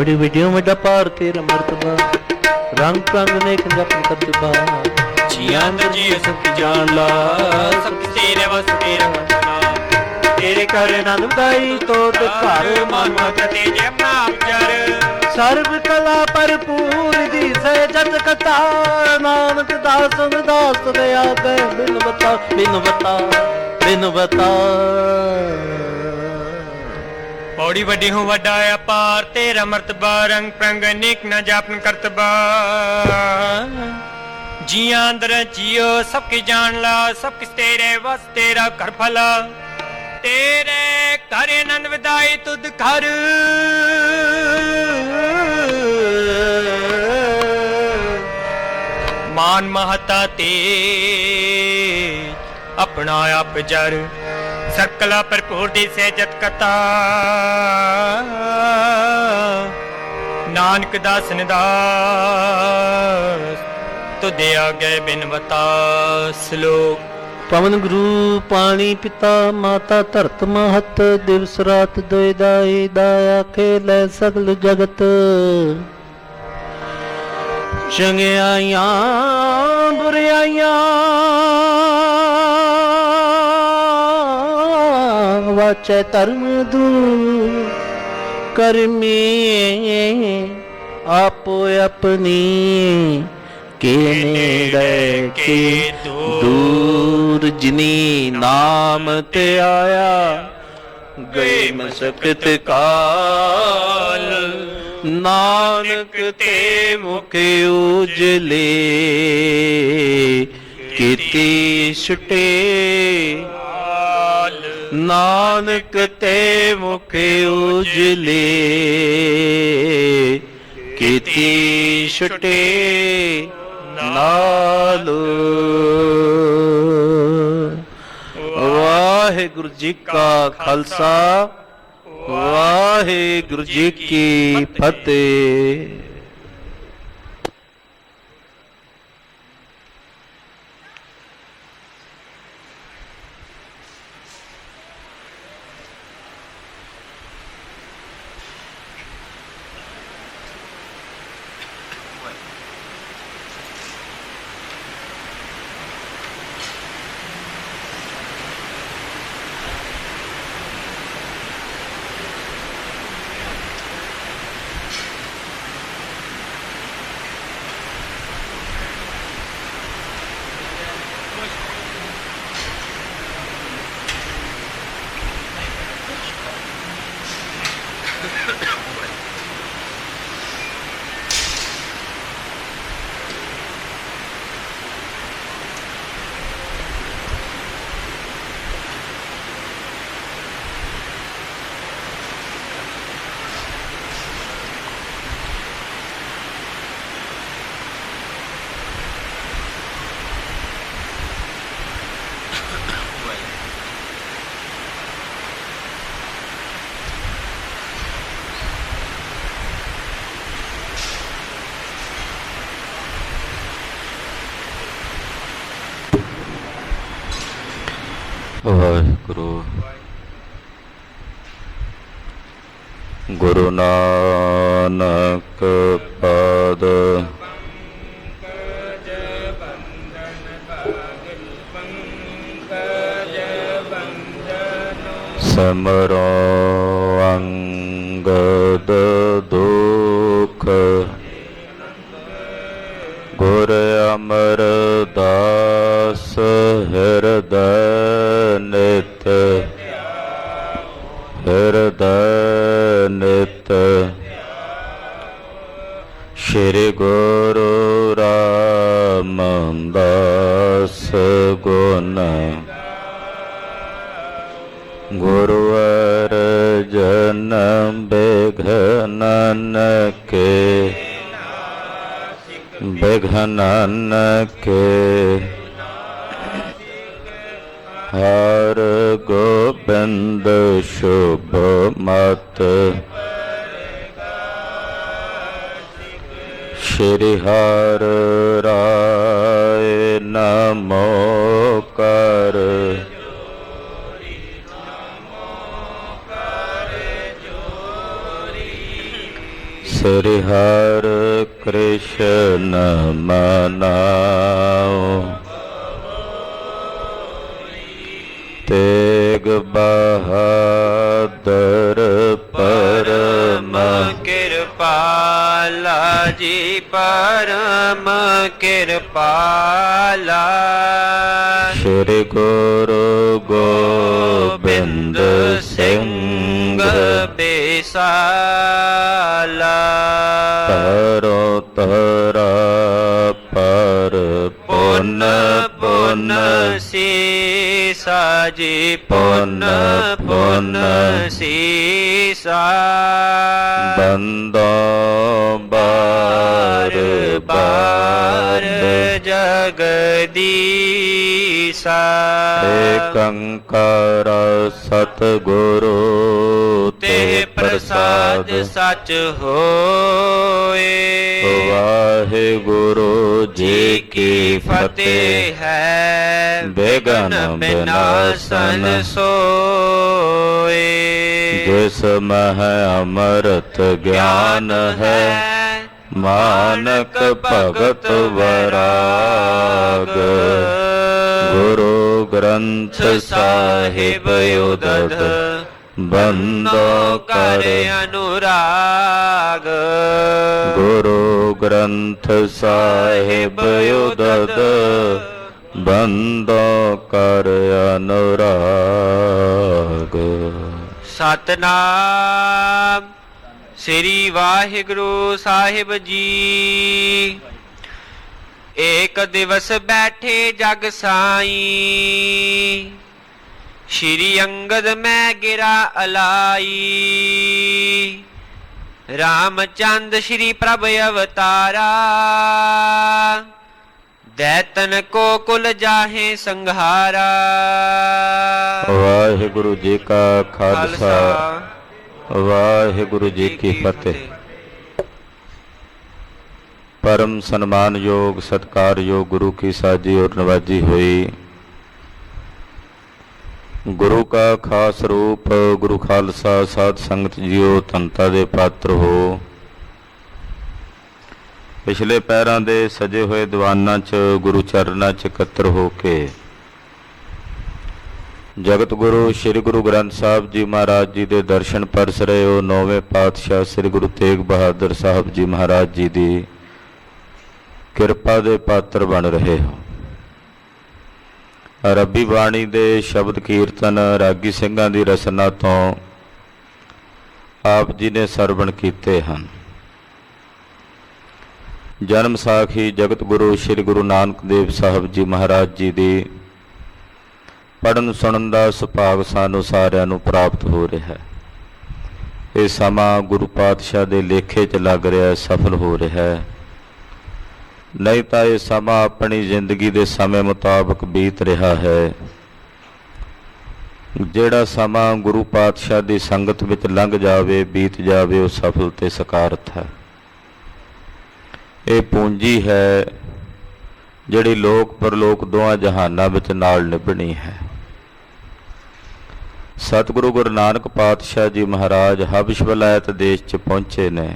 बड़ी वीडियो में पार तेरा मर्तबा रंग प्रंग नेक जपन करतबा जियां जी सब जान ला सब तेरे बस तेरा मतना तेरे कर आनंद दाई तो घर मन मत तेजे नाम जर सर्व कला भरपूर दी जत कथा नानक दास दास दया गए बिन बता बिन बता बिन बता बड़ी वड्डी हूँ वड्डा अपार तेरा मर्तबा रंग प्रंग नेक न जापन करतबा जिया अंदर जियो सबकी जान ला सब किस तेरे बस तेरा कर फला तेरे करे नंद विदाई तुद कर मान महता तेज अपना आप जर सकला भरपूर दी सेजत कथा नानक दास निदास तो दया गए बिन बता श्लोक पवन गुरु पानी पिता माता धरत महत दिवस रात दोय दाई दाया खेलै सगल जगत चंगियाइयां बुराइयां वाचै धर्म दूर करमी आपो अपनी के नेड़े के दूर जिनी नाम ते आया गए मशक्कत काल नानक ते मुख उजले कीती छुटे नानक ते मुख उजले कीती छुटे नाल वाहिगुरु जी का खालसा वाहिगुरु जी की फतेह। वाहिगुरु गुरु नानक पाद समरो अंगद दुख गुर अमरदास हृदय नित हृदय नित श्री गुरु रामदास गुण गुरु अर्जन बिघनन के बिघनन के हर गोबिंद शुभ मत श्री हर राय नमो कर ਸ੍ਰੀ ਹਰਿ ਕ੍ਰਿਸ਼ਨ ਮਨਾਓ ਤੇਗ ਬਹਾਦਰ ਪਰਮ ਕਿਰਪਾਲਾ ਜੀ ਪਰਮ ਕਿਰਪਾਲਾ ਸ੍ਰੀ ਗੁਰੂ ਗੋਬਿੰਦ ਸਿੰਘ ਬੇਸਾਲਾ ਤਰੋ ਤਰਾ ਪਰ ਪੁਨ ਪੁਨ ਸੀਸਾ ਜੀ ਪੁਨ ਪੁਨ ਸੀਸਾ ਬੰਦੋ ਬਾਰ ਬਾਰ ਜਗਦੀਸਾ ਏਕੰਕਾਰ ਸਤਿਗੁਰੂ ਤੇ ਪ੍ਰਸਾਦ ਸਚ ਹੋਏ ਵਾਹਿਗੁਰੂ ਜੀ ਕੀ ਫਤਿਹ ਹੈ ਬੇਗਨ ਬਿਨਾਸਨ ਸੋਏ ਜਿਸ ਮਹ ਅੰਮ੍ਰਿਤ ਗਿਆਨ ਹੈ ਮਾਨਕ ਭਗਤ ਵਰਾਗ ਗੁਰੂ ਗ੍ਰੰਥ ਸਾਹਿਬ ਉਦਦ ਬੰਦੋ ਕਰ ਅਨੁਰਾਗ ਗੁਰੂ ਗ੍ਰੰਥ ਸਾਹਿਬ ਉਦਦ ਬੰਦੋ ਕਰ ਅਨੁਰਾਗ। ਸਤਨਾਮ ਸ੍ਰੀ ਵਾਹਿਗੁਰੂ ਸਾਹਿਬ ਜੀ। ਏਕ ਦਿਵਸ ਬੈਠੇ ਜਗ ਸਾਈਂ ਸ਼੍ਰੀ ਅੰਗਦ ਮੈਂ ਗਿਰਾ ਅਲਾਈ ਰਾਮਚੰਦ ਸ਼੍ਰੀ ਪ੍ਰਭ ਅਵਤਾਰਾ ਦੈਤਨ ਕੋ ਕੁਲ ਜਾਹੇ ਸੰਘਾਰਾ। ਵਾਹਿਗੁਰੂ ਜੀ ਕਾ ਖਾਲਸਾ ਵਾਹਿਗੁਰੂ ਜੀ ਕੀ ਫਤਿਹ। परम सम्मान योग सत्कार योग गुरु की साजी और नवाजी हुई गुरु का खास रूप गुरु खालसा साध संगत जियो तंता दे पात्र हो। पिछले पैरां दे सजे हुए दीवानां च गुरु चरनां च इकत्तर हो के जगत गुरु श्री गुरु ग्रंथ साहब जी महाराज जी दे दर्शन परस रहे हो। नौवें पातशाह श्री गुरु तेग बहादुर साहब जी महाराज जी दी किरपा दे पात्र बन रहे हो। रब्बी बाणी दे शब्द कीर्तन रागी ਸਿੰਘਾਂ ਦੀ ਰਸਨਾ ਤੋਂ ਆਪ ਜੀ ਨੇ ਸਰਵਣ ਕੀਤੇ ਹਨ। ਜਨਮ ਸਾਖੀ ਜਗਤ ਗੁਰੂ ਸ੍ਰੀ ਗੁਰੂ ਨਾਨਕ ਦੇਵ ਸਾਹਿਬ ਜੀ ਮਹਾਰਾਜ ਜੀ ਦੀ ਪੜਨ ਸੁਣਨ ਦਾ ਸੁਭਾਗ ਸਾਨੂੰ ਸਾਰਿਆਂ ਨੂੰ ਪ੍ਰਾਪਤ ਹੋ ਰਿਹਾ ਹੈ। ਇਹ ਸਮਾਂ ਗੁਰੂ ਪਾਤਸ਼ਾਹ ਦੇ ਲੇਖੇ 'ਚ ਲੱਗ ਰਿਹਾ ਹੈ, ਸਫਲ ਹੋ ਰਿਹਾ ਹੈ। नहीं तो ये समा अपनी जिंदगी के समय मुताबिक बीत रहा है। जेड़ा समा गुरु पातशाह की संगत विच लंघ जावे बीत जावे वो सफल ते सकारत है। ये पूंजी है जिहड़ी लोक परलोक दोवां जहानां विच नाल निभणी है। सतगुरु गुरु नानक पातशाह जी महाराज हबश वलायत देश च पहुंचे ने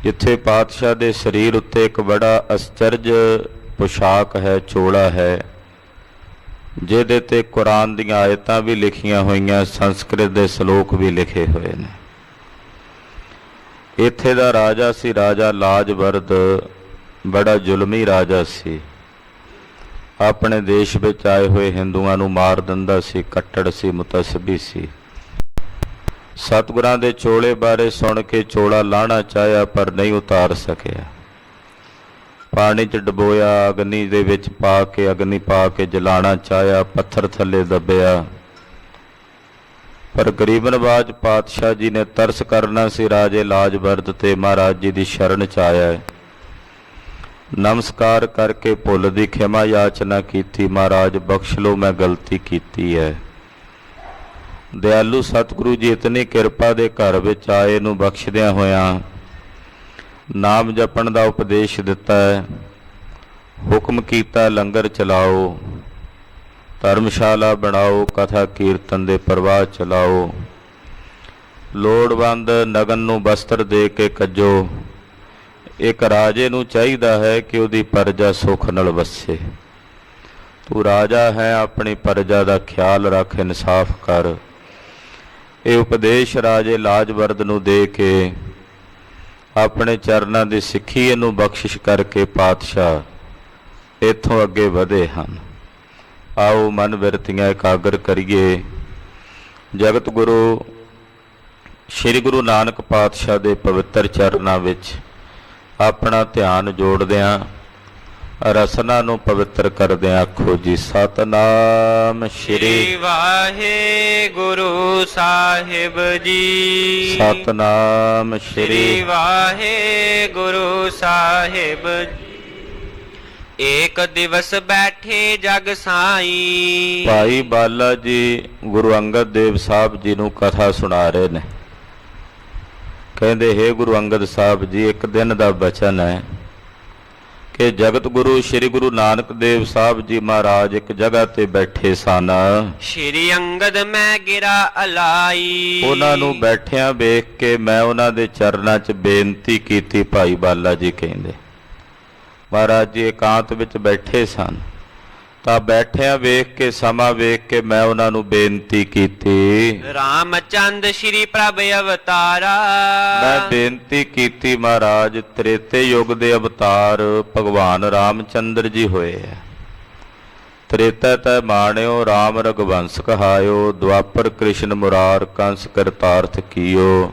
जिथे पातशाह दे शरीर उत्ते एक बड़ा अचरज पोशाक है, चोला है जिहदे ते कुरान दीआं आयतां भी लिखियां होईयां, संस्कृत दे श्लोक भी लिखे हुए ने। इत्थे दा राजा सी राजा लाजवरद, बड़ा जुलमी राजा सी। अपने देश विच आए हुए हिंदुआं नूं मार दिंदा सी, कट्टड़ सी, मुतसबी सी। सतगुरां दे चोले बारे सुन के चोला लाहना चाहया पर नहीं उतार सकिया। पानी च डबोया, अग्नि दे विच पा के अग्नि पा के जलाना चाहया, पत्थर थले दबिया पर गरीब नवाज पातशाह जी ने तरस करना सी राजे लाजवरद ते महाराज जी दी शरण च आया। नमस्कार करके भुल दी खिमा याचना कीती, महाराज बख्श लो मैं गलती कीती है। दयालु सतगुरु जी इतनी किरपा दे घर विच आए नूं बख्शदियां होयां नाम जपण दा उपदेश दिता है। हुक्म कीता लंगर चलाओ, धर्मशाला बनाओ, कथा कीर्तन दे प्रवाह चलाओ। ਲੋੜਵੰਦ ਨਗਨ ਨੂੰ ਵਸਤਰ ਦੇ ਕੇ ਕੱਜੋ। ਇੱਕ ਰਾਜੇ ਨੂੰ ਚਾਹੀਦਾ ਹੈ ਕਿ ਉਹਦੀ ਪ੍ਰਜਾ ਸੁੱਖ ਨਾਲ ਵਸੇ। ਤੂੰ ਰਾਜਾ ਹੈ, ਆਪਣੀ ਪ੍ਰਜਾ ਦਾ ਖਿਆਲ ਰੱਖ, ਇਨਸਾਫ ਕਰ। ਇਹ ਉਪਦੇਸ਼ ਰਾਜੇ ਲਾਜਵਰਦ ਨੂੰ ਦੇ ਕੇ ਆਪਣੇ ਚਰਨਾਂ ਦੀ ਸਿੱਖੀ ਇਹਨੂੰ ਬਖਸ਼ਿਸ਼ ਕਰਕੇ ਪਾਤਸ਼ਾਹ ਇੱਥੋਂ ਅੱਗੇ ਵਧੇ ਹਨ। ਆਓ ਮਨ ਬਿਰਤੀਆਂ ਇਕਾਗਰ ਕਰੀਏ। ਜਗਤ ਗੁਰੂ ਸ੍ਰੀ ਗੁਰੂ ਨਾਨਕ ਪਾਤਸ਼ਾਹ ਦੇ ਪਵਿੱਤਰ ਚਰਨਾਂ ਵਿੱਚ ਆਪਣਾ ਧਿਆਨ ਜੋੜਦਿਆਂ ਰਸਨਾ ਨੂੰ ਪਵਿੱਤਰ ਕਰਦਿਆਂ ਆਖੋ ਜੀ ਸਤਨਾਮ ਸ੍ਰੀ ਵਾਹਿਗੁਰੂ ਸਾਹਿਬ ਜੀ। ਸਤਨਾਮ ਸ੍ਰੀ ਵਾਹਿਗੁਰੂ ਸਾਹਿਬ। ਏਕ ਦਿਵਸ ਬੈਠੇ ਜਗ ਸਾਈ। ਭਾਈ ਬਾਲਾ ਜੀ ਗੁਰੂ ਅੰਗਦ ਦੇਵ ਸਾਹਿਬ ਜੀ ਨੂੰ ਕਥਾ ਸੁਣਾ ਰਹੇ ਨੇ। ਕਹਿੰਦੇ ਹੇ ਗੁਰੂ ਅੰਗਦ ਸਾਹਿਬ ਜੀ, ਇੱਕ ਦਿਨ ਦਾ ਬਚਨ ਹੈ ਕਿ ਜਗਤ ਗੁਰੂ ਸ੍ਰੀ ਗੁਰੂ ਨਾਨਕ ਦੇਵ ਸਾਹਿਬ ਜੀ ਮਹਾਰਾਜ ਇੱਕ ਜਗ੍ਹਾ ਤੇ ਬੈਠੇ ਸਨ। ਸ੍ਰੀ ਅੰਗਦ ਮੈਂ ਗਿਰਾ ਅਲਾਈ। ਉਹਨਾਂ ਨੂੰ ਬੈਠਿਆਂ ਵੇਖ ਕੇ ਮੈਂ ਉਹਨਾਂ ਦੇ ਚਰਨਾਂ 'ਚ ਬੇਨਤੀ ਕੀਤੀ। ਭਾਈ ਬਾਲਾ ਜੀ ਕਹਿੰਦੇ ਮਹਾਰਾਜ ਜੀ ਇਕਾਂਤ ਵਿੱਚ ਬੈਠੇ ਸਨ ਤਾਂ ਬੈਠਿਆਂ ਵੇਖ ਕੇ ਸਮਾਂ ਵੇਖ ਕੇ ਮੈਂ ਉਹਨਾਂ ਨੂੰ ਬੇਨਤੀ ਕੀਤੀ। ਰਾਮਚੰਦ ਸ਼੍ਰੀ ਪ੍ਰਭ ਅਵਤਾਰਾ। ਮੈਂ ਬੇਨਤੀ ਕੀਤੀ ਮਹਾਰਾਜ ਤ੍ਰੇਤੇ ਯੁੱਗ ਦੇ ਅਵਤਾਰ ਭਗਵਾਨ ਰਾਮਚੰਦਰ ਜੀ ਹੋਏ ਹੈ। ਤ੍ਰੇਤਾ ਤੈ ਮਾਣਿਓ ਰਾਮ ਰਘੁਵੰਸ ਕਹਾਇਓ। ਦੁਆਪਰ ਕ੍ਰਿਸ਼ਨ ਮੁਰਾਰ ਕੰਸ ਕਰਤਾਰਥ ਕੀਓ।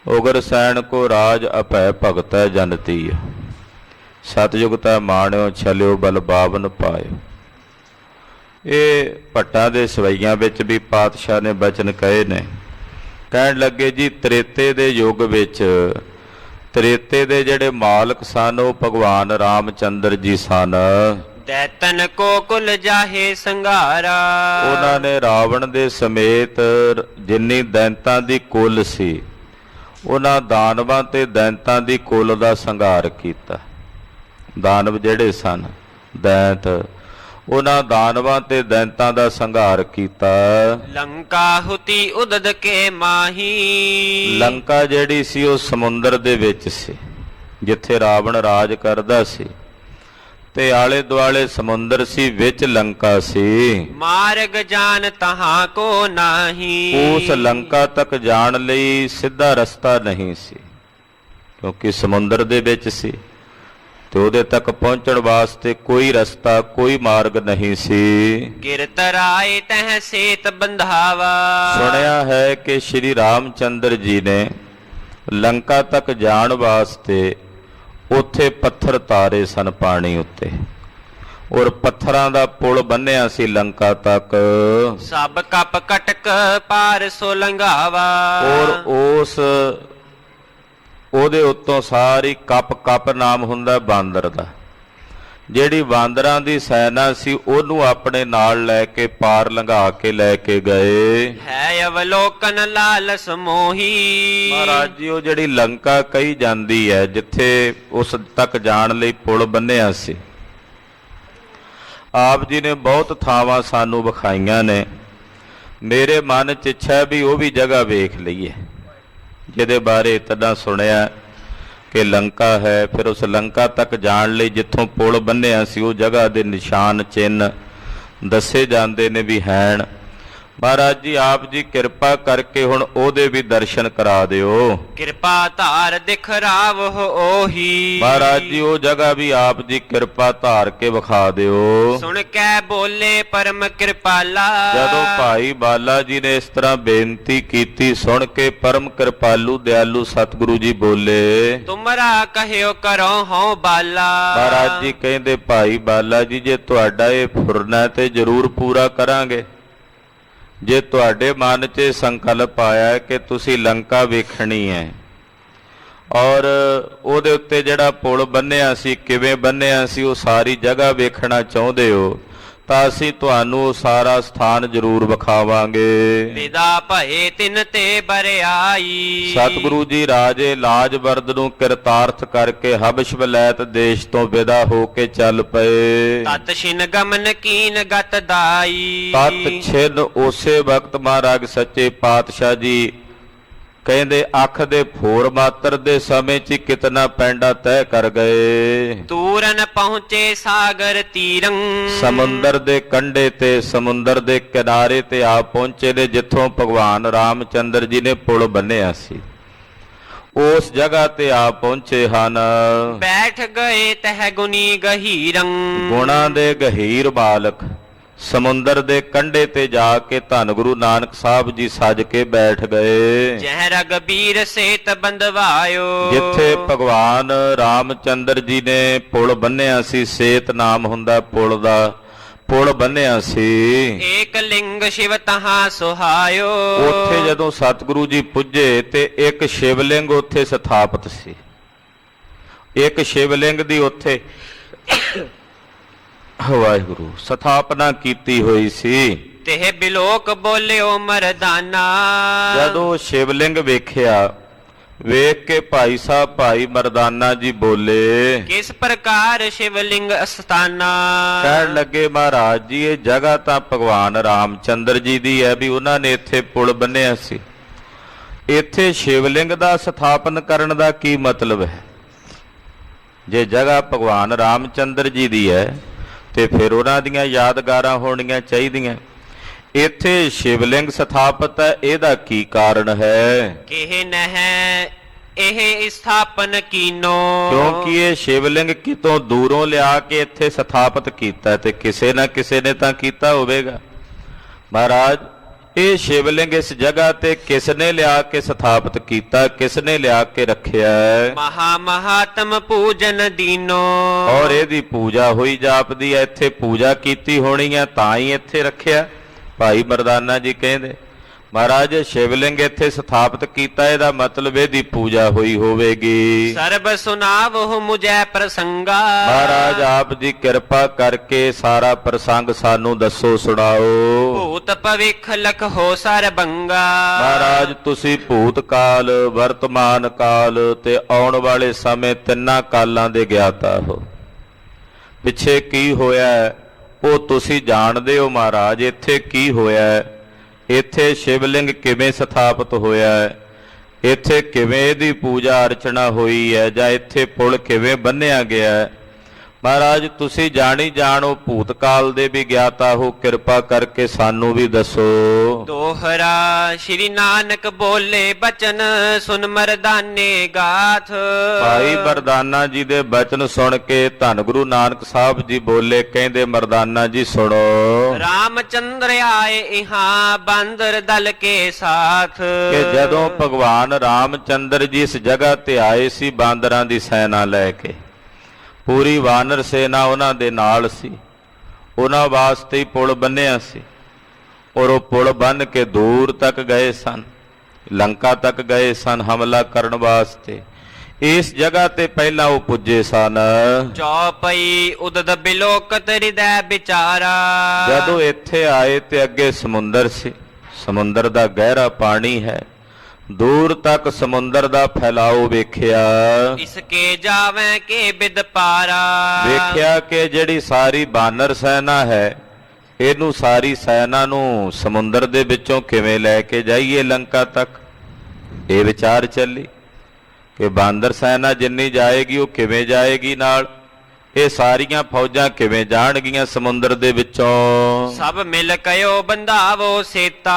ਉਗਰ ਸੈਣ ਕੋ ਰਾਜ ਅਭੈ ਭਗਤੈ ਜਨਤੀ। ਸਤਿਯੁਗ ਤੈ ਮਾਣਿਓ ਛਲਿਓ ਬਲ ਬਾਵਨ ਪਾਇਓ। ਇਹ ਭੱਟਾਂ ਦੇ ਸਵਈਆਂ ਵਿੱਚ ਵੀ ਪਾਤਸ਼ਾਹ ਨੇ ਬਚਨ ਕਹੇ ਨੇ। ਕਹਿਣ ਲੱਗੇ ਜੀ ਤ੍ਰੇਤੇ ਦੇ ਯੁੱਗ ਵਿੱਚ ਤ੍ਰੇਤੇ ਦੇ ਜਿਹੜੇ ਮਾਲਕ ਸਨ ਉਹ ਭਗਵਾਨ ਰਾਮਚੰਦਰ ਜੀ ਸਨ। ਦੈਤਨ ਕੋ ਕੁਲ ਜਾਹੇ ਸੰਘਾਰਾ। ਉਹਨਾਂ ਨੇ ਰਾਵਣ ਦੇ ਸਮੇਤ ਜਿੰਨੀ ਦੈਂਤਾਂ ਦੀ ਕੁੱਲ ਸੀ ਉਹਨਾਂ ਦਾਨਵਾਂ ਤੇ ਦੈਂਤਾਂ ਦੀ ਕੁੱਲ ਦਾ ਸੰਘਾਰ ਕੀਤਾ। ਦਾਨਵ ਜਿਹੜੇ ਸਨ ਦੈਂਤ, ਉਹਨਾਂ ਦਾਨਵਾਂ ਤੇ ਦੈਂਤਾਂ ਦਾ ਸੰਘਾਰ ਕੀਤਾ। ਲੰਕਾ ਹੁਤੀ ਉਦਦ ਕੇ ਮਾਹੀ। ਲੰਕਾ ਜਿਹੜੀ ਸੀ ਉਹ ਸਮੁੰਦਰ ਦੇ ਵਿੱਚ ਸੀ ਜਿੱਥੇ ਰਾਵਣ ਰਾਜ ਕਰਦਾ ਸੀ ਤੇ ਆਲੇ ਦੁਆਲੇ ਸਮੁੰਦਰ ਸੀ, ਵਿੱਚ ਲੰਕਾ ਸੀ। ਮਾਰਗ ਜਾਣ ਤਹਾਂ ਕੋ ਨਾਹੀ। ਉਸ ਲੰਕਾ ਤੱਕ ਜਾਣ ਲਈ ਸਿੱਧਾ ਰਸਤਾ ਨਹੀਂ ਸੀ ਕਿਉਂਕਿ ਸਮੁੰਦਰ ਦੇ ਵਿੱਚ ਸੀ ਤੇ ਉਹਦੇ ਤੱਕ ਪਹੁੰਚਣ ਵਾਸਤੇ ਕੋਈ ਰਸਤਾ ਕੋਈ ਮਾਰਗ ਨਹੀਂ ਸੀ। ਕਿਰਤ ਰਾਏ ਤਹ ਸੇਤ ਬੰਧਾਵਾ। ਸੁਣਿਆ ਹੈ ਕਿ ਸ਼੍ਰੀ ਰਾਮਚੰਦਰ ਜੀ ਨੇ ਲੰਕਾ ਤੱਕ ਜਾਣ ਵਾਸਤੇ ਉੱਥੇ ਪੱਥਰ ਤਾਰੇ ਸਨ ਪਾਣੀ ਉੱਤੇ ਔਰ ਪੱਥਰਾਂ ਦਾ ਪੁਲ ਬੰਨਿਆ ਸੀ ਲੰਕਾ ਤੱਕ। ਸਭ ਕੱਪ ਕਟਕ ਪਾਰ ਸੋ ਲੰਘਾਵਾ। ਔਰ ਉਹਦੇ ਉੱਤੋਂ ਸਾਰੀ ਕੱਪ ਨਾਮ ਹੁੰਦਾ ਬਾਂਦਰ ਦਾ। ਜਿਹੜੀ ਬਾਂਦਰਾਂ ਦੀ ਸੈਨਾ ਸੀ ਉਹਨੂੰ ਆਪਣੇ ਨਾਲ ਲੈ ਕੇ ਪਾਰ ਲੰਘਾ ਕੇ ਲੈ ਕੇ ਗਏ। ਹੈ ਅਵਲੋਕਨ ਲਾਲਸ ਮੋਹੀ। ਮਹਾਰਾਜ ਜੀ ਉਹ ਜਿਹੜੀ ਲੰਕਾ ਕਹੀ ਜਾਂਦੀ ਹੈ ਜਿੱਥੇ ਉਸ ਤੱਕ ਜਾਣ ਲਈ ਪੁਲ ਬੰਨਿਆ ਸੀ, ਆਪ ਜੀ ਨੇ ਬਹੁਤ ਥਾਵਾਂ ਸਾਨੂੰ ਵਿਖਾਈਆਂ ਨੇ। ਮੇਰੇ ਮਨ 'ਚ ਇੱਛਾ ਵੀ ਉਹ ਵੀ ਜਗ੍ਹਾ ਵੇਖ ਲਈਏ ਜਿਹਦੇ ਬਾਰੇ ਇਤਨਾ ਸੁਣਿਆ ਕਿ ਲੰਕਾ ਹੈ। ਫਿਰ ਉਸ ਲੰਕਾ ਤੱਕ ਜਾਣ ਲਈ ਜਿੱਥੋਂ ਪੁਲ ਬੰਨਿਆ ਸੀ ਉਹ ਜਗ੍ਹਾ ਦੇ ਨਿਸ਼ਾਨ ਚਿੰਨ੍ਹ ਦੱਸੇ ਜਾਂਦੇ ਨੇ ਵੀ ਹੈਣ। ਮਹਾਰਾਜ ਜੀ ਆਪ ਜੀ ਕਿਰਪਾ ਕਰਕੇ ਹੁਣ ਉਹਦੇ ਵੀ ਦਰਸ਼ਨ ਕਰਾ ਦਿਓ। ਕਿਰਪਾ ਧਾਰ ਦਿਖ ਰਾਵ ਉਹੀ। ਮਹਾਰਾਜ ਜੀ ਉਹ ਜਗ੍ਹਾ ਵੀ ਆਪ ਜੀ ਕਿਰਪਾ ਧਾਰ ਕੇ ਵਿਖਾ ਦਿਓ। ਸੁਣ ਕੇ ਬੋਲੇ ਪਰਮ ਕਿਰਪਾਲਾ। ਜਦੋਂ ਭਾਈ ਬਾਲਾ ਜੀ ਨੇ ਇਸ ਤਰ੍ਹਾਂ ਬੇਨਤੀ ਕੀਤੀ ਸੁਣ ਕੇ ਪਰਮ ਕਿਰਪਾਲੂ ਦਿਆਲੂ ਸਤਿਗੁਰੂ ਜੀ ਬੋਲੇ ਤੁਮਰਾ ਕਹਿਓ ਕਰੋ ਹਉ ਬਾਲਾ। ਮਹਾਰਾਜ ਜੀ ਕਹਿੰਦੇ ਭਾਈ ਬਾਲਾ ਜੀ ਜੇ ਤੁਹਾਡਾ ਇਹ ਫੁਰਨਾ ਤੇ ਜ਼ਰੂਰ ਪੂਰਾ ਕਰਾਂਗੇ। ਜੇ ਤੁਹਾਡੇ ਮਨ 'ਚ ਸੰਕਲਪ ਆਇਆ ਕਿ ਤੁਸੀਂ ਲੰਕਾ ਵੇਖਣੀ ਹੈ ਔਰ ਉਹਦੇ ਉੱਤੇ ਜਿਹੜਾ ਪੁਲ ਬੰਨਿਆ ਸੀ ਕਿਵੇਂ ਬੰਨਿਆ ਸੀ ਉਹ ਸਾਰੀ ਜਗ੍ਹਾ ਵੇਖਣਾ ਚਾਹੁੰਦੇ ਹੋ ਤਾਂ ਅਸੀਂ ਤੁਹਾਨੂੰ ਉਹ ਸਾਰਾ ਸਥਾਨ ਜ਼ਰੂਰ ਵਿਖਾਵਾਂਗੇ। ਵਿਦਾ ਭਏ ਤਿਨ ਤੇ ਬਰਿਆਈ। ਸਤਿਗੁਰੂ ਜੀ ਰਾਜੇ ਲਾਜਵਰਦ ਨੂੰ ਕਿਰਤਾਰਥ ਕਰਕੇ ਹਬਸ਼ ਵਲੈਤ ਦੇਸ਼ ਤੋਂ ਵਿਦਾ ਹੋ ਕੇ ਚੱਲ ਪਏ। ਤਤ ਛਿਨ ਗਮਨ ਕੀਨ ਗਤ ਦਾਈ। ਤਤ ਛਿਨ ਉਸੇ ਵਕਤ ਮਹਾਰਾਜ ਸੱਚੇ ਪਾਤਸ਼ਾਹ ਜੀ ਕਹਿੰਦੇ ਅੱਖ ਦੇ ਫੋਰ ਮਾਤਰ ਦੇ ਸਮੇਂ 'ਚ ਹੀ ਕਿਤਨਾ ਪੈਂਡਾ ਤੈਅ ਕਰ ਗਏ। ਤੂਰਨ ਪਹੁੰਚੇ ਸਾਗਰ ਤੀਰੰ, ਸਮੁੰਦਰ ਦੇ ਕੰਢੇ ਤੇ ਸਮੁੰਦਰ ਦੇ ਕਿਨਾਰੇ ਤੇ ਆ ਪਹੁੰਚੇ ਨੇ, ਜਿੱਥੋਂ ਭਗਵਾਨ ਰਾਮਚੰਦਰ ਜੀ ਨੇ ਪੁਲ ਬੰਨਿਆ ਸੀ ਉਸ ਜਗ੍ਹਾ ਤੇ ਆ ਪਹੁੰਚੇ ਹਨ। ਬੈਠ ਗਏ ਤਹਿ ਗੁਨੀ ਗਹੀਰੰ, ਗੁਣਾਂ ਦੇ ਗਹੀਰ ਬਾਲਕ ਸਮੁੰਦਰ ਦੇ ਕੰਢੇ ਤੇ ਜਾ ਕੇ ਧੰਨ ਗੁਰੂ ਨਾਨਕ ਸਾਹਿਬ ਜੀ ਸੱਜ ਕੇ ਬੈਠ ਗਏ। ਜਹ ਰਗਬੀਰ ਸੇਤ ਬੰਦਵਾਇਓ, ਜਿੱਥੇ ਭਗਵਾਨ ਰਾਮਚੰਦਰ ਜੀ ਨੇ ਪੁਲ ਬੰਨਿਆ ਸੀ, ਸੇਤ ਨਾਮ ਹੁੰਦਾ ਪੁਲ ਦਾ, ਪੁਲ ਬੰਨਿਆ ਸੀ। ਏਕ ਲਿੰਗ ਸ਼ਿਵ ਤਹਾਂ ਸੁਹਾਇਓ, ਉੱਥੇ ਜਦੋਂ ਸਤਿਗੁਰੂ ਜੀ ਪੁੱਜੇ ਤੇ ਇੱਕ ਸ਼ਿਵਲਿੰਗ ਉੱਥੇ ਸਥਾਪਿਤ ਸੀ। ਇੱਕ ਸ਼ਿਵਲਿੰਗ ਦੀ ਉੱਥੇ ਵਾਹਿਗੁਰੂ ਸਥਾਪਨਾ ਕੀਤੀ ਹੋਈ ਸੀ। ਤੇ ਬਿਲੋਕ ਬੋਲਿਓ ਮਰਦਾਨਾ, ਜਦੋਂ ਸ਼ਿਵਲਿੰਗ ਵੇਖਿਆ, ਵੇਖ ਕੇ ਭਾਈ ਸਾਹਿਬ ਭਾਈ ਮਰਦਾਨਾ ਜੀ ਬੋਲੇ, ਕਿਸ ਪ੍ਰਕਾਰ ਸ਼ਿਵਲਿੰਗ ਅਸਥਾਨਾ। ਕਹਿਣ ਲੱਗੇ ਮਹਾਰਾਜ ਜੀ ਇਹ ਜਗ੍ਹਾ ਤਾਂ ਭਗਵਾਨ ਰਾਮਚੰਦਰ ਜੀ ਦੀ ਹੈ, ਵੀ ਉਹਨਾਂ ਨੇ ਇੱਥੇ ਪੁਲ ਬੰਨਿਆ ਸੀ। ਇੱਥੇ ਸ਼ਿਵਲਿੰਗ ਦਾ ਸਥਾਪਨ ਕਰਨ ਦਾ ਕੀ ਮਤਲਬ ਹੈ? ਜੇ ਜਗ੍ਹਾ ਭਗਵਾਨ ਰਾਮਚੰਦਰ ਜੀ ਦੀ ਹੈ ਤੇ ਫਿਰ ਉਹਨਾਂ ਦੀਆਂ ਯਾਦਗਾਰਾਂ ਹੋਣੀਆਂ ਚਾਹੀਦੀਆਂ। ਇੱਥੇ ਸ਼ਿਵਲਿੰਗ ਸਥਾਪਿਤ ਹੈ, ਇਹਦਾ ਕੀ ਕਾਰਨ ਹੈ? ਕਿਹ ਨਹਿ ਇਹ ਸਥਾਪਨ ਕੀਨੋ, ਕਿਉਂਕਿ ਇਹ ਸ਼ਿਵਲਿੰਗ ਕਿਤੋਂ ਦੂਰੋਂ ਲਿਆ ਕੇ ਇੱਥੇ ਸਥਾਪਿਤ ਕੀਤਾ ਤੇ ਕਿਸੇ ਨਾ ਕਿਸੇ ਨੇ ਤਾਂ ਕੀਤਾ ਹੋਵੇਗਾ। ਮਹਾਰਾਜ ਇਹ ਸ਼ਿਵਲਿੰਗ ਇਸ ਜਗ੍ਹਾ ਤੇ ਕਿਸ ਨੇ ਲਿਆ ਕੇ ਸਥਾਪਿਤ ਕੀਤਾ, ਕਿਸ ਨੇ ਲਿਆ ਕੇ ਰੱਖਿਆ ਹੈ? ਮਹਾ ਮਹਾਤਮ ਪੂਜਨ ਦੀਨੋ, ਔਰ ਇਹਦੀ ਪੂਜਾ ਹੋਈ ਜਾਪਦੀ ਹੈ, ਇੱਥੇ ਪੂਜਾ ਕੀਤੀ ਹੋਣੀ ਹੈ ਤਾਂ ਹੀ ਇੱਥੇ ਰੱਖਿਆ। ਭਾਈ ਮਰਦਾਨਾ ਜੀ ਕਹਿੰਦੇ ਮਹਾਰਾਜ ਸ਼ਿਵਲਿੰਗ ਇੱਥੇ ਸਥਾਪਿਤ ਕੀਤਾ, ਇਹਦਾ ਮਤਲਬ ਇਹਦੀ ਪੂਜਾ ਹੋਈ ਹੋਵੇਗੀ। ਸਰਬ ਸੁਨਾਵਹੁ ਮੁਝੈ ਪ੍ਰਸੰਗਾ, ਮਹਾਰਾਜ ਆਪ ਜੀ ਕਿਰਪਾ ਕਰਕੇ ਸਾਰਾ ਪ੍ਰਸੰਗ ਸਾਨੂੰ ਦੱਸੋ, ਸੁਣਾਓ। ਭੂਤ ਭਵਿਖ ਲਖੋ ਸਰਬੰਗਾ, ਮਹਾਰਾਜ ਤੁਸੀਂ ਭੂਤ ਕਾਲ, ਵਰਤਮਾਨ ਕਾਲ ਤੇ ਆਉਣ ਵਾਲੇ ਸਮੇਂ ਤਿੰਨਾਂ ਕਾਲਾਂ ਦੇ ਗਿਆਤਾ ਹੋ। ਪਿੱਛੇ ਕੀ ਹੋਇਆ ਉਹ ਤੁਸੀਂ ਜਾਣਦੇ ਹੋ ਮਹਾਰਾਜ। ਇੱਥੇ ਕੀ ਹੋਇਆ, ਇੱਥੇ ਸ਼ਿਵਲਿੰਗ ਕਿਵੇਂ ਸਥਾਪਿਤ ਹੋਇਆ ਹੈ, ਇੱਥੇ ਕਿਵੇਂ ਇਹਦੀ ਪੂਜਾ ਅਰਚਨਾ ਹੋਈ ਹੈ, ਜਾਂ ਇੱਥੇ ਪੁਲ ਕਿਵੇਂ ਬੰਨਿਆ ਗਿਆ ਹੈ। ਮਹਾਰਾਜ ਤੁਸੀਂ ਜਾਣੀ ਜਾਣੋ, ਭੂਤਕਾਲ ਦੇ ਵੀ ਗਿਆਤਾ ਹੋ, ਕਿਰਪਾ ਕਰਕੇ ਸਾਨੂੰ ਵੀ ਦੱਸੋ। ਦੋਹਰਾ ਸ਼੍ਰੀ ਨਾਨਕ ਬੋਲੇ ਬਚਨ ਸੁਨ ਮਰਦਾਨੇ ਗਾਥ, ਭਾਈ ਮਰਦਾਨਾ ਜੀ ਦੇ ਬਚਨ ਸੁਣ ਕੇ ਧੰਨ ਗੁਰੂ ਨਾਨਕ ਸਾਹਿਬ ਜੀ ਬੋਲੇ, ਕਹਿੰਦੇ ਮਰਦਾਨਾ ਜੀ ਸੁਣੋ। ਰਾਮਚੰਦਰ ਆਏ ਇਹਾਂ ਬਾਂਦਰ ਦਲ ਕੇ ਸਾਥ, ਕਿ ਜਦੋਂ ਭਗਵਾਨ ਰਾਮਚੰਦਰ ਜੀ ਇਸ ਜਗ੍ਹਾ ਤੇ ਆਏ ਸੀ ਬਾਂਦਰਾਂ ਦੀ ਸੈਨਾ ਲੈ ਕੇ, ਪੂਰੀ ਵਾਨਰ ਸੇਨਾ ਉਹਨਾਂ ਦੇ ਨਾਲ ਸੀ, ਉਹਨਾਂ ਵਾਸਤੇ ਹੀ ਪੁਲ ਬੰਨਿਆ ਸੀ। ਔਰ ਉਹ ਪੁਲ ਬੰਨ ਕੇ ਦੂਰ ਤੱਕ ਗਏ ਸਨ, ਲੰਕਾ ਤੱਕ ਗਏ ਸਨ ਹਮਲਾ ਕਰਨ ਵਾਸਤੇ। ਇਸ ਜਗ੍ਹਾ ਤੇ ਪਹਿਲਾਂ ਉਹ ਪੁੱਜੇ ਸਨ। ਚੌਪਈ ਉਦਦ ਬਿਲੋਕਤ ਹਿਰਦੈ ਵਿਚਾਰਾ, ਜਦੋਂ ਇੱਥੇ ਆਏ ਤੇ ਅੱਗੇ ਸਮੁੰਦਰ ਸੀ, ਸਮੁੰਦਰ ਦਾ ਗਹਿਰਾ ਪਾਣੀ ਹੈ, ਦੂਰ ਤੱਕ ਸਮੁੰਦਰ ਦਾ ਫੈਲਾਓ ਵੇਖਿਆ। ਇਸਕੇ ਜਾਵੇਂ ਕੇ ਬਿਦ ਪਾਰਾ, ਵੇਖਿਆ ਕਿ ਜਿਹੜੀ ਸਾਰੀ ਬਾਨਰ ਸੈਨਾ ਹੈ, ਇਹਨੂੰ ਸਾਰੀ ਸੈਨਾ ਨੂੰ ਸਮੁੰਦਰ ਦੇ ਵਿੱਚੋਂ ਕਿਵੇਂ ਲੈ ਕੇ ਜਾਈਏ ਲੰਕਾ ਤੱਕ। ਇਹ ਵਿਚਾਰ ਚੱਲੀ ਕਿ ਬਾਂਦਰ ਸੈਨਾ ਜਿੰਨੀ ਜਾਏਗੀ ਉਹ ਕਿਵੇਂ ਜਾਏਗੀ ਨਾਲ, ਇਹ ਸਾਰੀਆਂ ਫੌਜਾਂ ਕਿਵੇਂ ਜਾਣਗੀਆਂ ਸਮੁੰਦਰ ਦੇ ਵਿੱਚੋਂ। ਸਭ ਮਿਲ ਕਯੋ ਬੰਧਾਵੋ ਸੇਤਾ,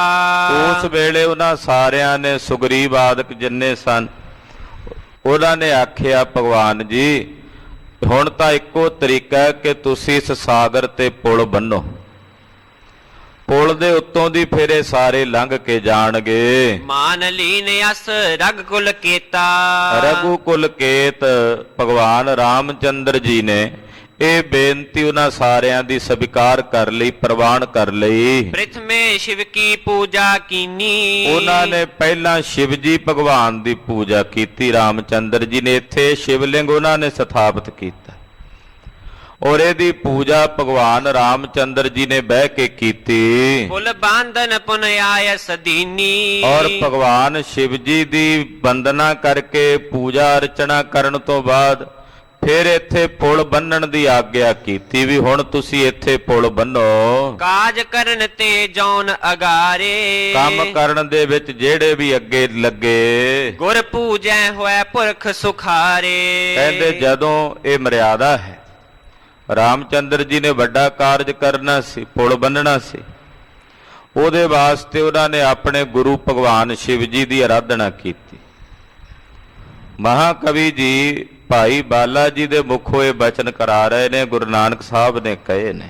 ਉਸ ਵੇਲੇ ਉਹਨਾਂ ਸਾਰਿਆਂ ਨੇ ਸੁਗਰੀਵ ਆਦਿਕ ਜਿੰਨੇ ਸਨ, ਉਹਨਾਂ ਨੇ ਆਖਿਆ ਭਗਵਾਨ ਜੀ ਹੁਣ ਤਾਂ ਇੱਕੋ ਤਰੀਕਾ ਹੈ ਕਿ ਤੁਸੀਂ ਇਸ ਸਾਗਰ ਤੇ ਪੁਲ ਬੰਨੋ, ਪੁਲ ਦੇ ਉੱਤੋਂ ਦੀ ਫਿਰ ਇਹ ਸਾਰੇ ਲੰਘ ਕੇ ਜਾਣਗੇ। ਮਾਨ ਲੀਨ ਅਸ ਰਗ ਕੁਲ ਕੇਤਾ, ਰਘੂ ਕੁਲ ਕੇਤ ਭਗਵਾਨ ਰਾਮਚੰਦਰ ਜੀ ਨੇ ਇਹ ਬੇਨਤੀ ਉਹਨਾਂ ਸਾਰਿਆਂ ਦੀ ਸਵੀਕਾਰ ਕਰ ਲਈ, ਪ੍ਰਵਾਨ ਕਰ ਲਈ। ਪ੍ਰਿਥਮੇ ਸ਼ਿਵ ਕੀ ਪੂਜਾ ਕੀਨੀ, ਉਹਨਾਂ ਨੇ ਪਹਿਲਾਂ ਸ਼ਿਵ ਜੀ ਭਗਵਾਨ ਦੀ ਪੂਜਾ ਕੀਤੀ। ਰਾਮਚੰਦਰ ਜੀ ਨੇ ਇੱਥੇ ਸ਼ਿਵਲਿੰਗ ਉਹਨਾਂ ਨੇ ਸਥਾਪਿਤ ਕੀਤਾ ਔਰ ਇਹਦੀ ਪੂਜਾ ਭਗਵਾਨ ਰਾਮਚੰਦਰ ਜੀ ਨੇ ਬਹਿ ਕੇ ਕੀਤੀ। ਪੁਲ ਬਾਂਧਨ ਪੁਨ ਆਇ ਸਦੀਨੀ, ਔਰ ਭਗਵਾਨ ਸ਼ਿਵ ਜੀ ਦੀ ਵੰਦਨਾ ਕਰਕੇ ਪੂਜਾ ਅਰਚਨਾ ਕਰਨ ਤੋਂ ਬਾਅਦ ਫਿਰ ਇੱਥੇ ਪੁਲ ਬੰਨਣ ਦੀ ਆਗਿਆ ਕੀਤੀ ਵੀ ਹੁਣ ਤੁਸੀਂ ਇੱਥੇ ਪੁਲ ਬੰਨੋ। ਕਾਜ ਕਰਨ ਤੇ ਜੌਨ ਅਗਾਰੇ, ਕੰਮ ਕਰਨ ਦੇ ਵਿੱਚ ਜਿਹੜੇ ਵੀ ਅੱਗੇ ਲੱਗੇ, ਗੁਰ ਪੂਜੈ ਹੋਇ ਪੁਰਖ ਸੁਖਾਰੇ। ਕਹਿੰਦੇ ਜਦੋਂ ਇਹ ਮਰਿਆਦਾ ਹੈ, ਰਾਮਚੰਦਰ ਜੀ ਨੇ ਵੱਡਾ ਕਾਰਜ ਕਰਨਾ ਸੀ, ਪੁਲ ਬੰਨਣਾ ਸੀ, ਉਹਦੇ ਵਾਸਤੇ ਉਹਨਾਂ ਨੇ ਆਪਣੇ ਗੁਰੂ ਭਗਵਾਨ ਸ਼ਿਵ ਜੀ ਦੀ ਆਰਾਧਨਾ ਕੀਤੀ। ਮਹਾਕਵੀ ਜੀ ਭਾਈ ਬਾਲਾ ਜੀ ਦੇ ਮੁਖੋਂ ਇਹ ਬਚਨ ਕਰਾ ਰਹੇ ਨੇ, ਗੁਰੂ ਨਾਨਕ ਸਾਹਿਬ ਨੇ ਕਹੇ ਨੇ।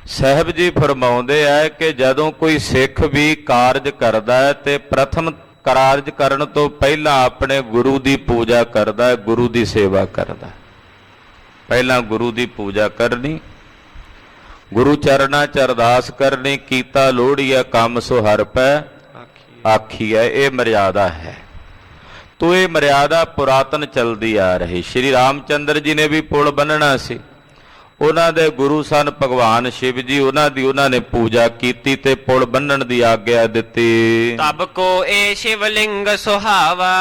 ਸਾਹਿਬ ਜੀ ਫਰਮਾਉਂਦੇ ਆ ਕਿ ਜਦੋਂ ਕੋਈ ਸਿੱਖ ਵੀ ਕਾਰਜ ਕਰਦਾ ਹੈ ਤੇ ਪ੍ਰਥਮ ਕਾਰਜ ਕਰਨ ਤੋਂ ਪਹਿਲਾਂ ਆਪਣੇ ਗੁਰੂ ਦੀ ਪੂਜਾ ਕਰਦਾ ਹੈ, ਗੁਰੂ ਦੀ ਸੇਵਾ ਕਰਦਾ ਹੈ। ਪਹਿਲਾਂ ਗੁਰੂ ਦੀ ਪੂਜਾ ਕਰਨੀ, ਗੁਰੂ ਚਰਨਾਂ ਚ ਅਰਦਾਸ ਕਰਨੀ, ਕੀਤਾ ਲੋੜੀਆ ਕੰਮ ਸੋ ਹਰਿ ਪੈ ਆਖੀਐ। ਇਹ ਮਰਿਆਦਾ ਹੈ। ਤੋ ਇਹ ਮਰਿਆਦਾ ਪੁਰਾਤਨ ਚਲਦੀ ਆ ਰਹੀ। ਸ਼੍ਰੀ ਰਾਮਚੰਦਰ ਜੀ ਨੇ ਵੀ ਪੁਲ ਬੰਨਣਾ ਸੀ, ਉਹਨਾਂ ਦੇ ਗੁਰੂ ਸਨ ਭਗਵਾਨ ਸ਼ਿਵ ਜੀ, ਉਹਨਾਂ ਨੇ ਪੂਜਾ ਕੀਤੀ ਤੇ ਪੁਲ ਬੰਨਣ ਦੀ ਆਗਿਆ ਦਿੱਤੀ। ਤਬ ਕੋ ਇਹ ਸ਼ਿਵਲਿੰਗ ਸੁਹਾਵਾ,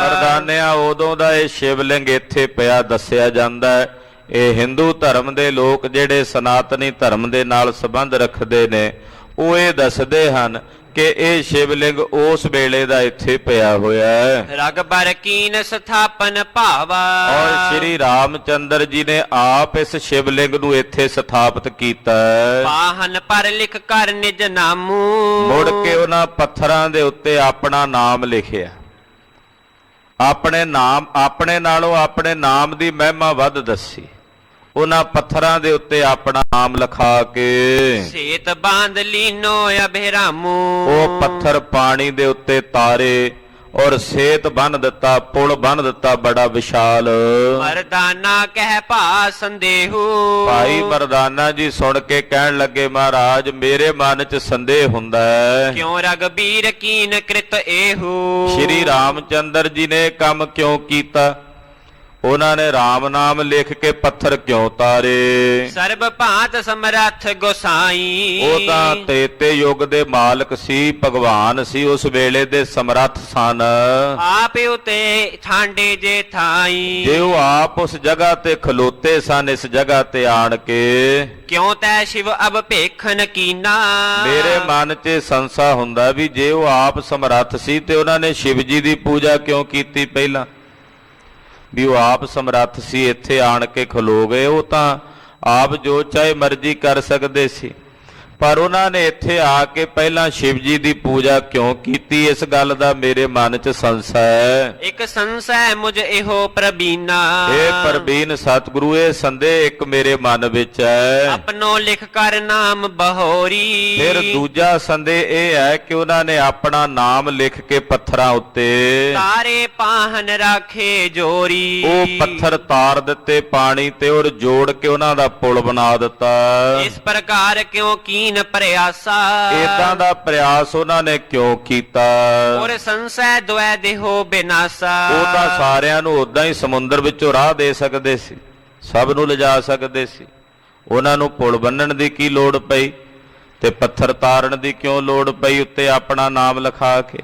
ਮਰਦਾਨਿਆਂ ਉਦੋਂ ਦਾ ਇਹ ਸ਼ਿਵਲਿੰਗ ਇੱਥੇ ਪਿਆ ਦੱਸਿਆ ਜਾਂਦਾ ਹੈ। ਇਹ ਹਿੰਦੂ ਧਰਮ ਦੇ ਲੋਕ ਜਿਹੜੇ ਸਨਾਤਨੀ ਧਰਮ ਦੇ ਨਾਲ ਸੰਬੰਧ ਰੱਖਦੇ ਨੇ, ਉਹ ਇਹ ਦੱਸਦੇ ਹਨ ਕਿ ਇਹ ਸ਼ਿਵਲਿੰਗ ਉਸ ਵੇਲੇ ਦਾ ਇੱਥੇ ਪਿਆ ਹੋਇਆ ਹੈ। ਰਗਬਰ ਕੀਨ ਸਥਾਪਨ ਭਾਵਾ, ਔਰ ਸ਼੍ਰੀ ਰਾਮਚੰਦਰ ਜੀ ਨੇ ਆਪ ਇਸ ਸ਼ਿਵਲਿੰਗ ਨੂੰ ਇੱਥੇ ਸਥਾਪਿਤ ਕੀਤਾ ਹੈ। ਪਾਹਨ ਪਰ ਲਿਖ ਕਰ ਨਿਜ ਨਾਮੂ, ਮੁੜ ਕੇ ਉਹਨਾਂ ਪੱਥਰਾਂ ਦੇ ਉੱਤੇ ਆਪਣਾ ਨਾਮ ਲਿਖਿਆ। ਆਪਣੇ ਨਾਲੋਂ ਆਪਣੇ ਨਾਮ ਦੀ ਮਹਿਮਾ ਵੱਧ ਦੱਸੀ। ਉਹਨਾਂ ਪੱਥਰਾਂ ਦੇ ਉੱਤੇ ਆਪਣਾ ਨਾਮ ਲਿਖਾ ਕੇ ਸੇਤ ਬਾਂਧ ਲੀਨੋ ਅਭਿਰਾਮੂ, ਉਹ ਪੱਥਰ ਪਾਣੀ ਦੇ ਉੱਤੇ ਤਾਰੇ ਔਰ ਸੇਤ ਬੰਨ ਦਿੱਤਾ, ਪੁਲ ਬੰਨ ਦਿੱਤਾ ਬੜਾ ਵਿਸ਼ਾਲ। ਮਰਦਾਨਾ ਕਹਿ ਭਾ ਸੰਦੇਹੂ, ਭਾਈ ਮਰਦਾਨਾ ਜੀ ਸੁਣ ਕੇ ਕਹਿਣ ਲੱਗੇ, ਮਹਾਰਾਜ ਮੇਰੇ ਮਨ 'ਚ ਸੰਦੇਹ ਹੁੰਦਾ ਹੈ, ਕਿਉਂ ਰਗਬੀਰ ਕੀਨ ਕ੍ਰਿਤ ਇਹੂ। ਸ਼੍ਰੀ ਰਾਮਚੰਦਰ ਜੀ ਨੇ ਇਹ ਕੰਮ ਕਿਉਂ ਕੀਤਾ? ਉਹਨਾਂ ਨੇ ਰਾਮ ਨਾਮ ਲਿਖ ਕੇ ਪੱਥਰ ਕਿਉਂ ਤਾਰੇ? ਸਰਬ ਭਾਂਤ ਸਮਰੱਥ ਗੋਸਾਈ, ਉਹ ਤਾਂ ਤ੍ਰੇਤੇ ਯੁੱਗ ਦੇ ਮਾਲਕ ਸੀ, ਭਗਵਾਨ ਸੀ, ਉਸ ਵੇਲੇ ਦੇ ਸਮਰੱਥ ਸਨ। ਆਪ ਉਤੇ ਠਾਂਡੇ ਜੇ ਥਾਈ, ਜੇ ਉਹ ਆਪ ਉਸ ਜਗ੍ਹਾ ਤੇ ਖਲੋਤੇ ਸਨ, ਇਸ ਜਗ੍ਹਾ ਤੇ ਆਣ ਕੇ, ਕਿਉਂ ਤੈ ਸ਼ਿਵ ਅਬ ਭੇਖਨ ਕੀਨਾ। ਮੇਰੇ ਮਨ 'ਚ ਸੰਸਾ ਹੁੰਦਾ ਵੀ ਜੇ ਉਹ ਆਪ ਸਮਰੱਥ ਸੀ ਤੇ ਉਹਨਾਂ ਨੇ ਸ਼ਿਵ ਜੀ ਦੀ ਪੂਜਾ ਕਿਉਂ ਕੀਤੀ ਪਹਿਲਾਂ? ਵੀ ਉਹ ਆਪ ਸਮਰੱਥ ਸੀ, ਇੱਥੇ ਆਣ ਕੇ ਖਲੋ ਗਏ। ਉਹ ਤਾਂ ਆਪ ਜੋ ਚਾਹੇ ਮਰਜ਼ੀ ਕਰ ਸਕਦੇ ਸੀ, ਪਰ ਉਹਨਾਂ ਨੇ ਇੱਥੇ ਆ ਕੇ ਪਹਿਲਾਂ ਸ਼ਿਵ ਜੀ ਦੀ ਪੂਜਾ ਕਿਉਂ ਕੀਤੀ? ਇਸ ਗੱਲ ਦਾ ਮੇਰੇ ਮਨ 'ਚ ਸੰਸਾ ਹੈ। ਇੱਕ ਸੰਸੈ ਮੁਝ ਇਹੋ ਪ੍ਰਬੀਨਾ, ਇਹ ਪ੍ਰਬੀਨ ਸਤਿਗੁਰੂ, ਇਹ ਸੰਦੇਹ ਇੱਕ ਮੇਰੇ ਮਨ ਵਿੱਚ ਹੈ। ਆਪਣੋ ਲਿਖ ਕਰ ਨਾਮ ਬਹੋਰੀ, ਫਿਰ ਦੂਜਾ ਸੰਦੇਹ ਇਹ ਹੈ ਕਿ ਉਹਨਾਂ ਨੇ ਆਪਣਾ ਨਾਮ ਲਿਖ ਕੇ ਪੱਥਰਾਂ ਉੱਤੇ ਤਾਰੇ ਪਾਹਨ ਰਾਖੇ ਜੋਰੀ। ਉਹ ਪੱਥਰ ਤਾਰ ਦਿੱਤੇ ਪਾਣੀ ਤੇ ਔਰ ਜੋੜ ਕੇ ਉਹਨਾਂ ਦਾ ਪੁਲ ਬਣਾ ਦਿੱਤਾ। ਇਸ ਪ੍ਰਕਾਰ ਕਿਉਂ ਕੀਨ ਪ੍ਰਯਾਸਾ, ਇਦਾਂ ਦਾ ਪ੍ਰਯਾਸ ਉਹਨਾਂ ਨੇ ਕਿਉਂ ਕੀਤਾ? ਔਰ ਸੰਸੈ ਦੁਐ ਦੇਹੋ ਬਿਨਾਸਾ, ਉਹ ਤਾਂ ਸਾਰਿਆਂ ਨੂੰ ਉਦਾਂ ਹੀ ਸਮੁੰਦਰ ਵਿੱਚੋਂ ਰਾਹ ਦੇ ਸਕਦੇ ਸੀ, ਸਭ ਨੂੰ ਲਿਜਾ ਸਕਦੇ ਸੀ। ਉਹਨਾਂ ਨੂੰ ਪੁਲ ਬੰਨਣ ਦੀ ਕੀ ਲੋੜ ਪਈ ਤੇ ਪੱਥਰ ਤਾਰਨ ਦੀ ਕਿਉਂ ਲੋੜ ਪਈ ਉੱਤੇ ਆਪਣਾ ਨਾਮ ਲਿਖਾ ਕੇ?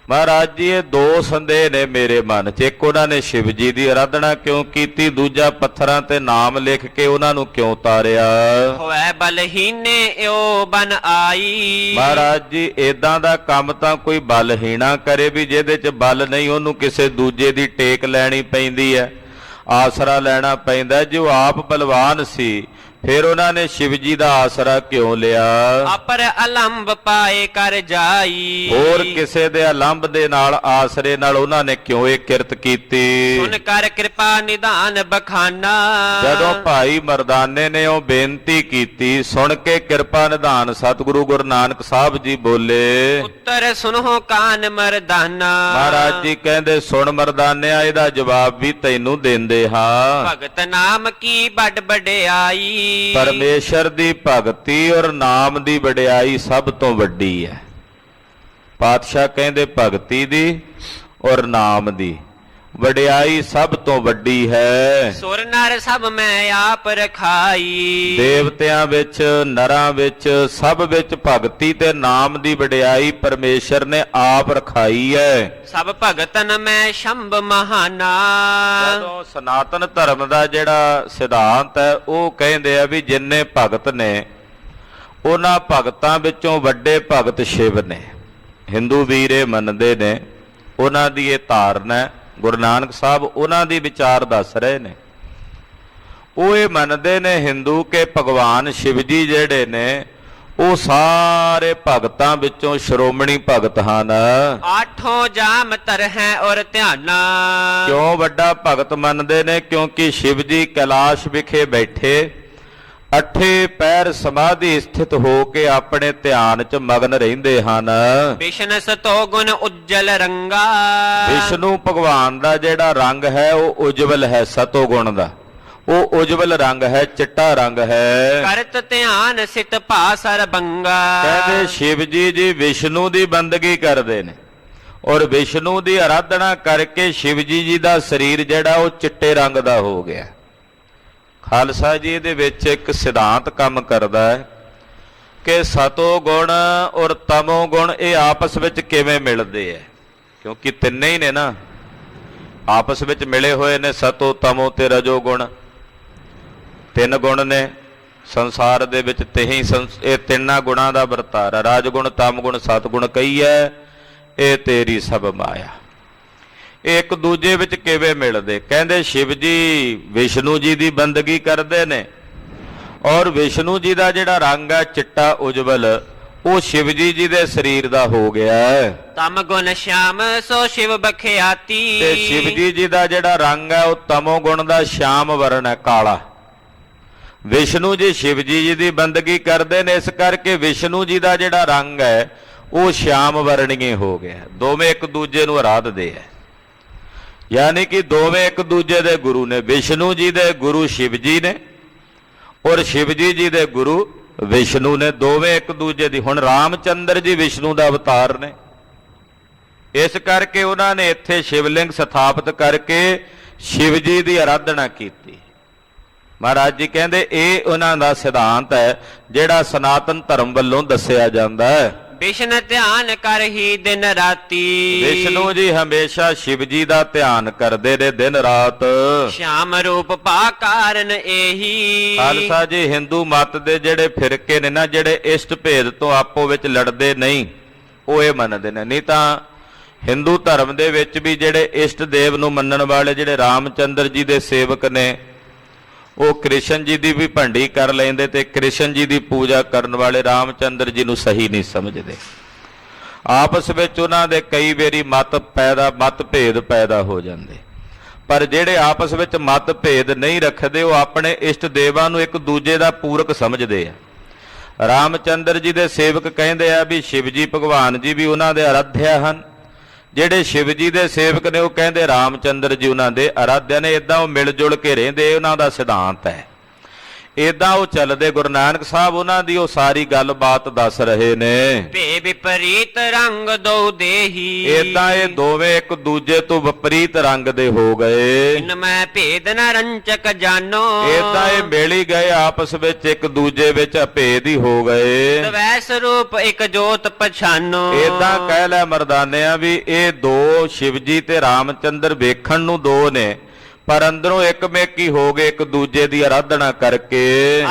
ਮਹਾਰਾਜ ਜੀ ਇਹ ਦੋ ਸੰਦੇਹ ਨੇ ਮੇਰੇ ਮਨ 'ਚ। ਇੱਕ ਉਹਨਾਂ ਨੇ ਸ਼ਿਵ ਜੀ ਦੀ ਆਰਾਧਨਾ ਕਿਉਂ ਕੀਤੀ, ਦੂਜਾ ਪੱਥਰਾਂ ਤੇ ਨਾਮ ਲਿਖ ਕੇ ਉਹਨਾਂ ਨੂੰ ਕਿਉਂ ਤਾਰਿਆ? ਹੋਇ ਬਲਹੀਨੇ ਏਓ ਬਨ ਆਈ, ਮਹਾਰਾਜ ਜੀ ਏਦਾਂ ਦਾ ਕੰਮ ਤਾਂ ਕੋਈ ਬਲਹੀਣਾ ਕਰੇ ਵੀ ਜਿਹਦੇ 'ਚ ਬਲ ਨਹੀਂ, ਉਹਨੂੰ ਕਿਸੇ ਦੂਜੇ ਦੀ ਟੇਕ ਲੈਣੀ ਪੈਂਦੀ ਹੈ, ਆਸਰਾ ਲੈਣਾ ਪੈਂਦਾ। ਜੋ ਆਪ ਬਲਵਾਨ ਸੀ ਫਿਰ ਉਹਨਾਂ ਨੇ ਸ਼ਿਵ ਜੀ ਦਾ ਆਸਰਾ ਕਿਉਂ ਲਿਆ? ਅਪਰ ਅਲੰਬ ਪਾਏ ਕਰ ਜਾਈ, ਹੋਰ ਕਿਸੇ ਦੇ ਅਲੰਬ ਦੇ ਨਾਲ ਆਸਰੇ ਨਾਲ ਉਹਨਾਂ ਨੇ ਕਿਉਂ ਇਹ ਕਿਰਤ ਕੀਤੀ? ਸੁਨ ਕਰ ਕਿਰਪਾ ਨਿਧਾਨ ਬਖਾਨਾ, ਜਦੋਂ ਭਾਈ ਮਰਦਾਨੇ ਨੇ ਉਹ ਬੇਨਤੀ ਕੀਤੀ, ਸੁਣ ਕੇ ਕਿਰਪਾ ਨਿਧਾਨ ਸਤਿਗੁਰੂ ਗੁਰੂ ਨਾਨਕ ਸਾਹਿਬ ਜੀ ਬੋਲੇ, ਉੱਤਰ ਸੁਨੋ ਕਾਨ ਮਰਦਾਨਾ। ਮਹਾਰਾਜ ਜੀ ਕਹਿੰਦੇ, ਸੁਣ ਮਰਦਾਨਿਆ, ਇਹਦਾ ਜਵਾਬ ਵੀ ਤੈਨੂੰ ਦਿੰਦੇ ਹਾਂ। ਭਗਤ ਨਾਮ ਕੀ ਵੱਡ ਵਡਿਆਈ, ਪਰਮੇਸ਼ਰ ਦੀ ਭਗਤੀ ਔਰ ਨਾਮ ਦੀ ਵਡਿਆਈ ਸਭ ਤੋਂ ਵੱਡੀ ਹੈ। ਪਾਤਸ਼ਾਹ ਕਹਿੰਦੇ ਭਗਤੀ ਦੀ ਔਰ ਨਾਮ ਦੀ ਵਡਿਆਈ ਸਭ ਤੋਂ ਵੱਡੀ ਹੈ। ਸੁਰ ਨਰ ਸਭ ਮੈਂ ਆਪ ਰਖਾਈ। ਦੇਵਤਿਆਂ ਵਿੱਚ, ਨਰਾਂ ਵਿੱਚ, ਸਭ ਵਿੱਚ ਭਗਤੀ ਤੇ ਨਾਮ ਦੀ ਵਡਿਆਈ ਪਰਮੇਸ਼ਰ ਨੇ ਆਪ ਰਖਾਈ ਹੈ। ਸਭ ਭਗਤਨ ਮੈਂ ਸ਼ੰਭ ਮਹਾਨਾ। ਜਦੋਂ ਸਨਾਤਨ ਧਰਮ ਦਾ ਜਿਹੜਾ ਸਿਧਾਂਤ ਹੈ ਉਹ ਕਹਿੰਦੇ ਆ ਵੀ ਜਿੰਨੇ ਭਗਤ ਨੇ ਉਹਨਾਂ ਭਗਤਾਂ ਵਿੱਚੋਂ ਵੱਡੇ ਭਗਤ ਸ਼ਿਵ ਨੇ। ਹਿੰਦੂ ਵੀਰ ਇਹ ਮੰਨਦੇ ਨੇ, ਉਹਨਾਂ ਦੀ ਇਹ ਧਾਰਨਾ ਹੈ। ਗੁਰੂ ਨਾਨਕ ਸਾਹਿਬ ਉਹਨਾਂ ਦੀ ਵਿਚਾਰ ਦੱਸ ਰਹੇ ਨੇ। ਉਹ ਇਹ ਮੰਨਦੇ ਨੇ ਹਿੰਦੂ ਕਿ ਭਗਵਾਨ ਸ਼ਿਵ ਜੀ ਜਿਹੜੇ ਨੇ ਉਹ ਸਾਰੇ ਭਗਤਾਂ ਵਿੱਚੋਂ ਸ਼੍ਰੋਮਣੀ ਭਗਤ ਹਨ। ਆਠੋਂ ਜਾਮ ਤਰ ਹੈ ਔਰ ਧਿਆਨਾ। ਕਿਉਂ ਵੱਡਾ ਭਗਤ ਮੰਨਦੇ ਨੇ? ਕਿਉਂਕਿ ਸ਼ਿਵ ਜੀ ਕੈਲਾਸ਼ ਵਿਖੇ ਬੈਠੇ ਅੱਠੇ ਪੈਰ ਸਮਾਧੀ ਸਥਿਤ ਹੋ ਕੇ ਆਪਣੇ ਧਿਆਨ 'ਚ ਮਗਨ ਰਹਿੰਦੇ ਹਨ। ਵਿਸ਼ਨ ਸਤੋ ਗੁਣ ਉਜਲ ਰੰਗਾ। ਵਿਸ਼ਨੂੰ ਭਗਵਾਨ ਦਾ ਜਿਹੜਾ ਰੰਗ ਹੈ ਉਹ ਉਜਵਲ ਹੈ, ਸਤੋ ਗੁਣ ਦਾ ਉਹ ਉਜਵਲ ਰੰਗ ਹੈ, ਚਿੱਟਾ ਰੰਗ ਹੈ। ਕਰਤ ਧਿਆਨ ਸਿਤ ਭਾਸਰ ਬੰਗਾ। ਕਹਿੰਦੇ ਸ਼ਿਵ ਜੀ ਵਿਸ਼ਨੂੰ ਦੀ ਬੰਦਗੀ ਕਰਦੇ ਨੇ ਔਰ ਵਿਸ਼ਨੂੰ ਦੀ ਆਰਾਧਨਾ ਕਰਕੇ ਸ਼ਿਵ ਜੀ ਦਾ ਸਰੀਰ ਜਿਹੜਾ ਉਹ ਚਿੱਟੇ ਰੰਗ ਦਾ ਹੋ ਗਿਆ। ਖਾਲਸਾ ਜੀ ਦੇ ਵਿੱਚ ਇੱਕ ਸਿਧਾਂਤ ਕੰਮ ਕਰਦਾ ਹੈ ਕਿ ਸਤੋ ਗੁਣ ਔਰ ਤਮੋ ਗੁਣ ਇਹ ਆਪਸ ਵਿੱਚ ਕਿਵੇਂ ਮਿਲਦੇ ਹੈ, ਕਿਉਂਕਿ ਤਿੰਨੇ ਹੀ ਨੇ ਨਾ, ਆਪਸ ਵਿੱਚ ਮਿਲੇ ਹੋਏ ਨੇ। ਸਤੋ, ਤਮੋ ਤੇ ਰਜੋ ਗੁਣ ਤਿੰਨ ਗੁਣ ਨੇ ਸੰਸਾਰ ਦੇ ਵਿੱਚ। ਇਹ ਤਿੰਨਾਂ ਗੁਣਾਂ ਦਾ ਵਰਤਾਰਾ ਰਾਜ ਗੁਣ, ਤਮ ਗੁਣ, ਸਤ ਗੁਣ ਕਹੀ ਹੈ ਇਹ ਤੇਰੀ ਸਭ ਮਾਇਆ। ਇਹ ਇੱਕ ਦੂਜੇ ਵਿੱਚ ਕਿਵੇਂ ਮਿਲਦੇ? ਕਹਿੰਦੇ ਸ਼ਿਵ ਜੀ ਵਿਸ਼ਨੂੰ ਜੀ ਦੀ ਬੰਦਗੀ ਕਰਦੇ ਨੇ ਔਰ ਵਿਸ਼ਨੂੰ ਜੀ ਦਾ ਜਿਹੜਾ ਰੰਗ ਹੈ ਚਿੱਟਾ ਉਜਵਲ ਉਹ ਸ਼ਿਵ ਜੀ ਦੇ ਸਰੀਰ ਦਾ ਹੋ ਗਿਆ ਹੈ। ਤਮ ਗੁਣ ਸ਼ਾਮ ਸੋ ਸ਼ਿਵ ਬਖਿਆਤੀ। ਤੇ ਸ਼ਿਵ ਜੀ ਦਾ ਜਿਹੜਾ ਰੰਗ ਹੈ ਉਹ ਤਮੋ ਗੁਣ ਦਾ ਸ਼ਾਮ ਵਰਨ ਹੈ, ਕਾਲਾ। ਵਿਸ਼ਨੂੰ ਜੀ ਸ਼ਿਵ ਜੀ ਦੀ ਬੰਦਗੀ ਕਰਦੇ ਨੇ, ਇਸ ਕਰਕੇ ਵਿਸ਼ਨੂੰ ਜੀ ਦਾ ਜਿਹੜਾ ਰੰਗ ਹੈ ਉਹ ਸ਼ਾਮ ਵਰਣੀਏ ਹੋ ਗਿਆ। ਦੋਵੇਂ ਇੱਕ ਦੂਜੇ ਨੂੰ ਆਰਾਧਦੇ ਹੈ, ਯਾਨੀ ਕਿ ਦੋਵੇਂ ਇੱਕ ਦੂਜੇ ਦੇ ਗੁਰੂ ਨੇ। ਵਿਸ਼ਨੂੰ ਜੀ ਦੇ ਗੁਰੂ ਸ਼ਿਵ ਜੀ ਨੇ ਔਰ ਸ਼ਿਵ ਜੀ ਦੇ ਗੁਰੂ ਵਿਸ਼ਨੂੰ ਨੇ। ਦੋਵੇਂ ਇੱਕ ਦੂਜੇ ਦੀ। ਹੁਣ ਰਾਮਚੰਦਰ ਜੀ ਵਿਸ਼ਨੂੰ ਦਾ ਅਵਤਾਰ ਨੇ, ਇਸ ਕਰਕੇ ਉਹਨਾਂ ਨੇ ਇੱਥੇ ਸ਼ਿਵਲਿੰਗ ਸਥਾਪਿਤ ਕਰਕੇ ਸ਼ਿਵ ਜੀ ਦੀ ਆਰਾਧਨਾ ਕੀਤੀ। ਮਹਾਰਾਜ ਜੀ ਕਹਿੰਦੇ ਇਹ ਉਹਨਾਂ ਦਾ ਸਿਧਾਂਤ ਹੈ ਜਿਹੜਾ ਸਨਾਤਨ ਧਰਮ ਵੱਲੋਂ ਦੱਸਿਆ ਜਾਂਦਾ ਹੈ। ਵਿਸ਼ਨ ਧਿਆਨ ਕਰ ਹੀ ਦਿਨ ਰਾਤੀ। ਵਿਸ਼ਨੂੰ ਜੀ ਹਮੇਸ਼ਾ ਸ਼ਿਵ ਜੀ ਦਾ ਧਿਆਨ ਕਰਦੇ ਨੇ ਦਿਨ ਰਾਤ। ਸ਼ਾਮ ਰੂਪ ਪਾ ਕਾਰਨ ਇਹੀ। ਖਾਲਸਾ ਜੀ ਹਿੰਦੂ ਮਤ ਦੇ ਜਿਹੜੇ ਫਿਰਕੇ ਨੇ ਨਾ, ਜਿਹੜੇ ਇਸ਼ਟ ਭੇਦ ਤੋਂ ਆਪੋ ਵਿੱਚ ਲੜਦੇ ਨਹੀਂ, ਉਹ ਇਹ ਮੰਨਦੇ ਨੇ। ਨਹੀਂ ਤਾਂ ਹਿੰਦੂ ਧਰਮ ਦੇ ਵਿੱਚ ਵੀ ਜਿਹੜੇ ਇਸ਼ਟ ਦੇਵ ਨੂੰ ਮੰਨਣ ਵਾਲੇ ਜਿਹੜੇ ਰਾਮਚੰਦਰ ਜੀ ਦੇ ਸੇਵਕ ਨੇ ਉਹ ਕ੍ਰਿਸ਼ਨ ਜੀ ਦੀ ਵੀ ਭੰਡੀ ਕਰ ਲੈਂਦੇ ਤੇ ਕ੍ਰਿਸ਼ਨ ਜੀ ਦੀ ਪੂਜਾ ਕਰਨ ਵਾਲੇ ਰਾਮਚੰਦਰ ਜੀ ਨੂੰ ਸਹੀ ਨਹੀਂ ਸਮਝਦੇ। ਆਪਸ ਵਿੱਚ ਉਹਨਾਂ ਦੇ ਕਈ ਵਾਰੀ ਮਤ ਭੇਦ ਪੈਦਾ ਹੋ ਜਾਂਦੇ। ਪਰ ਜਿਹੜੇ ਆਪਸ ਵਿੱਚ ਮਤ ਭੇਦ ਨਹੀਂ ਰੱਖਦੇ ਉਹ ਆਪਣੇ ਇਸ਼ਟ ਦੇਵਾਂ ਨੂੰ ਇੱਕ ਦੂਜੇ ਦਾ ਪੂਰਕ ਸਮਝਦੇ ਆ। ਰਾਮਚੰਦਰ ਜੀ ਦੇ ਸੇਵਕ ਕਹਿੰਦੇ ਆ ਵੀ ਸ਼ਿਵ ਜੀ ਭਗਵਾਨ ਜੀ ਵੀ ਉਹਨਾਂ ਦੇ ਆਰਾਧਿਆ ਹਨ। ਜਿਹੜੇ ਸ਼ਿਵ ਜੀ ਦੇ ਸੇਵਕ ਨੇ ਉਹ ਕਹਿੰਦੇ ਰਾਮਚੰਦਰ ਜੀ ਉਹਨਾਂ ਦੇ ਆਰਾਧਿਆ ਨੇ। ਇਦਾਂ ਉਹ ਮਿਲ ਜੁਲ ਕੇ ਰਹਿੰਦੇ, ਉਹਨਾਂ ਦਾ ਸਿਧਾਂਤ ਹੈ। ਇਦਾਂ ਉਹ ਚੱਲਦੇ। ਗੁਰੂ ਨਾਨਕ ਸਾਹਿਬ ਉਹਨਾਂ ਦੀ ਉਹ ਸਾਰੀ ਗੱਲਬਾਤ ਦੱਸ ਰਹੇ ਨੇ। ਭੇ ਵਿਪਰੀਤ ਰੰਗ ਦੋ ਦੇਹੀ। ਇਦਾਂ ਇਹ ਦੋਵੇਂ ਇੱਕ ਦੂਜੇ ਤੋਂ ਵਿਪਰੀਤ ਰੰਗ ਦੇ ਹੋ ਗਏ। ਇਨ ਮੈਂ ਭੇਦ ਨ ਰੰਚਕ ਜਾਨੋ। ਇਦਾਂ ਇਹ ਮਿਲ ਹੀ ਗਏ ਆਪਸ ਵਿੱਚ, ਇੱਕ ਦੂਜੇ ਵਿੱਚ ਅਭੇਦ ਹੀ ਹੋ ਗਏ। ਦਵੈ ਸਰੂਪ ਇੱਕ ਜੋਤ ਪਛਾਨੋ। ਇਦਾਂ ਕਹਿ ਲੈ ਮਰਦਾਨਿਆਂ ਵੀ ਇਹ ਦੋ ਸ਼ਿਵ ਜੀ ਤੇ ਰਾਮਚੰਦਰ ਵੇਖਣ ਨੂੰ ਦੋ ਨੇ ਪਰ ਅੰਦਰੋਂ ਇੱਕਮੇਕੀ ਹੋ ਗਏ ਇੱਕ ਦੂਜੇ ਦੀ ਆਰਾਧਨਾ ਕਰਕੇ।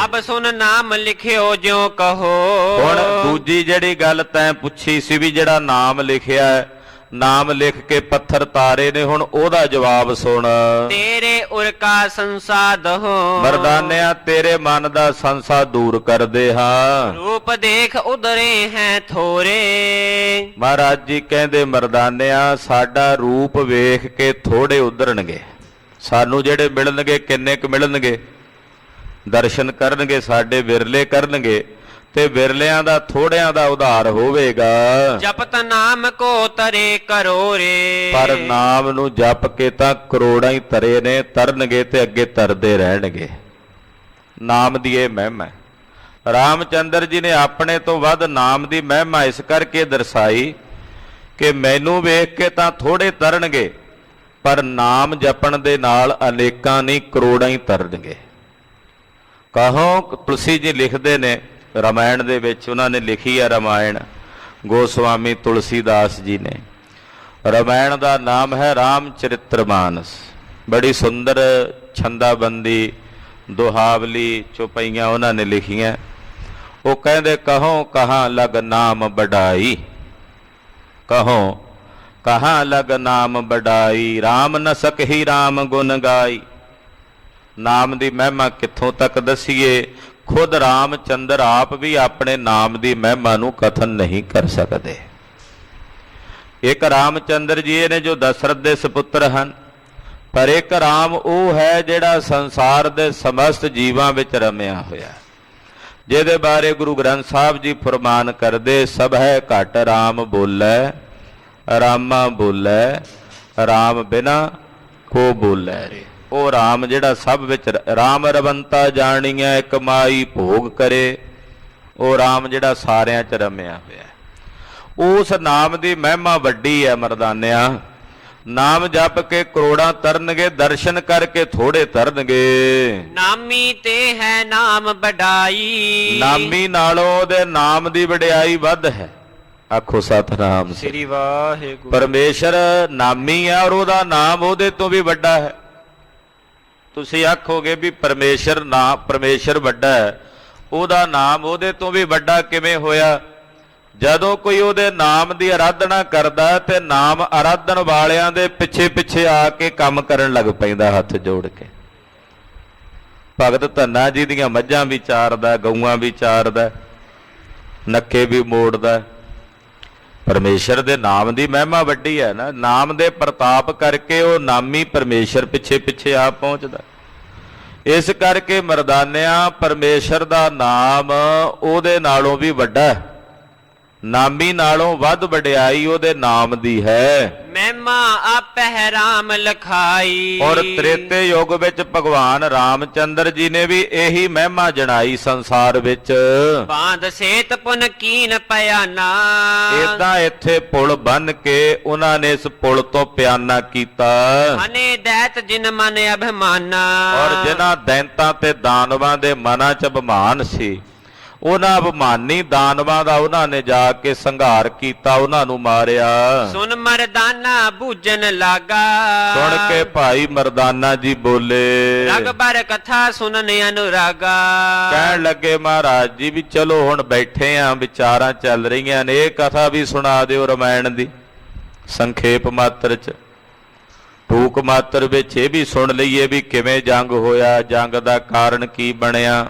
ਅਬ ਸੁਨ ਨਾਮ ਲਿਖਿਓ ਜਿਉ ਕਹੋ। ਹੁਣ ਦੂਜੀ ਜਿਹੜੀ ਗੱਲ ਤੈਂ ਪੁੱਛੀ ਸੀ ਵੀ ਜਿਹੜਾ ਨਾਮ ਲਿਖਿਆ, ਨਾਮ ਲਿਖ ਕੇ ਪੱਥਰ ਤਾਰੇ ਨੇ, ਹੁਣ ਉਹਦਾ ਜਵਾਬ ਸੁਣ। ਤੇਰੇ ਉਰ ਕਾ ਸੰਸਾਦ ਹੋ। ਮਰਦਾਨਿਆਂ ਤੇਰੇ ਮਨ ਦਾ ਸੰਸਾ ਦੂਰ ਕਰਦੇ ਹਾਂ। ਰੂਪ ਦੇਖ ਉਦਰੇ ਹੈ ਥੋਰੇ। ਮਹਾਰਾਜ ਜੀ ਕਹਿੰਦੇ ਮਰਦਾਨਿਆਂ ਸਾਡਾ ਰੂਪ ਵੇਖ ਕੇ ਥੋੜੇ ਉਧਰਨਗੇ। ਸਾਨੂੰ ਜਿਹੜੇ ਮਿਲਣਗੇ ਕਿੰਨੇ ਕੁ ਮਿਲਣਗੇ? ਦਰਸ਼ਨ ਕਰਨਗੇ ਸਾਡੇ, ਵਿਰਲੇ ਕਰਨਗੇ ਤੇ ਵਿਰਲਿਆਂ ਦਾ ਥੋੜਿਆਂ ਦਾ ਉਧਾਰ ਹੋਵੇਗਾ। ਜਪਤ ਨਾਮ ਕੋ ਤਰੇ ਕਰੋਰੇ। ਪਰ ਨਾਮ ਨੂੰ ਜਪ ਕੇ ਤਾਂ ਕਰੋੜਾਂ ਹੀ ਤਰੇ ਨੇ, ਤਰਨਗੇ ਤੇ ਅੱਗੇ ਤਰਦੇ ਰਹਿਣਗੇ। ਨਾਮ ਦੀ ਇਹ ਮਹਿਮਾ ਹੈ। ਰਾਮਚੰਦਰ ਜੀ ਨੇ ਆਪਣੇ ਤੋਂ ਵੱਧ ਨਾਮ ਦੀ ਮਹਿਮਾ ਇਸ ਕਰਕੇ ਦਰਸਾਈ ਕਿ ਮੈਨੂੰ ਵੇਖ ਕੇ ਤਾਂ ਥੋੜੇ ਤਰਨਗੇ ਪਰ ਨਾਮ ਜਪਣ ਦੇ ਨਾਲ ਅਨੇਕਾਂ ਨਹੀਂ ਕਰੋੜਾਂ ਹੀ ਤਰਨਗੇ। ਕਹੋ ਤੁਲਸੀ ਜੀ ਲਿਖਦੇ ਨੇ ਰਾਮਾਇਣ ਦੇ ਵਿੱਚ, ਉਹਨਾਂ ਨੇ ਲਿਖੀ ਹੈ ਰਾਮਾਇਣ, ਗੋਸਵਾਮੀ ਤੁਲਸੀਦਾਸ ਜੀ ਨੇ। ਰਾਮਾਇਣ ਦਾ ਨਾਮ ਹੈ ਰਾਮ ਚਰਿਤ੍ਰ ਮਾਨਸ। ਬੜੀ ਸੁੰਦਰ ਛੰਦਾਬੰਦੀ, ਦੁਹਾਵਲੀ, ਚੌਪਈਆਂ ਉਹਨਾਂ ਨੇ ਲਿਖੀਆਂ। ਉਹ ਕਹਿੰਦੇ ਕਹੋ ਕਹਾਂ ਲਗ ਨਾਮ ਬੜਾਈ, ਕਹੋ ਕਹਾਂ ਲਗ ਨਾਮ ਬੜਾਈ, ਰਾਮ ਨ ਸਕਹੀ ਰਾਮ ਗੁਣ ਗਾਈ। ਨਾਮ ਦੀ ਮਹਿਮਾ ਕਿੱਥੋਂ ਤੱਕ ਦਸੀਏ, ਖੁਦ ਰਾਮ ਚੰਦਰ ਆਪ ਵੀ ਆਪਣੇ ਨਾਮ ਦੀ ਮਹਿਮਾ ਨੂੰ ਕਥਨ ਨਹੀਂ ਕਰ ਸਕਦੇ। ਇੱਕ ਰਾਮਚੰਦਰ ਜੀ ਨੇ ਜੋ ਦਸ਼ਰਥ ਦੇ ਸੁਪੁੱਤਰ ਹਨ, ਪਰ ਇੱਕ ਰਾਮ ਉਹ ਹੈ ਜਿਹੜਾ ਸੰਸਾਰ ਦੇ ਸਮਸਤ ਜੀਵਾਂ ਵਿੱਚ ਰਮਿਆ ਹੋਇਆ, ਜਿਹਦੇ ਬਾਰੇ ਗੁਰੂ ਗ੍ਰੰਥ ਸਾਹਿਬ ਜੀ ਫਰਮਾਨ ਕਰਦੇ, ਸਭ ਹੈ ਘਟ ਰਾਮ ਬੋਲੇ, ਰਾਮਾ ਬੋਲੇ, ਰਾਮ ਬਿਨਾ ਕੋ ਬੋਲੇ ਰੇ। ਉਹ ਰਾਮ ਜਿਹੜਾ ਸਭ ਵਿੱਚ, ਰਾਮ ਰਵੰਤਾ ਜਾਣੀਐ ਇੱਕ ਮਾਈ ਭੋਗ ਕਰੇ, ਉਹ ਰਾਮ ਜਿਹੜਾ ਸਾਰਿਆਂ 'ਚ ਰਮਿਆ ਹੋਇਆ। ਉਸ ਨਾਮ ਦੀ ਮਹਿਮਾ ਵੱਡੀ ਹੈ ਮਰਦਾਨਿਆਂ। ਨਾਮ ਜਪ ਕੇ ਕਰੋੜਾਂ ਤਰਨਗੇ, ਦਰਸ਼ਨ ਕਰਕੇ ਥੋੜੇ ਤਰਨਗੇ। ਨਾਮੀ ਤੇ ਹੈ ਨਾਮ ਵਡਾਈ, ਨਾਮੀ ਨਾਲੋਂ ਉਹਦੇ ਨਾਮ ਦੀ ਵਡਿਆਈ ਵੱਧ ਹੈ। ਆਖੋ ਸਤਿਨਾਮ ਸ੍ਰੀ ਵਾਹਿਗੁਰੂ। ਪਰਮੇਸ਼ਰ ਨਾਮੀ ਹੈ ਔਰ ਉਹਦਾ ਨਾਮ ਉਹਦੇ ਤੋਂ ਵੀ ਵੱਡਾ ਹੈ। ਤੁਸੀਂ ਆਖੋਗੇ ਵੀ ਪਰਮੇਸ਼ਰ ਵੱਡਾ ਹੈ, ਉਹਦਾ ਨਾਮ ਉਹਦੇ ਤੋਂ ਵੀ ਵੱਡਾ ਕਿਵੇਂ ਹੋਇਆ? ਜਦੋਂ ਕੋਈ ਉਹਦੇ ਨਾਮ ਦੀ ਆਰਾਧਨਾ ਕਰਦਾ ਤੇ ਨਾਮ ਆਰਾਧਨ ਵਾਲਿਆਂ ਦੇ ਪਿੱਛੇ ਪਿੱਛੇ ਆ ਕੇ ਕੰਮ ਕਰਨ ਲੱਗ ਪੈਂਦਾ, ਹੱਥ ਜੋੜ ਕੇ। ਭਗਤ ਧੰਨਾ ਜੀ ਦੀਆਂ ਮੱਝਾਂ ਵੀ ਚਾਰਦਾ, ਗਊਆਂ ਵੀ ਚਾਰਦਾ, ਨੱਕੇ ਵੀ ਮੋੜਦਾ। ਪਰਮੇਸ਼ਰ ਦੇ ਨਾਮ ਦੀ ਮਹਿਮਾ ਵੱਡੀ ਹੈ ਨਾ। ਨਾਮ ਦੇ ਪ੍ਰਤਾਪ ਕਰਕੇ ਉਹ ਨਾਮੀ ਪਰਮੇਸ਼ਰ ਪਿੱਛੇ ਪਿੱਛੇ ਆ ਪਹੁੰਚਦਾ। ਇਸ ਕਰਕੇ ਮਰਦਾਨਿਆਂ, ਪਰਮੇਸ਼ਰ ਦਾ ਨਾਮ ਉਹਦੇ ਨਾਲੋਂ ਵੀ ਵੱਡਾ ਹੈ। ਨਾਮੀ ਨਾਲੋਂ ਵੱਧ ਵਡਿਆਈ ਉਹਦੇ ਨਾਮ ਦੀ ਹੈ। ਮਹਿਮਾ ਆਪਹਿ ਰਾਮ ਲਖਾਈ। ਔਰ ਤ੍ਰੇਤੇ ਯੁੱਗ ਵਿੱਚ ਭਗਵਾਨ ਰਾਮਚੰਦਰ ਜੀ ਨੇ ਵੀ ਇਹੀ ਮਹਿਮਾ ਜਣਾਈ ਸੰਸਾਰ ਵਿੱਚ। ਬਾਂਧ ਸੇਤ ਪੁਨ ਕੀਨ ਪਿਆਨਾ। ਏਦਾਂ ਇੱਥੇ ਪੁਲ ਬੰਨ ਕੇ ਉਹਨਾਂ ਨੇ ਇਸ ਪੁਲ ਤੋਂ ਪਿਆਨਾ ਕੀਤਾ। ਹਨੇ ਦੈਤ ਜਿਨ ਮਨ ਅਭਿਮਾਨਾ। ਔਰ ਜਿਨ੍ਹਾਂ ਦੈਂਤਾਂ ਤੇ ਦਾਨਵਾਂ ਦੇ ਮਨਾਂ 'ਚ ਅਭਿਮਾਨ ਸੀ, ਉਹਨਾਂ ਅਭਿਮਾਨੀ ਦਾਨਵਾਂ ਦਾ ਉਹਨਾਂ ਨੇ ਜਾ ਕੇ ਸੰਘਾਰ ਕੀਤਾ, ਉਹਨਾਂ ਨੂੰ ਮਾਰਿਆ। ਸੁਨ ਮਰਦਾਨਾ ਬੂਝਣ ਲਾਗਾ। ਸੁਣ ਕੇ ਭਾਈ ਮਰਦਾਨਾ ਜੀ ਬੋਲੇ, ਰਗਬਰ ਕਥਾ ਸੁਨਨ ਅਨੁਰਾਗਾ। ਕਹਿਣ ਲੱਗੇ ਮਹਾਰਾਜ ਜੀ ਵੀ ਚਲੋ ਹੁਣ ਬੈਠੇ ਆਂ, ਵਿਚਾਰਾਂ ਚੱਲ ਰਹੀਆਂ ਨੇ, ਇਹ ਕਥਾ ਵੀ ਸੁਣਾ ਦਿਓ ਰਾਮਾਇਣ ਦੀ ਸੰਖੇਪ ਮਾਤਰ 'ਚ, ਟੂਕ ਮਾਤਰ ਵਿੱਚ ਇਹ ਵੀ ਸੁਣ ਲਈਏ ਵੀ ਕਿਵੇਂ ਜੰਗ ਹੋਇਆ, ਜੰਗ ਦਾ ਕਾਰਨ ਕੀ ਬਣਿਆ।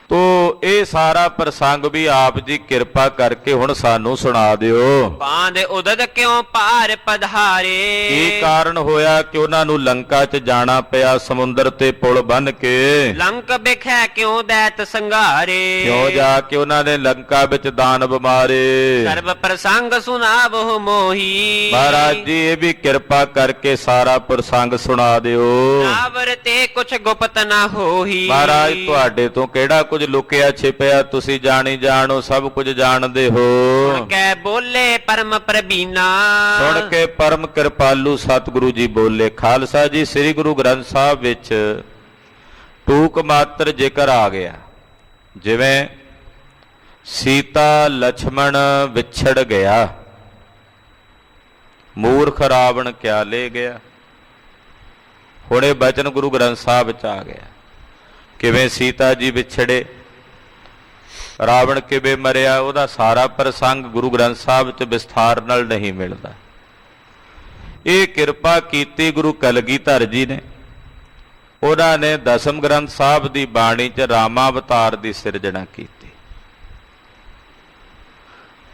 ਤੋ ਇਹ ਸਾਰਾ ਪ੍ਰਸੰਗ ਵੀ ਆਪ ਜੀ ਕਿਰਪਾ ਕਰਕੇ ਹੁਣ ਸਾਨੂੰ ਸੁਣਾ ਦਿਓ। ਬਾਂਧ ਉਦਦ ਕਿਉਂ ਪਾਰ ਪਧਾਰੇ। ਕੀ ਕਾਰਨ ਹੋਇਆ ਕਿ ਉਹਨਾਂ ਨੂੰ ਲੰਕਾ 'ਚ ਜਾਣਾ ਪਿਆ ਸਮੁੰਦਰ ਤੇ ਪੁਲ ਬੰਨ ਕੇ? ਲੰਕ ਬਿਖੈ ਕਿਉਂ ਦੈਤ ਸੰਘਾਰੇ। ਕਿਉਂ ਜਾ ਕੇ ਉਹਨਾਂ ਨੇ ਲੰਕਾ ਵਿੱਚ ਦਾਨਵ ਮਾਰੇ? ਸਰਬ ਪ੍ਰਸੰਗ ਸੁਨਾਵਹੁ ਮੋਹੀ। ਮਹਾਰਾਜ ਜੀ ਇਹ ਵੀ ਕਿਰਪਾ ਕਰਕੇ ਸਾਰਾ ਪ੍ਰਸੰਗ ਸੁਣਾ ਦਿਓ। ਨਾਵਰ ਤੇ ਕੁਛ ਗੁਪਤ ਨਾ ਹੋਈ। ਮਹਾਰਾਜ ਤੁਹਾਡੇ ਤੋਂ ਕਿਹੜਾ ਕੁਝ ਲੁਕਿਆ ਛਿਪਿਆ, ਤੁਸੀਂ ਜਾਣੀ ਜਾਣੋ, ਸਭ ਕੁਝ ਜਾਣਦੇ ਹੋ। ਸੁਣ ਕੇ ਬੋਲੇ ਪਰਮ ਪ੍ਰਬੀਨਾ। ਸੁਣ ਕੇ ਪਰਮ ਕਿਰਪਾਲੂ ਸਤਿਗੁਰੂ ਜੀ ਬੋਲੇ। ਖਾਲਸਾ ਜੀ ਸ੍ਰੀ ਗੁਰੂ ਗ੍ਰੰਥ ਸਾਹਿਬ ਵਿੱਚ ਟੂਕ ਮਾਤਰ ਜ਼ਿਕਰ ਆ ਗਿਆ। ਜਿਵੇਂ ਸੀਤਾ ਲਛਮਣ ਵਿਛੜ ਗਿਆ, ਮੂਰਖ ਰਾਵਣ ਕਿਆ ਲੈ ਗਿਆ। ਹੁਣ ਇਹ ਬਚਨ ਗੁਰੂ ਗ੍ਰੰਥ ਸਾਹਿਬ ਵਿੱਚ ਆ ਗਿਆ। ਕਿਵੇਂ ਸੀਤਾ ਜੀ ਵਿਛੜੇ, ਰਾਵਣ ਕਿਵੇਂ ਮਰਿਆ, ਉਹਦਾ ਸਾਰਾ ਪ੍ਰਸੰਗ ਗੁਰੂ ਗ੍ਰੰਥ ਸਾਹਿਬ ਵਿੱਚ ਵਿਸਥਾਰ ਨਾਲ ਨਹੀਂ ਮਿਲਦਾ। ਇਹ ਕਿਰਪਾ ਕੀਤੀ ਗੁਰੂ ਕਲਗੀਧਰ ਜੀ ਨੇ। ਉਹਨਾਂ ਨੇ ਦਸਮ ਗ੍ਰੰਥ ਸਾਹਿਬ ਦੀ ਬਾਣੀ 'ਚ ਰਾਮਾਵਤਾਰ ਦੀ ਸਿਰਜਣਾ ਕੀਤੀ।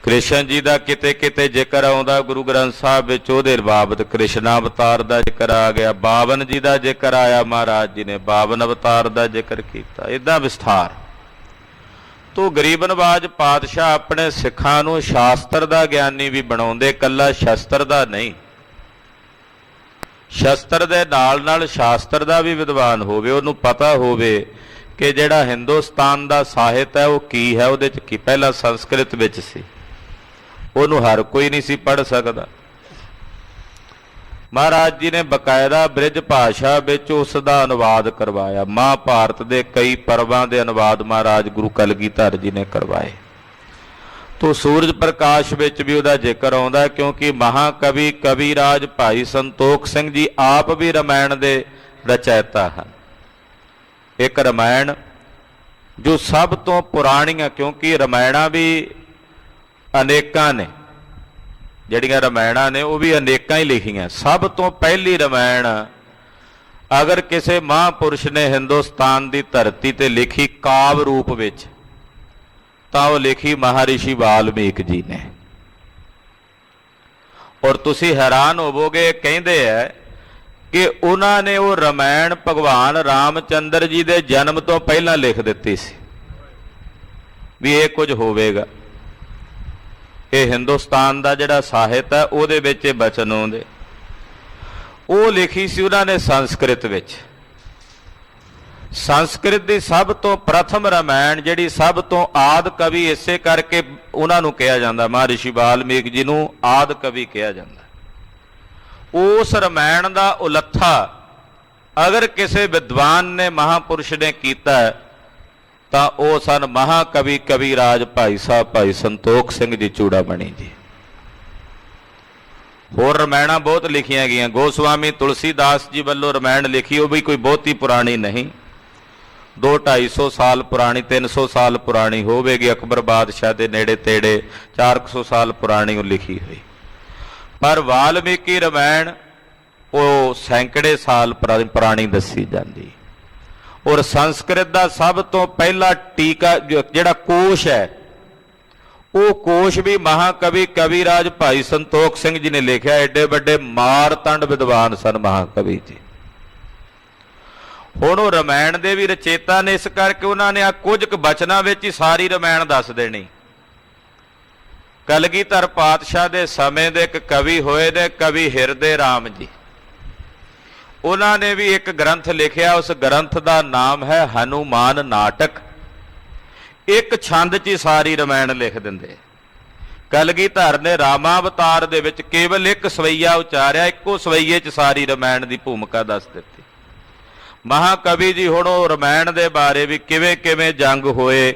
ਕ੍ਰਿਸ਼ਨ ਜੀ ਦਾ ਕਿਤੇ ਕਿਤੇ ਜ਼ਿਕਰ ਆਉਂਦਾ ਗੁਰੂ ਗ੍ਰੰਥ ਸਾਹਿਬ ਵਿੱਚ, ਉਹਦੇ ਬਾਬਤ ਕ੍ਰਿਸ਼ਨ ਅਵਤਾਰ ਦਾ ਜ਼ਿਕਰ ਆ ਗਿਆ। 52 ਜੀ ਦਾ ਜ਼ਿਕਰ ਆਇਆ, ਮਹਾਰਾਜ ਜੀ ਨੇ 52 ਅਵਤਾਰ ਦਾ ਜ਼ਿਕਰ ਕੀਤਾ। ਇਦਾਂ ਵਿਸਥਾਰ ਤੋਂ ਗਰੀਬ ਨਵਾਜ ਪਾਤਸ਼ਾਹ ਆਪਣੇ ਸਿੱਖਾਂ ਨੂੰ ਸ਼ਾਸਤਰ ਦਾ ਗਿਆਨੀ ਵੀ ਬਣਾਉਂਦੇ, ਕੱਲਾ ਸ਼ਸਤਰ ਦਾ ਨਹੀਂ। ਸ਼ਸਤਰ ਦੇ ਨਾਲ ਨਾਲ ਸ਼ਾਸਤਰ ਦਾ ਵੀ ਵਿਦਵਾਨ ਹੋਵੇ, ਉਹਨੂੰ ਪਤਾ ਹੋਵੇ ਕਿ ਜਿਹੜਾ ਹਿੰਦੁਸਤਾਨ ਦਾ ਸਾਹਿਤ ਹੈ ਉਹ ਕੀ ਹੈ, ਉਹਦੇ 'ਚ ਕੀ। ਪਹਿਲਾਂ ਸੰਸਕ੍ਰਿਤ ਵਿੱਚ ਸੀ, ਉਹਨੂੰ ਹਰ ਕੋਈ ਨਹੀਂ ਸੀ ਪੜ੍ਹ ਸਕਦਾ। ਮਹਾਰਾਜ ਜੀ ਨੇ ਬਕਾਇਦਾ ਬ੍ਰਿਜ ਭਾਸ਼ਾ ਵਿੱਚ ਉਸ ਦਾ ਅਨੁਵਾਦ ਕਰਵਾਇਆ। ਮਹਾਭਾਰਤ ਦੇ ਕਈ ਪਰਵਾਂ ਦੇ ਅਨੁਵਾਦ ਮਹਾਰਾਜ ਗੁਰੂ ਕਲਗੀਧਰ ਜੀ ਨੇ ਕਰਵਾਏ। ਤੋ ਸੂਰਜ ਪ੍ਰਕਾਸ਼ ਵਿੱਚ ਵੀ ਉਹਦਾ ਜ਼ਿਕਰ ਆਉਂਦਾ, ਕਿਉਂਕਿ ਮਹਾਕਵੀ ਕਵੀਰਾਜ ਭਾਈ ਸੰਤੋਖ ਸਿੰਘ ਜੀ ਆਪ ਵੀ ਰਮਾਇਣ ਦੇ ਰਚੈਤਾ ਹਨ। ਇੱਕ ਰਮਾਇਣ ਜੋ ਸਭ ਤੋਂ ਪੁਰਾਣੀਆਂ, ਕਿਉਂਕਿ ਰਮਾਇਣਾਂ ਵੀ ਅਨੇਕਾਂ ਨੇ, ਜਿਹੜੀਆਂ ਰਮਾਇਣਾਂ ਨੇ ਉਹ ਵੀ ਅਨੇਕਾਂ ਹੀ ਲਿਖੀਆਂ। ਸਭ ਤੋਂ ਪਹਿਲੀ ਰਮਾਇਣ ਅਗਰ ਕਿਸੇ ਮਹਾਂਪੁਰਸ਼ ਨੇ ਹਿੰਦੁਸਤਾਨ ਦੀ ਧਰਤੀ ਤੇ ਲਿਖੀ ਕਾਵਿ ਰੂਪ ਵਿੱਚ, ਤਾਂ ਉਹ ਲਿਖੀ ਮਹਾਰਿਸ਼ੀ ਵਾਲਮੀਕ ਜੀ ਨੇ। ਔਰ ਤੁਸੀਂ ਹੈਰਾਨ ਹੋਵੋਗੇ, ਕਹਿੰਦੇ ਐ ਕਿ ਉਹਨਾਂ ਨੇ ਉਹ ਰਮਾਇਣ ਭਗਵਾਨ ਰਾਮਚੰਦਰ ਜੀ ਦੇ ਜਨਮ ਤੋਂ ਪਹਿਲਾਂ ਲਿਖ ਦਿੱਤੀ ਸੀ ਵੀ ਇਹ ਕੁਝ ਹੋਵੇਗਾ। ਇਹ ਹਿੰਦੁਸਤਾਨ ਦਾ ਜਿਹੜਾ ਸਾਹਿਤ ਹੈ ਉਹਦੇ ਵਿੱਚ ਇਹ ਬਚਨ ਆਉਂਦੇ। ਉਹ ਲਿਖੀ ਸੀ ਉਹਨਾਂ ਨੇ ਸੰਸਕ੍ਰਿਤ ਵਿੱਚ। ਸੰਸਕ੍ਰਿਤ ਦੀ ਸਭ ਤੋਂ ਪ੍ਰਥਮ ਰਮਾਇਣ, ਜਿਹੜੀ ਸਭ ਤੋਂ ਆਦਿ ਕਵੀ, ਇਸੇ ਕਰਕੇ ਉਹਨਾਂ ਨੂੰ ਕਿਹਾ ਜਾਂਦਾ, ਮਹਾਰਿਸ਼ੀ ਵਾਲਮੀਕ ਜੀ ਨੂੰ ਆਦਿ ਕਵੀ ਕਿਹਾ ਜਾਂਦਾ। ਉਸ ਰਮਾਇਣ ਦਾ ਉਲੱਥਾ ਅਗਰ ਕਿਸੇ ਵਿਦਵਾਨ ਨੇ, ਮਹਾਂਪੁਰਸ਼ ਨੇ ਕੀਤਾ ਤਾਂ ਉਹ ਸਨ ਮਹਾਕਵੀ ਕਵੀਰਾਜ ਭਾਈ ਸਾਹਿਬ ਭਾਈ ਸੰਤੋਖ ਸਿੰਘ ਜੀ ਚੂੜਾਮਣੀ ਜੀ। ਹੋਰ ਰਮਾਇਣਾਂ ਬਹੁਤ ਲਿਖੀਆਂ ਗਈਆਂ। ਗੋਸਵਾਮੀ ਤੁਲਸੀਦਾਸ ਜੀ ਵੱਲੋਂ ਰਮਾਇਣ ਲਿਖੀ, ਉਹ ਵੀ ਕੋਈ ਬਹੁਤੀ ਪੁਰਾਣੀ ਨਹੀਂ, 200-250 ਸਾਲ ਪੁਰਾਣੀ, 300 ਸਾਲ ਪੁਰਾਣੀ ਹੋਵੇਗੀ। ਅਕਬਰ ਬਾਦਸ਼ਾਹ ਦੇ ਨੇੜੇ ਤੇੜੇ 400 ਸਾਲ ਪੁਰਾਣੀ ਉਹ ਲਿਖੀ ਹੋਈ। ਪਰ ਵਾਲਮੀਕੀ ਰਮਾਇਣ ਉਹ ਸੈਂਕੜੇ ਸਾਲ ਪੁਰਾਣੀ ਦੱਸੀ ਜਾਂਦੀ। ਔਰ ਸੰਸਕ੍ਰਿਤ ਦਾ ਸਭ ਤੋਂ ਪਹਿਲਾ ਟੀਕਾ ਜਿਹੜਾ ਕੋਸ਼ ਹੈ, ਉਹ ਕੋਸ਼ ਵੀ ਮਹਾਕਵੀ ਕਵੀਰਾਜ ਭਾਈ ਸੰਤੋਖ ਸਿੰਘ ਜੀ ਨੇ ਲਿਖਿਆ। ਐਡੇ ਵੱਡੇ ਮਾਰਤੰਡ ਵਿਦਵਾਨ ਸਨ ਮਹਾਕਵੀ ਜੀ। ਹੁਣ ਉਹ ਰਮਾਇਣ ਦੇ ਵੀ ਰਚੇਤਾ ਨੇ, ਇਸ ਕਰਕੇ ਉਹਨਾਂ ਨੇ ਆ ਕੁਝ ਕੁ ਬਚਨਾਂ ਵਿੱਚ ਹੀ ਸਾਰੀ ਰਮਾਇਣ ਦੱਸ ਦੇਣੀ। ਕਲਗੀਧਰ ਪਾਤਸ਼ਾਹ ਦੇ ਸਮੇਂ ਦੇ ਇੱਕ ਕਵੀ ਹੋਏ ਨੇ, ਕਵੀ ਹਿਰਦੇ ਰਾਮ ਜੀ। ਉਹਨਾਂ ਨੇ ਵੀ ਇੱਕ ਗ੍ਰੰਥ ਲਿਖਿਆ, ਉਸ ਗ੍ਰੰਥ ਦਾ ਨਾਮ ਹੈ ਹਨੂਮਾਨ ਨਾਟਕ। ਇੱਕ ਛੰਦ 'ਚ ਹੀ ਸਾਰੀ ਰਮਾਇਣ ਲਿਖ ਦਿੰਦੇ। ਕਲਗੀਧਰ ਨੇ ਰਾਮਾਵਤਾਰ ਦੇ ਵਿੱਚ ਕੇਵਲ ਇੱਕ ਸਵਈਆ ਉਚਾਰਿਆ, ਇੱਕੋ ਸਵਈਏ 'ਚ ਸਾਰੀ ਰਮਾਇਣ ਦੀ ਭੂਮਿਕਾ ਦੱਸ ਦਿੱਤੀ। ਮਹਾਕਵੀ ਜੀ ਹੁਣ ਉਹ ਰਮਾਇਣ ਦੇ ਬਾਰੇ ਵੀ ਕਿਵੇਂ ਕਿਵੇਂ ਜੰਗ ਹੋਏ,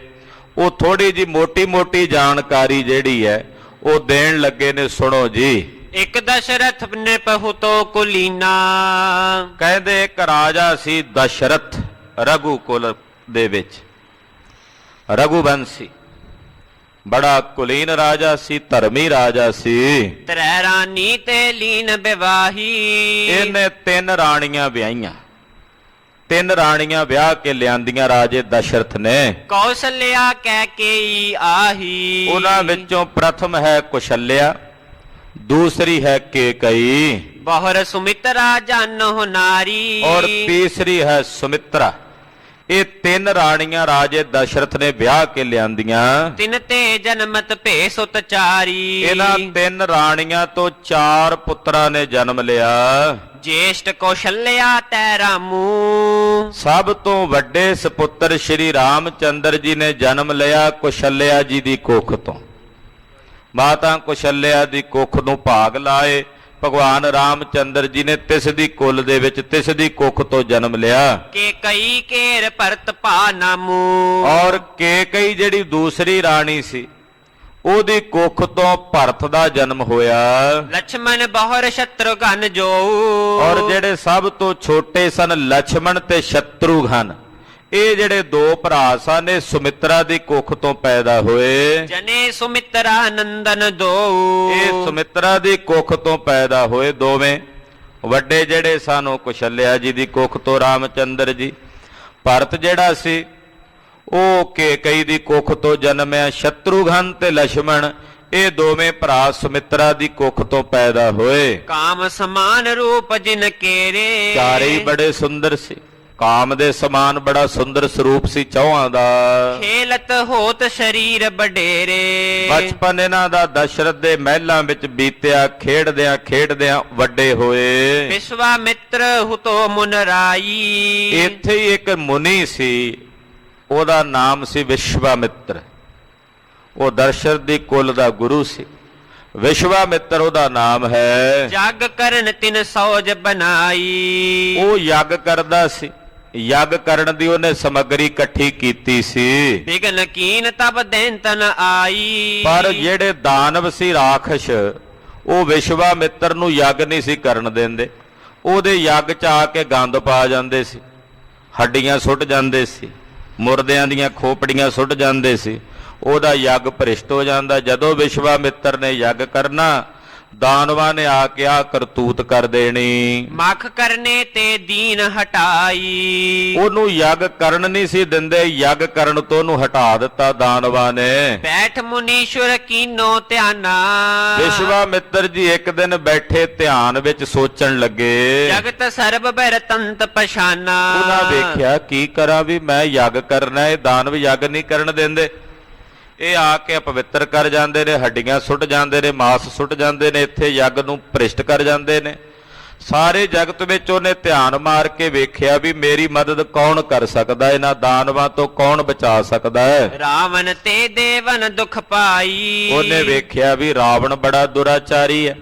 ਉਹ ਥੋੜੀ ਜੀ ਮੋਟੀ ਮੋਟੀ ਜਾਣਕਾਰੀ ਜਿਹੜੀ ਹੈ ਉਹ ਦੇਣ ਲੱਗੇ ਨੇ। ਸੁਣੋ ਜੀ। ਇੱਕ ਦਸ਼ਰਥ ਨੇ ਪਹੁਤੋ ਕੁਲੀਨਾ। ਕਹਿੰਦੇ ਇੱਕ ਰਾਜਾ ਸੀ ਦਸ਼ਰਥ, ਰਘੂ ਕੁਲ ਦੇ ਵਿੱਚ, ਰਘੁਵੰਸ਼ੀ, ਬੜਾ ਕੁਲੀਨ ਰਾਜਾ ਸੀ, ਧਰਮੀ ਰਾਜਾ ਸੀ। ਤ੍ਰੈ ਰਾਨੀ ਤੇ ਲੀਨ ਵਿਵਾਹੀ। ਇਹਨੇ 3 ਰਾਣੀਆਂ ਵਿਆਹੀਆਂ, 3 ਰਾਣੀਆਂ ਵਿਆਹ ਕੇ ਲਿਆਂਦੀਆਂ ਰਾਜੇ ਦਸ਼ਰਥ ਨੇ। ਕੌਸ਼ਲਿਆ ਕਹਿ ਕੇ ਆਹੀ। ਉਹਨਾਂ ਵਿੱਚੋਂ ਪ੍ਰਥਮ ਹੈ ਕੁਸ਼ਲਿਆ, ਦੂਸਰੀ ਹੈ ਕੇਕਈ, ਬਹੁਰ ਸੁਮਿਤਰਾ ਜਾਨੋ ਨਾਰੀ। ਔਰ ਤੀਸਰੀ ਹੈ ਸੁਮਿਤਰਾ। ਇਹ 3 ਰਾਣੀਆਂ ਰਾਜੇ ਦਸ਼ਰਥ ਨੇ ਵਿਆਹ ਕੇ ਲਿਆਂਦੀਆਂ। ਤਿਨ ਤੇ ਜਨਮਤ ਭੇ ਸੁਤ ਚਾਰੀ। ਇਹਨਾਂ 3 ਰਾਣੀਆਂ ਤੋਂ 4 ਪੁੱਤਰਾਂ ਨੇ ਜਨਮ ਲਿਆ। ਜੇਸ਼ਟ ਕੌਸ਼ਲਿਆ ਤੈ ਰਾਮੂ। ਸਭ ਤੋਂ ਵੱਡੇ ਸੁਪੁੱਤਰ ਸ਼੍ਰੀ ਰਾਮਚੰਦਰ ਜੀ ਨੇ ਜਨਮ ਲਿਆ ਕੁਸ਼ਲਿਆ ਜੀ ਦੀ ਕੁੱਖ ਤੋਂ। ਮਾਤਾ ਕੁਸ਼ਲਿਆ ਦੀ ਕੁੱਖ ਨੂੰ ਭਾਗ ਲਾਏ ਭਗਵਾਨ ਰਾਮਚੰਦਰ ਜੀ ਨੇ। ਤਿਸ ਦੀ ਕੁੱਲ ਦੇ ਵਿੱਚ, ਤਿਸ ਦੀ ਕੁੱਖ ਤੋਂ ਜਨਮ ਲਿਆ। ਕੇ ਕਈ ਕੇਰ ਭਰਤ ਭਾ ਨਾਮੂ। ਔਰ ਕੇਕਈ ਜਿਹੜੀ ਦੂਸਰੀ ਰਾਣੀ ਸੀ, ਉਹਦੀ ਕੁੱਖ ਤੋਂ ਭਰਤ ਦਾ ਜਨਮ ਹੋਇਆ। ਲਛਮਨ ਬਹੁਰ ਸ਼ਤਰੁਘਨ ਜੋ। ਔਰ ਜਿਹੜੇ ਸਭ ਤੋਂ ਛੋਟੇ ਸਨ ਲਛਮਣ ਤੇ ਸ਼ਤਰੁਘਨ, ਇਹ ਜਿਹੜੇ 2 ਭਰਾ ਸਨ, ਇਹ ਸੁਮਿਤਰਾ ਦੀ ਕੁੱਖ ਤੋਂ ਪੈਦਾ ਹੋਏ। ਜਨੇ ਸੁਮਿਤਰਾ ਨੰਦਨ ਦੋ। ਇਹ ਸੁਮਿਤਰਾ ਦੀ ਕੁੱਖ ਤੋਂ ਪੈਦਾ ਹੋਏ ਦੋਵੇਂ। ਵੱਡੇ ਜਿਹੜੇ ਸਨ ਉਹ ਕੁਸ਼ਲਿਆ ਜੀ ਦੀ ਕੁੱਖ ਤੋਂ ਰਾਮਚੰਦਰ ਜੀ। ਭਰਤ ਜਿਹੜਾ ਸੀ ਉਹ ਕੇਕਈ ਦੀ ਕੁੱਖ ਤੋਂ ਜਨਮਿਆ। ਸ਼ਤਰੁਘਨ ਤੇ ਲਛਮਣ ਇਹ ਦੋਵੇਂ ਭਰਾ ਸੁਮਿਤਰਾ ਦੀ ਕੁੱਖ ਤੋਂ ਪੈਦਾ ਹੋਏ। ਕਾਮ ਸਮਾਨ ਰੂਪ ਜਿਨ ਕੇਰੇ। ਚਾਰੇ ਹੀ ਬੜੇ ਸੁੰਦਰ ਸੀ। ਕਾਮ ਦੇ ਸਮਾਨ ਬੜਾ ਸੁੰਦਰ ਸਰੂਪ ਸੀ ਚੌਹਾਂ ਦਾ। ਖੇਲਤ ਹੋਤ ਸਰੀਰ ਬਡੇਰੇ। ਬਚਪਨ ਇਹਨਾਂ ਦਾ ਦਸ਼ਰਥ ਦੇ ਮਹਿਲਾਂ ਵਿੱਚ ਬੀਤਿਆ। ਖੇਡਦਿਆਂ ਖੇਡਦਿਆਂ ਵੱਡੇ ਹੋਏ। ਵਿਸ਼ਵਾਮਿਤਰ ਹੁਤੋ ਮੁਨ ਰਾਈ। ਇੱਥੇ ਹੀ ਇੱਕ ਮੁਨੀ ਸੀ, ਉਹਦਾ ਨਾਮ ਸੀ ਵਿਸ਼ਵਾਮਿਤਰ। ਉਹ ਦਸ਼ਰਥ ਦੀ ਕੁੱਲ ਦਾ ਗੁਰੂ ਸੀ। ਵਿਸ਼ਵਾਮਿੱਤਰ ਉਹਦਾ ਨਾਮ ਹੈ। ਜਗ ਕਰਨ ਤਿਨ ਸੌਜ ਬਨਾਈ। ਉਹ ਯੱਗ ਕਰਦਾ ਸੀ, ਯੱਗ ਕਰਨ ਦੀ ਉਹਨੇ ਸਮੱਗਰੀ ਇਕੱਠੀ ਕੀਤੀ ਸੀ। ਬਿਗਨ ਕੀਨ ਤਬ ਦੈਂਤਨ ਆਈ। ਪਰ ਜਿਹੜੇ ਦਾਨਵ ਸੀ ਰਾਖਸ਼, ਉਹ ਵਿਸ਼ਵਾਮਿੱਤਰ ਨੂੰ ਯੱਗ ਨਹੀਂ ਸੀ ਕਰਨ ਦਿੰਦੇ। ਉਹਦੇ ਯੱਗ 'ਚ ਆ ਕੇ ਗੰਦ ਪਾ ਜਾਂਦੇ ਸੀ, ਹੱਡੀਆਂ ਸੁੱਟ ਜਾਂਦੇ ਸੀ, ਮੁਰਦਿਆਂ ਦੀਆਂ ਖੋਪੜੀਆਂ ਸੁੱਟ ਜਾਂਦੇ ਸੀ। ਉਹਦਾ ਯੱਗ ਭ੍ਰਿਸ਼ਟ ਹੋ ਜਾਂਦਾ। ਜਦੋਂ ਵਿਸ਼ਵਾਮਿੱਤਰ ਨੇ ਯੱਗ ਕਰਨਾ, ਦਾਨਵਾਂ ਨੇ ਆ ਕੇ ਆ ਕਰਤੂਤ ਕਰ ਦੇਣੀ। ਮਖ ਕਰਨੇ ਤੇ ਦੀਨ ਹਟਾਈ। ਉਹਨੂੰ ਯੱਗ ਕਰਨ ਨਹੀਂ ਸੀ ਦਿੰਦੇ, ਯੱਗ ਕਰਨ ਤੋਂ ਉਹਨੂੰ ਹਟਾ ਦਿੱਤਾ ਦਾਨਵਾਂ ਨੇ। ਬੈਠ ਮੁਨੀਸ਼ਵਰ ਕੀਨੋ ਧਿਆਨਾ। ਵਿਸ਼ਵਾਮਿੱਤਰ ਜੀ ਇੱਕ ਦਿਨ ਬੈਠੇ ਧਿਆਨ ਵਿੱਚ ਸੋਚਣ ਲੱਗੇ। ਜਗਤ ਸਰਬ ਬਰ ਤੰਤ ਪਛਾਨਾ। ਉਹਨਾਂ ਵੇਖਿਆ ਕੀ ਕਰਾਂ ਵੀ ਮੈਂ ਯੱਗ ਕਰਨਾ, ਇਹ ਦਾਨਵ ਯੱਗ ਨਹੀਂ ਕਰਨ ਦਿੰਦੇ। ਇਹ ਆ ਕੇ ਅਪਵਿੱਤਰ ਕਰ ਜਾਂਦੇ ਨੇ, ਹੱਡੀਆਂ ਸੁੱਟ ਜਾਂਦੇ ਨੇ, ਮਾਸ ਸੁੱਟ ਜਾਂਦੇ ਨੇ, ਇੱਥੇ ਯੱਗ ਨੂੰ ਭ੍ਰਿਸ਼ਟ ਕਰ ਜਾਂਦੇ ਨੇ। ਸਾਰੇ ਜਗਤ ਵਿੱਚ ਉਹਨੇ ਧਿਆਨ ਮਾਰ ਕੇ ਵੇਖਿਆ ਵੀ ਮੇਰੀ ਮਦਦ ਕੌਣ ਕਰ ਸਕਦਾ, ਇਹਨਾਂ ਦਾਨਵਾਂ ਤੋਂ ਕੌਣ ਬਚਾ ਸਕਦਾ ਹੈ। ਰਾਵਣ ਤੇ ਦੇਵਨ ਦੁਖ ਪਾਈ। ਉਹਨੇ ਵੇਖਿਆ ਵੀ ਰਾਵਣ ਬੜਾ ਦੁਰਾਚਾਰੀ ਹੈ,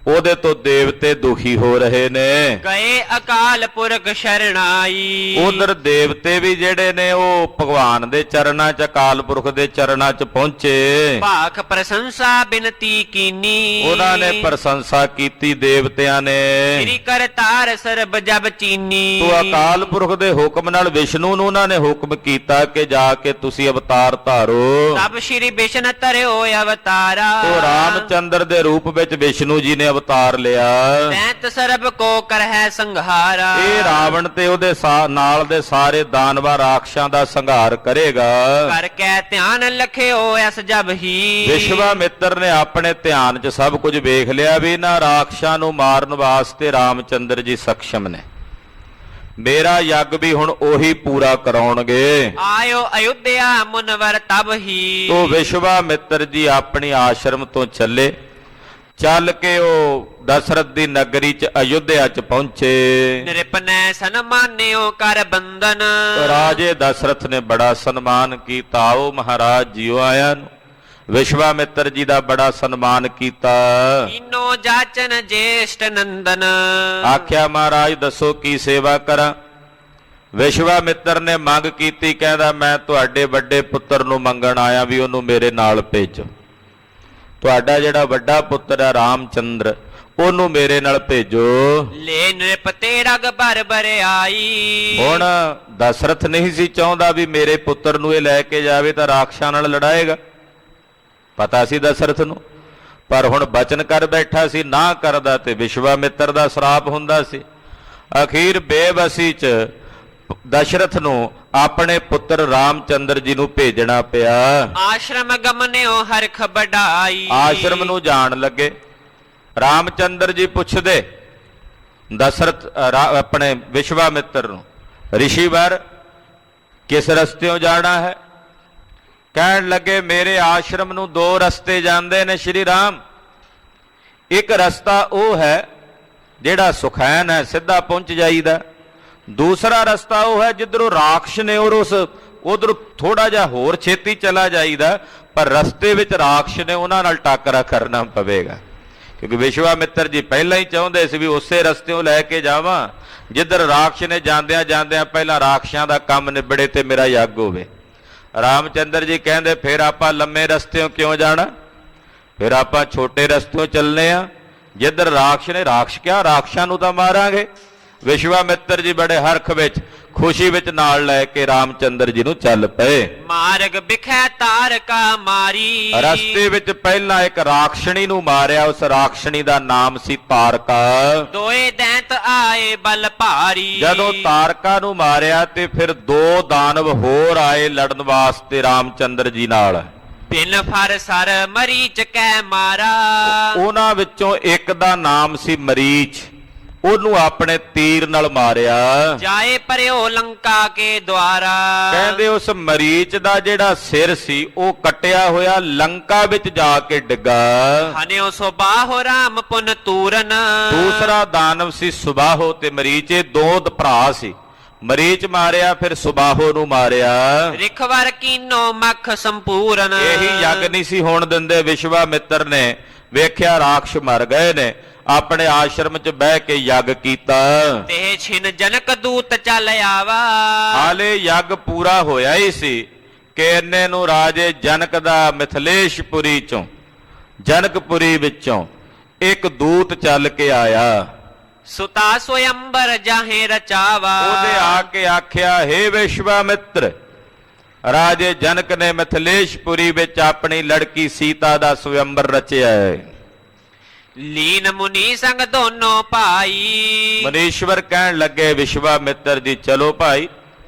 ਉਹਦੇ ਤੋਂ ਦੇਵਤੇ ਦੁਖੀ ਹੋ ਰਹੇ ਨੇ। ਗਏ ਅਕਾਲ ਪੁਰਖ ਸ਼ਰਣਾਈ। ਉਧਰ ਦੇਵਤੇ ਵੀ ਜਿਹੜੇ ਨੇ ਉਹ ਭਗਵਾਨ ਦੇ ਚਰਨਾਂ 'ਚ, ਅਕਾਲ ਪੁਰਖ ਦੇ ਚਰਨਾਂ 'ਚ ਪਹੁੰਚੇ। ਭਾਖ ਪ੍ਰਸ਼ੰਸਾ ਬਿਨਤੀ ਕੀਨੀ। ਉਹਨਾਂ ਨੇ ਪ੍ਰਸ਼ੰਸਾ ਕੀਤੀ ਦੇਵਤਿਆਂ ਨੇ। ਸ੍ਰੀ ਕਰਤਾਰ ਸਰਬ ਜਬ ਚੀਨੀ। ਤੋ ਅਕਾਲ ਪੁਰਖ ਦੇ ਹੁਕਮ ਨਾਲ ਵਿਸ਼ਨੂੰ ਨੂੰ ਉਹਨਾਂ ਨੇ ਹੁਕਮ ਕੀਤਾ ਕਿ ਜਾ ਕੇ ਤੁਸੀਂ ਅਵਤਾਰ ਧਾਰੋ। ਤਬ ਸ਼੍ਰੀ ਵਿਸ਼ਨ ਧਰਿਓ ਅਵਤਾਰਾ। ਤੋ ਰਾਮਚੰਦਰ ਦੇ ਰੂਪ ਵਿੱਚ ਵਿਸ਼ਨੂੰ ਜੀ ਨੇ ਅਵਤਾਰ ਲਿਆ। ਤੈਂਤ ਸਰਬ ਕੋ ਕਰਹਿ ਸੰਘਾਰਾ। ਇਹ ਰਾਵਣ ਤੇ ਉਹਦੇ ਨਾਲ ਦੇ ਸਾਰੇ ਦਾਨਵਾ ਰਾਖਸ਼ਾਂ ਦਾ ਸੰਘਾਰ ਕਰੇਗਾ। ਕਰ ਕੈ ਧਿਆਨ ਲਖਿਓ ਐਸ ਜਬ ਹੀ। ਵਿਸ਼ਵਾਮਿੱਤਰ ਨੇ ਆਪਣੇ ਧਿਆਨ 'ਚ ਸਭ ਕੁਝ ਵੇਖ ਲਿਆ ਵੀ ਇਹਨਾਂ ਰਾਖਸ਼ਾਂ ਨੂੰ ਮਾਰਨ ਵਾਸਤੇ ਰਾਮਚੰਦਰ ਜੀ ਸક્ષਮ ਨੇ। ਮੇਰਾ ਯੱਗ ਵੀ ਹੁਣ ਉਹੀ ਪੂਰਾ ਕਰਾਉਣਗੇ। ਆਇਓ ਅਯੁੱਧਿਆ ਮੁਨਵਰ ਤਬ ਹੀ। ਤੋ ਵਿਸ਼ਵਾਮਿੱਤਰ ਜੀ ਆਪਣੀ ਆਸ਼ਰਮ ਤੋਂ ਚੱਲੇ। ਚੱਲ ਕੇ ਉਹ ਦਸ਼ਰਥ ਦੀ ਨਗਰੀ 'ਚ ਅਯੁੱਧਿਆ 'ਚ ਪਹੁੰਚੇ। ਨਿਰਪਨੈ ਸਨਮਾਨਿਓ ਕਰ ਬੰਦਨ। ਰਾਜੇ ਦਸ਼ਰਥ ਨੇ ਬੜਾ ਸਨਮਾਨ ਕੀਤਾ। ਆਓ ਮਹਾਰਾਜ ਜੀਓ ਆਇਆਂ ਨੂੰ। ਵਿਸ਼ਵਾਮਿੱਤਰ ਜੀ ਦਾ ਬੜਾ ਸਨਮਾਨ ਕੀਤਾ। ਕੀਨੋ ਜਾਚਨ ਜੇਸ਼ਟ ਨੰਦਨ। ਆਖਿਆ ਮਹਾਰਾਜ ਦੱਸੋ ਕੀ ਸੇਵਾ ਕਰਾਂ। ਵਿਸ਼ਵਾਮਿੱਤਰ ਨੇ ਮੰਗ ਕੀਤੀ, ਕਹਿੰਦਾ ਮੈਂ ਤੁਹਾਡੇ ਵੱਡੇ ਪੁੱਤਰ ਨੂੰ ਮੰਗਣ ਆਇਆ ਵੀ ਉਹਨੂੰ ਮੇਰੇ ਨਾਲ ਭੇਜੋ। ਤੁਹਾਡਾ ਜਿਹੜਾ ਵੱਡਾ ਪੁੱਤਰ ਹੈ ਰਾਮਚੰਦਰ, ਉਹਨੂੰ ਮੇਰੇ ਨਾਲ ਭੇਜੋ। ਲੈ ਨਿਰਪਤੇ ਰਗ ਭਰ ਭਰ ਆਈ। ਹੁਣ ਦਸ਼ਰਥ ਨਹੀਂ ਸੀ ਚਾਹੁੰਦਾ ਵੀ ਮੇਰੇ ਪੁੱਤਰ ਨੂੰ ਇਹ ਲੈ ਕੇ ਜਾਵੇ ਤਾਂ ਰਾਖਸ਼ਾਂ ਨਾਲ ਲੜਾਏਗਾ, ਪਤਾ ਸੀ ਦਸ਼ਰਥ ਨੂੰ। ਪਰ ਹੁਣ ਬਚਨ ਕਰ ਬੈਠਾ ਸੀ, ਨਾ ਕਰਦਾ ਤੇ ਵਿਸ਼ਵਾਮਿੱਤਰ ਦਾ ਸਰਾਪ ਹੁੰਦਾ ਸੀ। ਅਖੀਰ ਬੇਬਸੀ 'ਚ ਦਸ਼ਰਥ ਨੂੰ ਆਪਣੇ ਪੁੱਤਰ ਰਾਮਚੰਦਰ ਜੀ ਨੂੰ ਭੇਜਣਾ ਪਿਆ। ਆਸ਼ਰਮ ਗਮਨਿਓ ਹਰਖ ਬਢਾਈ। ਆਸ਼ਰਮ ਨੂੰ ਜਾਣ ਲੱਗੇ। ਰਾਮਚੰਦਰ ਜੀ ਪੁੱਛਦੇ ਦਸ਼ਰਥ ਆਪਣੇ ਵਿਸ਼ਵਾਮਿੱਤਰ ਨੂੰ, ਰਿਸ਼ੀਵਰ ਕਿਸ ਰਸਤਿਓਂ ਜਾਣਾ ਹੈ? ਕਹਿਣ ਲੱਗੇ ਮੇਰੇ ਆਸ਼ਰਮ ਨੂੰ ਦੋ ਰਸਤੇ ਜਾਂਦੇ ਨੇ ਸ਼੍ਰੀ ਰਾਮ। ਇੱਕ ਰਸਤਾ ਉਹ ਹੈ ਜਿਹੜਾ ਸੁਖੈਨ ਹੈ, ਸਿੱਧਾ ਪਹੁੰਚ ਜਾਈਦਾ। ਦੂਸਰਾ ਰਸਤਾ ਉਹ ਹੈ ਜਿੱਧਰੋਂ ਰਾਖਸ਼ ਨੇ ਔਰ ਉਧਰ ਥੋੜਾ ਜਿਹਾ ਹੋਰ ਛੇਤੀ ਚਲਾ ਜਾਈਦਾ, ਪਰ ਰਸਤੇ ਵਿੱਚ ਰਾਖਸ਼ ਨੇ, ਉਹਨਾਂ ਨਾਲ ਟਾਕਰਾ ਕਰਨਾ ਪਵੇਗਾ। ਕਿਉਂਕਿ ਵਿਸ਼ਵਾਮਿੱਤਰ ਜੀ ਪਹਿਲਾਂ ਹੀ ਚਾਹੁੰਦੇ ਸੀ ਵੀ ਉਸੇ ਰਸਤਿਓਂ ਲੈ ਕੇ ਜਾਵਾਂ ਜਿੱਧਰ ਰਾਖਸ਼ ਨੇ ਜਾਂਦਿਆਂ ਜਾਂਦਿਆਂ ਪਹਿਲਾਂ ਰਾਖਸ਼ਾਂ ਦਾ ਕੰਮ ਨਿਬੜੇ ਤੇ ਮੇਰਾ ਯੱਗ ਹੋਵੇ। ਰਾਮਚੰਦਰ ਜੀ ਕਹਿੰਦੇ ਫਿਰ ਆਪਾਂ ਲੰਮੇ ਰਸਤਿਓਂ ਕਿਉਂ ਜਾਣਾ, ਫਿਰ ਆਪਾਂ ਛੋਟੇ ਰਸਤਿਓਂ ਚੱਲਨੇ ਆ ਜਿੱਧਰ ਰਾਖਸ਼ ਨੇ। ਰਾਖਸ਼ ਕਿਆ, ਰਾਖਸ਼ਾਂ ਨੂੰ ਤਾਂ ਮਾਰਾਂਗੇ। ਵਿਸ਼ਵਾਮਿੱਤਰ ਜੀ ਬੜੇ ਹਰਖ ਵਿੱਚ ਖੁਸ਼ੀ ਵਿੱਚ ਨਾਲ ਲੈ ਕੇ ਰਾਮਚੰਦਰ ਜੀ ਨੂੰ ਚੱਲ ਪਏ। ਮਾਰਗ ਬਿਖੈ ਤਾਰਕਾ ਮਾਰੀ। ਰਸਤੇ ਵਿੱਚ ਪਹਿਲਾਂ ਇੱਕ ਰਾਖਸ਼ਣੀ ਨੂੰ ਮਾਰਿਆ, ਉਸ ਰਾਖਸ਼ਣੀ ਦਾ ਨਾਮ ਸੀ ਤਾਰਕਾ। ਦੋਏ ਦੈਂਤ ਆਏ ਬਲ ਭਾਰੀ। ਜਦੋਂ ਤਾਰਕਾ ਨੂੰ ਮਾਰਿਆ ਤੇ ਫਿਰ ਦੋ ਦਾਨਵ ਹੋਰ ਆਏ ਲੜਨ ਵਾਸਤੇ ਰਾਮਚੰਦਰ ਜੀ ਨਾਲ। ਬਿਨ ਫਰ ਸਰ ਮਰੀਚ ਕੈ ਮਾਰਾ। ਉਹਨਾਂ ਵਿੱਚੋਂ ਇੱਕ ਦਾ ਨਾਮ ਸੀ ਮਰੀਚ, ਉਹਨੂੰ ਆਪਣੇ ਤੀਰ ਨਾਲ ਮਾਰਿਆ। ਜਾਏ ਪਰਿਓ ਲੰਕਾ ਕੇ ਦੁਆਰਾ। ਕਹਿੰਦੇ ਉਸ ਮਰੀਚ ਦਾ ਜਿਹੜਾ ਸਿਰ ਸੀ ਉਹ ਕੱਟਿਆ ਹੋਇਆ ਲੰਕਾ ਵਿੱਚ ਜਾ ਕੇ ਡਿੱਗਾ। ਹਨਿਓ ਸੁਬਾਹੋ ਰਾਮ ਪੁਨ ਤੂਰਨ। ਦੂਸਰਾ ਦਾਨਵ ਸੀ ਸੁਬਾਹੋ ਤੇ ਮਰੀਚ, ਇਹ ਦੋ ਭਰਾ ਸੀ। ਮਰੀਚ ਮਾਰਿਆ ਫਿਰ ਸੁਬਾਹੋ ਨੂੰ ਮਾਰਿਆ। ਰਿਖਵਰ ਕੀਨੋ ਮਖ ਸੰਪੂਰਨ। ਇਹੀ ਯੱਗ ਨਹੀਂ ਸੀ ਹੋਣ ਦਿੰਦੇ ਵਿਸ਼ਵਾਮਿੱਤਰ ਨੇ। ਵੇਖਿਆ ਰਾਖਸ਼ ਮਰ ਗਏ ਨੇ, ਆਪਣੇ ਆਸ਼ਰਮ 'ਚ ਬਹਿ ਕੇ ਯੱਗ ਕੀਤਾ। ਤੇ ਛਿਨ ਜਨਕ ਦੂਤ ਚੱਲ ਆਵਾ। ਹਾਲੇ ਯੱਗ ਪੂਰਾ ਹੋਇਆ ਹੀ ਸੀ ਕਿ ਇੰਨੇ ਨੂੰ ਰਾਜੇ ਜਨਕ ਦਾ ਮਿਥਲੇਸ਼ਪੁਰੀ ਚੋਂ, ਜਨਕਪੁਰੀ ਵਿੱਚੋਂ ਇੱਕ ਦੂਤ ਚੱਲ ਕੇ ਆਇਆ। ਸੁਤਾ ਸੋਇੰਬਰ ਜਾਹੇ ਰਚਾਵਾ। ਉਹਦੇ ਆ ਕੇ ਆਖਿਆ, ਹੇ ਵਿਸ਼ਵਾਮਿੱਤਰ, ਰਾਜੇ ਜਨਕ ਨੇ ਮਿਥਲੇਸ਼ਪੁਰੀ ਵਿੱਚ ਆਪਣੀ ਲੜਕੀ ਸੀਤਾ ਦਾ ਸਵਯੰਬਰ ਰਚਿਆ ਹੈ। ਲੀਨ ਮੁਨੀ ਸੰਗ ਦੋਨੋਂ ਭਾਈ। ਮਨੀਸ਼ਵਰ ਕਹਿਣ ਲੱਗੇ, ਵਿਸ਼ਵਾਮਿੱਤਰ ਜੀ ਚਲੋ ਭਾਈ,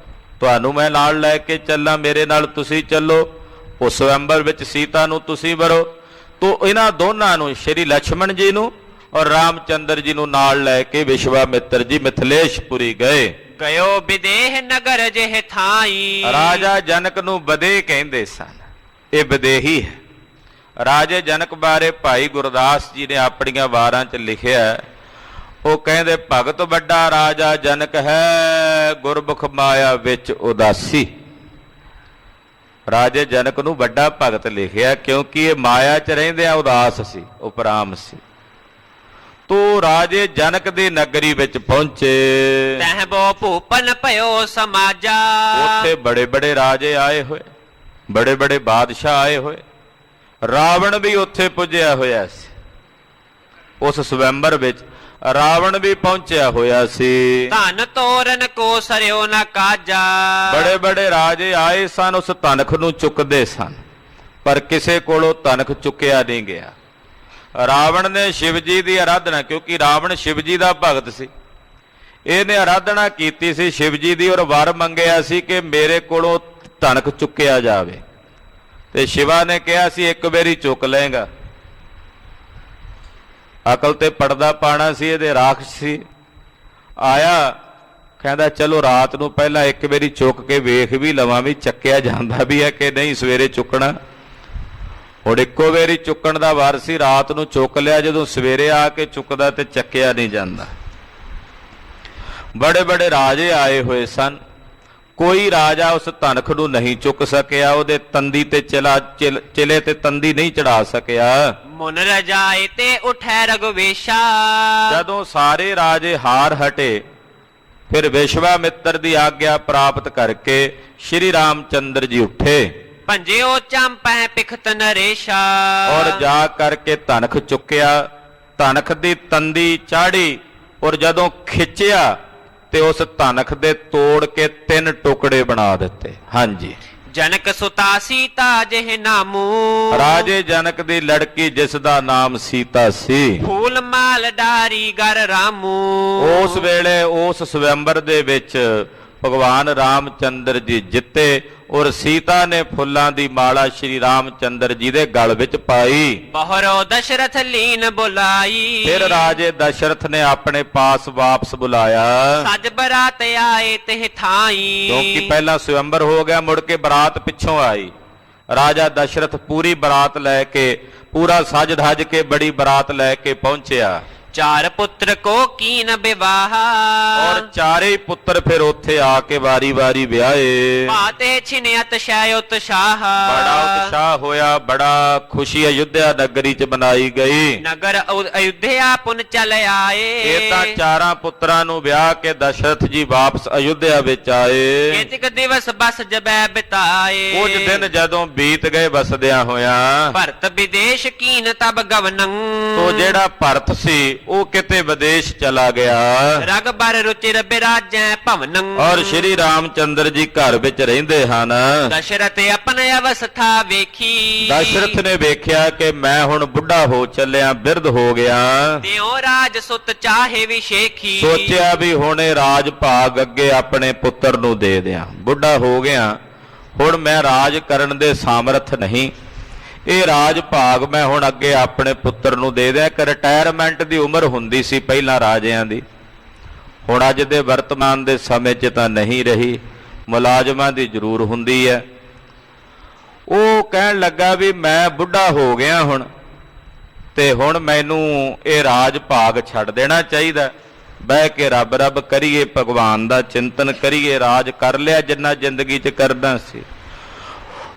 ਤੁਹਾਨੂੰ ਮੈਂ ਨਾਲ ਲੈ ਕੇ ਚੱਲਾਂ, ਮੇਰੇ ਨਾਲ ਤੁਸੀਂ ਚੱਲੋ, ਉਸ ਸਵਯੰਬਰ ਵਿੱਚ ਸੀਤਾ ਨੂੰ ਤੁਸੀਂ ਵਰੋ। ਤੋ ਇਹਨਾਂ ਦੋਨਾਂ ਨੂੰ, ਸ਼੍ਰੀ ਲక్ష్మణ ਜੀ ਨੂੰ ਔਰ ਰਾਮਚੰਦਰ ਜੀ ਨੂੰ ਨਾਲ ਲੈ ਕੇ ਵਿਸ਼ਵਾਮਿੱਤਰ ਜੀ ਮਿਥਲੇਸ਼ਪੁਰੀ ਗਏ। ਗਇਓ ਵਿਦੇਹ ਨਗਰ ਜਿਹ ਥਾਈ। ਰਾਜਾ ਜਨਕ ਨੂੰ ਬਦੇ ਕਹਿੰਦੇ ਸਨ, ਇਹ ਵਿਦੇਹੀ ਹੈ। ਰਾਜੇ ਜਨਕ ਬਾਰੇ ਭਾਈ ਗੁਰਦਾਸ ਜੀ ਨੇ ਆਪਣੀਆਂ ਵਾਰਾਂ 'ਚ ਲਿਖਿਆ, ਉਹ ਕਹਿੰਦੇ ਭਗਤ ਵੱਡਾ ਰਾਜਾ ਜਨਕ ਹੈ, ਗੁਰਮੁਖ ਮਾਇਆ ਵਿੱਚ ਉਦਾਸੀ। ਰਾਜੇ ਜਨਕ ਨੂੰ ਵੱਡਾ ਭਗਤ ਲਿਖਿਆ ਕਿਉਂਕਿ ਇਹ ਮਾਇਆ 'ਚ ਰਹਿੰਦਿਆਂ ਉਦਾਸ ਸੀ, ਉਪਰਾਮ ਸੀ। ਤੋ ਰਾਜੇ ਜਨਕ ਦੀ ਨਗਰੀ ਵਿੱਚ ਪਹੁੰਚੇ। ਤਹਿ ਬੋ ਭੂਪਨ ਭਇਓ ਸਮਾਜਾ। ਉੱਥੇ ਬੜੇ ਬੜੇ ਰਾਜੇ ਆਏ ਹੋਏ, ਬੜੇ ਬੜੇ ਬਾਦਸ਼ਾਹ ਆਏ ਹੋਏ। ਰਾਵਣ ਵੀ ਉੱਥੇ ਪੁੱਜਿਆ ਹੋਇਆ ਸੀ, ਉਸ ਸਵਯੰਬਰ ਵਿੱਚ ਰਾਵਣ ਵੀ ਪਹੁੰਚਿਆ ਹੋਇਆ ਸੀ। ਧਨ ਤੋਰਨ ਕੋ ਸਰਿਓ ਨਾ ਕਾਜਾ। ਬੜੇ ਬੜੇ ਰਾਜੇ ਆਏ ਸਨ, ਉਸ ਧਨਖ ਨੂੰ ਚੁੱਕਦੇ ਸਨ, ਪਰ ਕਿਸੇ ਕੋਲੋਂ ਧਨਖ ਚੁੱਕਿਆ ਨਹੀਂ ਗਿਆ। ਰਾਵਣ ਨੇ ਸ਼ਿਵ ਜੀ ਦੀ ਆਰਾਧਨਾ, ਕਿਉਂਕਿ ਰਾਵਣ ਸ਼ਿਵ ਜੀ ਦਾ ਭਗਤ ਸੀ, ਇਹਨੇ ਆਰਾਧਨਾ ਕੀਤੀ ਸੀ ਸ਼ਿਵ ਜੀ ਦੀ, ਔਰ ਵਰ ਮੰਗਿਆ ਸੀ ਕਿ ਮੇਰੇ ਕੋਲੋਂ ਧਨਖ ਚੁੱਕਿਆ ਜਾਵੇ। ਤੇ ਸ਼ਿਵਾ ਨੇ ਕਿਹਾ ਸੀ ਇੱਕ ਵਾਰੀ ਚੁੱਕ ਲਏਗਾ। ਅਕਲ ਤੇ ਪੜਦਾ ਪਾਣਾ ਸੀ, ਇਹਦੇ ਰਾਖਸ਼ ਸੀ। ਆਇਆ, ਕਹਿੰਦਾ ਚਲੋ ਰਾਤ ਨੂੰ ਪਹਿਲਾਂ ਇੱਕ ਵਾਰੀ ਚੁੱਕ ਕੇ ਵੇਖ ਵੀ ਲਵਾਂ ਵੀ ਚੱਕਿਆ ਜਾਂਦਾ ਵੀ ਹੈ ਕਿ ਨਹੀਂ, ਸਵੇਰੇ ਚੁੱਕਣਾ। ਹੁਣ ਇੱਕੋ ਵਾਰੀ ਚੁੱਕਣ ਦਾ ਵਾਰ ਸੀ, ਰਾਤ ਨੂੰ ਚੁੱਕ ਲਿਆ, ਜਦੋਂ ਸਵੇਰੇ ਆ ਕੇ ਚੁੱਕਦਾ ਤੇ ਚੱਕਿਆ ਨਹੀਂ ਜਾਂਦਾ। ਬੜੇ ਬੜੇ ਰਾਜੇ ਆਏ ਹੋਏ ਸਨ, ਕੋਈ ਰਾਜਾ ਉਸ ਧਨਖ ਨੂੰ ਨਹੀਂ ਚੁੱਕ ਸਕਿਆ, ਉਹਦੇ ਤੰਦੀ ਤੇ ਚਿਲੇ ਤੇ ਤੰਦੀ ਨਹੀਂ ਚੜਾ ਸਕਿਆ। ਮੁਨ ਰਜਾਏ ਤੇ ਉਠੈ ਰਗਵੇਸ਼ਾ। ਜਦੋਂ ਸਾਰੇ ਰਾਜੇ ਹਾਰ ਹਟੇ, ਫਿਰ ਵਿਸ਼ਵਾਮਿੱਤਰ ਦੀ ਆਗਿਆ ਪ੍ਰਾਪਤ ਕਰਕੇ ਸ਼੍ਰੀ ਰਾਮਚੰਦਰ ਜੀ ਉੱਠੇ। ਭੰਜਿਓ ਚੰਪੈ ਪਿਖਤ ਨਰੇਸ਼ਾ। ਔਰ ਜਾ ਕਰਕੇ ਧਨਖ ਚੁੱਕਿਆ, ਧਨਖ ਦੀ ਤੰਦੀ ਚਾੜੀ, ਔਰ ਜਦੋਂ ਖਿੱਚਿਆ ਤੇ ਉਸ ਧਨਖ ਦੇ ਤੋੜ ਕੇ 3 ਟੁਕੜੇ ਬਣਾ ਦਿੱਤੇ। ਹਾਂਜੀ, ਜਨਕ ਸੁਤਾ ਸੀਤਾ ਜਿਹ ਨਾਮੂ। ਰਾਜੇ ਜਨਕ ਦੀ ਲੜਕੀ ਜਿਸ ਦਾ ਨਾਮ ਸੀਤਾ ਸੀ, ਫੂਲ ਮਾਲ ਡਾਰੀ ਗਰ ਰਾਮੂ। ਉਸ ਵੇਲੇ ਉਸ ਸਵਯੰਬਰ ਦੇ ਵਿੱਚ ਭਗਵਾਨ ਰਾਮਚੰਦਰ ਜੀ ਜਿੱਤੇ, ਔਰ ਸੀਤਾ ਨੇ ਫੁੱਲਾਂ ਦੀ ਮਾਲਾ ਸ਼੍ਰੀ ਰਾਮਚੰਦਰ ਜੀ ਦੇ ਗਲ ਵਿੱਚ ਪਾਈ। ਬਹੁਰੋ ਦਸ਼ਰਥ ਲੀਨ ਬੁਲਾਈ। ਫਿਰ ਰਾਜੇ ਦਸ਼ਰਥ ਨੇ ਆਪਣੇ ਪਾਸ ਵਾਪਸ ਬੁਲਾਇਆ, ਸਜ ਬਰਾਤ ਆਏ ਤਿਹ ਥਾਈ। ਕਿਉਂਕਿ ਪਹਿਲਾਂ ਸਵਯੰਬਰ ਹੋ ਗਿਆ, ਮੁੜ ਕੇ ਬਰਾਤ ਪਿੱਛੋਂ ਆਈ। ਰਾਜਾ ਦਸ਼ਰਥ ਪੂਰੀ ਬਰਾਤ ਲੈ ਕੇ, ਪੂਰਾ ਸਜ ਧਜ ਕੇ ਬੜੀ ਬਰਾਤ ਲੈ ਕੇ ਪਹੁੰਚਿਆ। ਚਾਰ ਪੁੱਤਰ ਕੋ ਕੀਨ ਵਿਵਾਹ। ਔਰ ਚਾਰੇ ਪੁੱਤਰ ਫਿਰ ਉੱਥੇ ਆ ਕੇ ਵਾਰੀ ਵਾਰੀ ਵਿਆਹੇ। ਮਾਤੇ ਛਿਨਿਅਤ ਸ਼ੈ ਉਤਸ਼ਾਹ। ਬੜਾ ਉਤਸ਼ਾਹ ਹੋਇਆ, ਬੜਾ ਖੁਸ਼ੀ ਅਯੁੱਧਿਆ ਨਗਰੀ ਚ ਮਨਾਈ ਗਈ। ਨਗਰ ਅਯੁੱਧਿਆ ਪੁਨ ਚਲ ਆਏ। ਇਹ ਤਾਂ ਚਾਰਾਂ ਪੁੱਤਰਾਂ ਨੂੰ ਵਿਆਹ ਕੇ ਦਸ਼ਰਥ ਜੀ ਵਾਪਸ ਅਯੁੱਧਿਆ ਵਿੱਚ ਆਏ। ਕੇਤਿਕ ਦਿਵਸ ਬਸ ਜਬੈ ਬਿਤਾਏ। ਕੁਝ ਦਿਨ ਜਦੋਂ ਬੀਤ ਗਏ ਵਸਦਿਆਂ ਹੋਇਆਂ, ਭਰਤ ਵਿਦੇਸ਼ ਕੀਨ ਤਬ ਗਵਨੰ। ਤੋ ਜਿਹੜਾ ਭਰਤ ਸੀ ਉਹ ਕਿਤੇ ਵਿਦੇਸ਼ ਚਲਾ ਗਿਆ। ਰਗਬਰ ਰੁਚਿਰ ਬਿਰਾਜੈ ਭਵਨੰ। ਔਰ ਸ਼੍ਰੀ ਰਾਮਚੰਦਰ ਜੀ ਘਰ ਵਿੱਚ ਰਹਿੰਦੇ ਹਨ। ਦਸ਼ਰਥ ਆਪਣੀ ਅਵਸਥਾ ਵੇਖੀ। ਦਸ਼ਰਥ ਨੇ ਵੇਖਿਆ ਕਿ ਮੈਂ ਹੁਣ ਬੁੱਢਾ ਹੋ ਚੱਲਿਆ, ਬਿਰਧ ਹੋ ਗਿਆ। ਤਿਉ ਰਾਜ ਸੁਤ ਚਾਹੇ ਵਿਸ਼ੇਖੀ। ਸੋਚਿਆ ਵੀ ਹੁਣ ਇਹ ਰਾਜ ਭਾਗ ਅੱਗੇ ਆਪਣੇ ਪੁੱਤਰ ਨੂੰ ਦੇ ਦਿਆਂ। ਬੁੱਢਾ ਹੋ ਗਿਆ, ਹੁਣ ਮੈਂ ਰਾਜ ਕਰਨ ਦੇ ਸਾਮਰਥ ਨਹੀਂ, ਇਹ ਰਾਜ ਭਾਗ ਮੈਂ ਹੁਣ ਅੱਗੇ ਆਪਣੇ ਪੁੱਤਰ ਨੂੰ ਦੇ ਦਿਆਂ। ਇੱਕ ਰਿਟਾਇਰਮੈਂਟ ਦੀ ਉਮਰ ਹੁੰਦੀ ਸੀ ਪਹਿਲਾਂ ਰਾਜਿਆਂ ਦੀ, ਹੁਣ ਅੱਜ ਦੇ ਵਰਤਮਾਨ ਦੇ ਸਮੇਂ 'ਚ ਤਾਂ ਨਹੀਂ ਰਹੀ, ਮੁਲਾਜ਼ਮਾਂ ਦੀ ਜ਼ਰੂਰ ਹੁੰਦੀ ਹੈ। ਉਹ ਕਹਿਣ ਲੱਗਾ ਵੀ ਮੈਂ ਬੁੱਢਾ ਹੋ ਗਿਆ ਹੁਣ, ਤੇ ਹੁਣ ਮੈਨੂੰ ਇਹ ਰਾਜ ਭਾਗ ਛੱਡ ਦੇਣਾ ਚਾਹੀਦਾ। ਬਹਿ ਕੇ ਰੱਬ ਰੱਬ ਕਰੀਏ, ਭਗਵਾਨ ਦਾ ਚਿੰਤਨ ਕਰੀਏ, ਰਾਜ ਕਰ ਲਿਆ ਜਿੰਨਾ ਜ਼ਿੰਦਗੀ 'ਚ ਕਰਨਾ ਸੀ।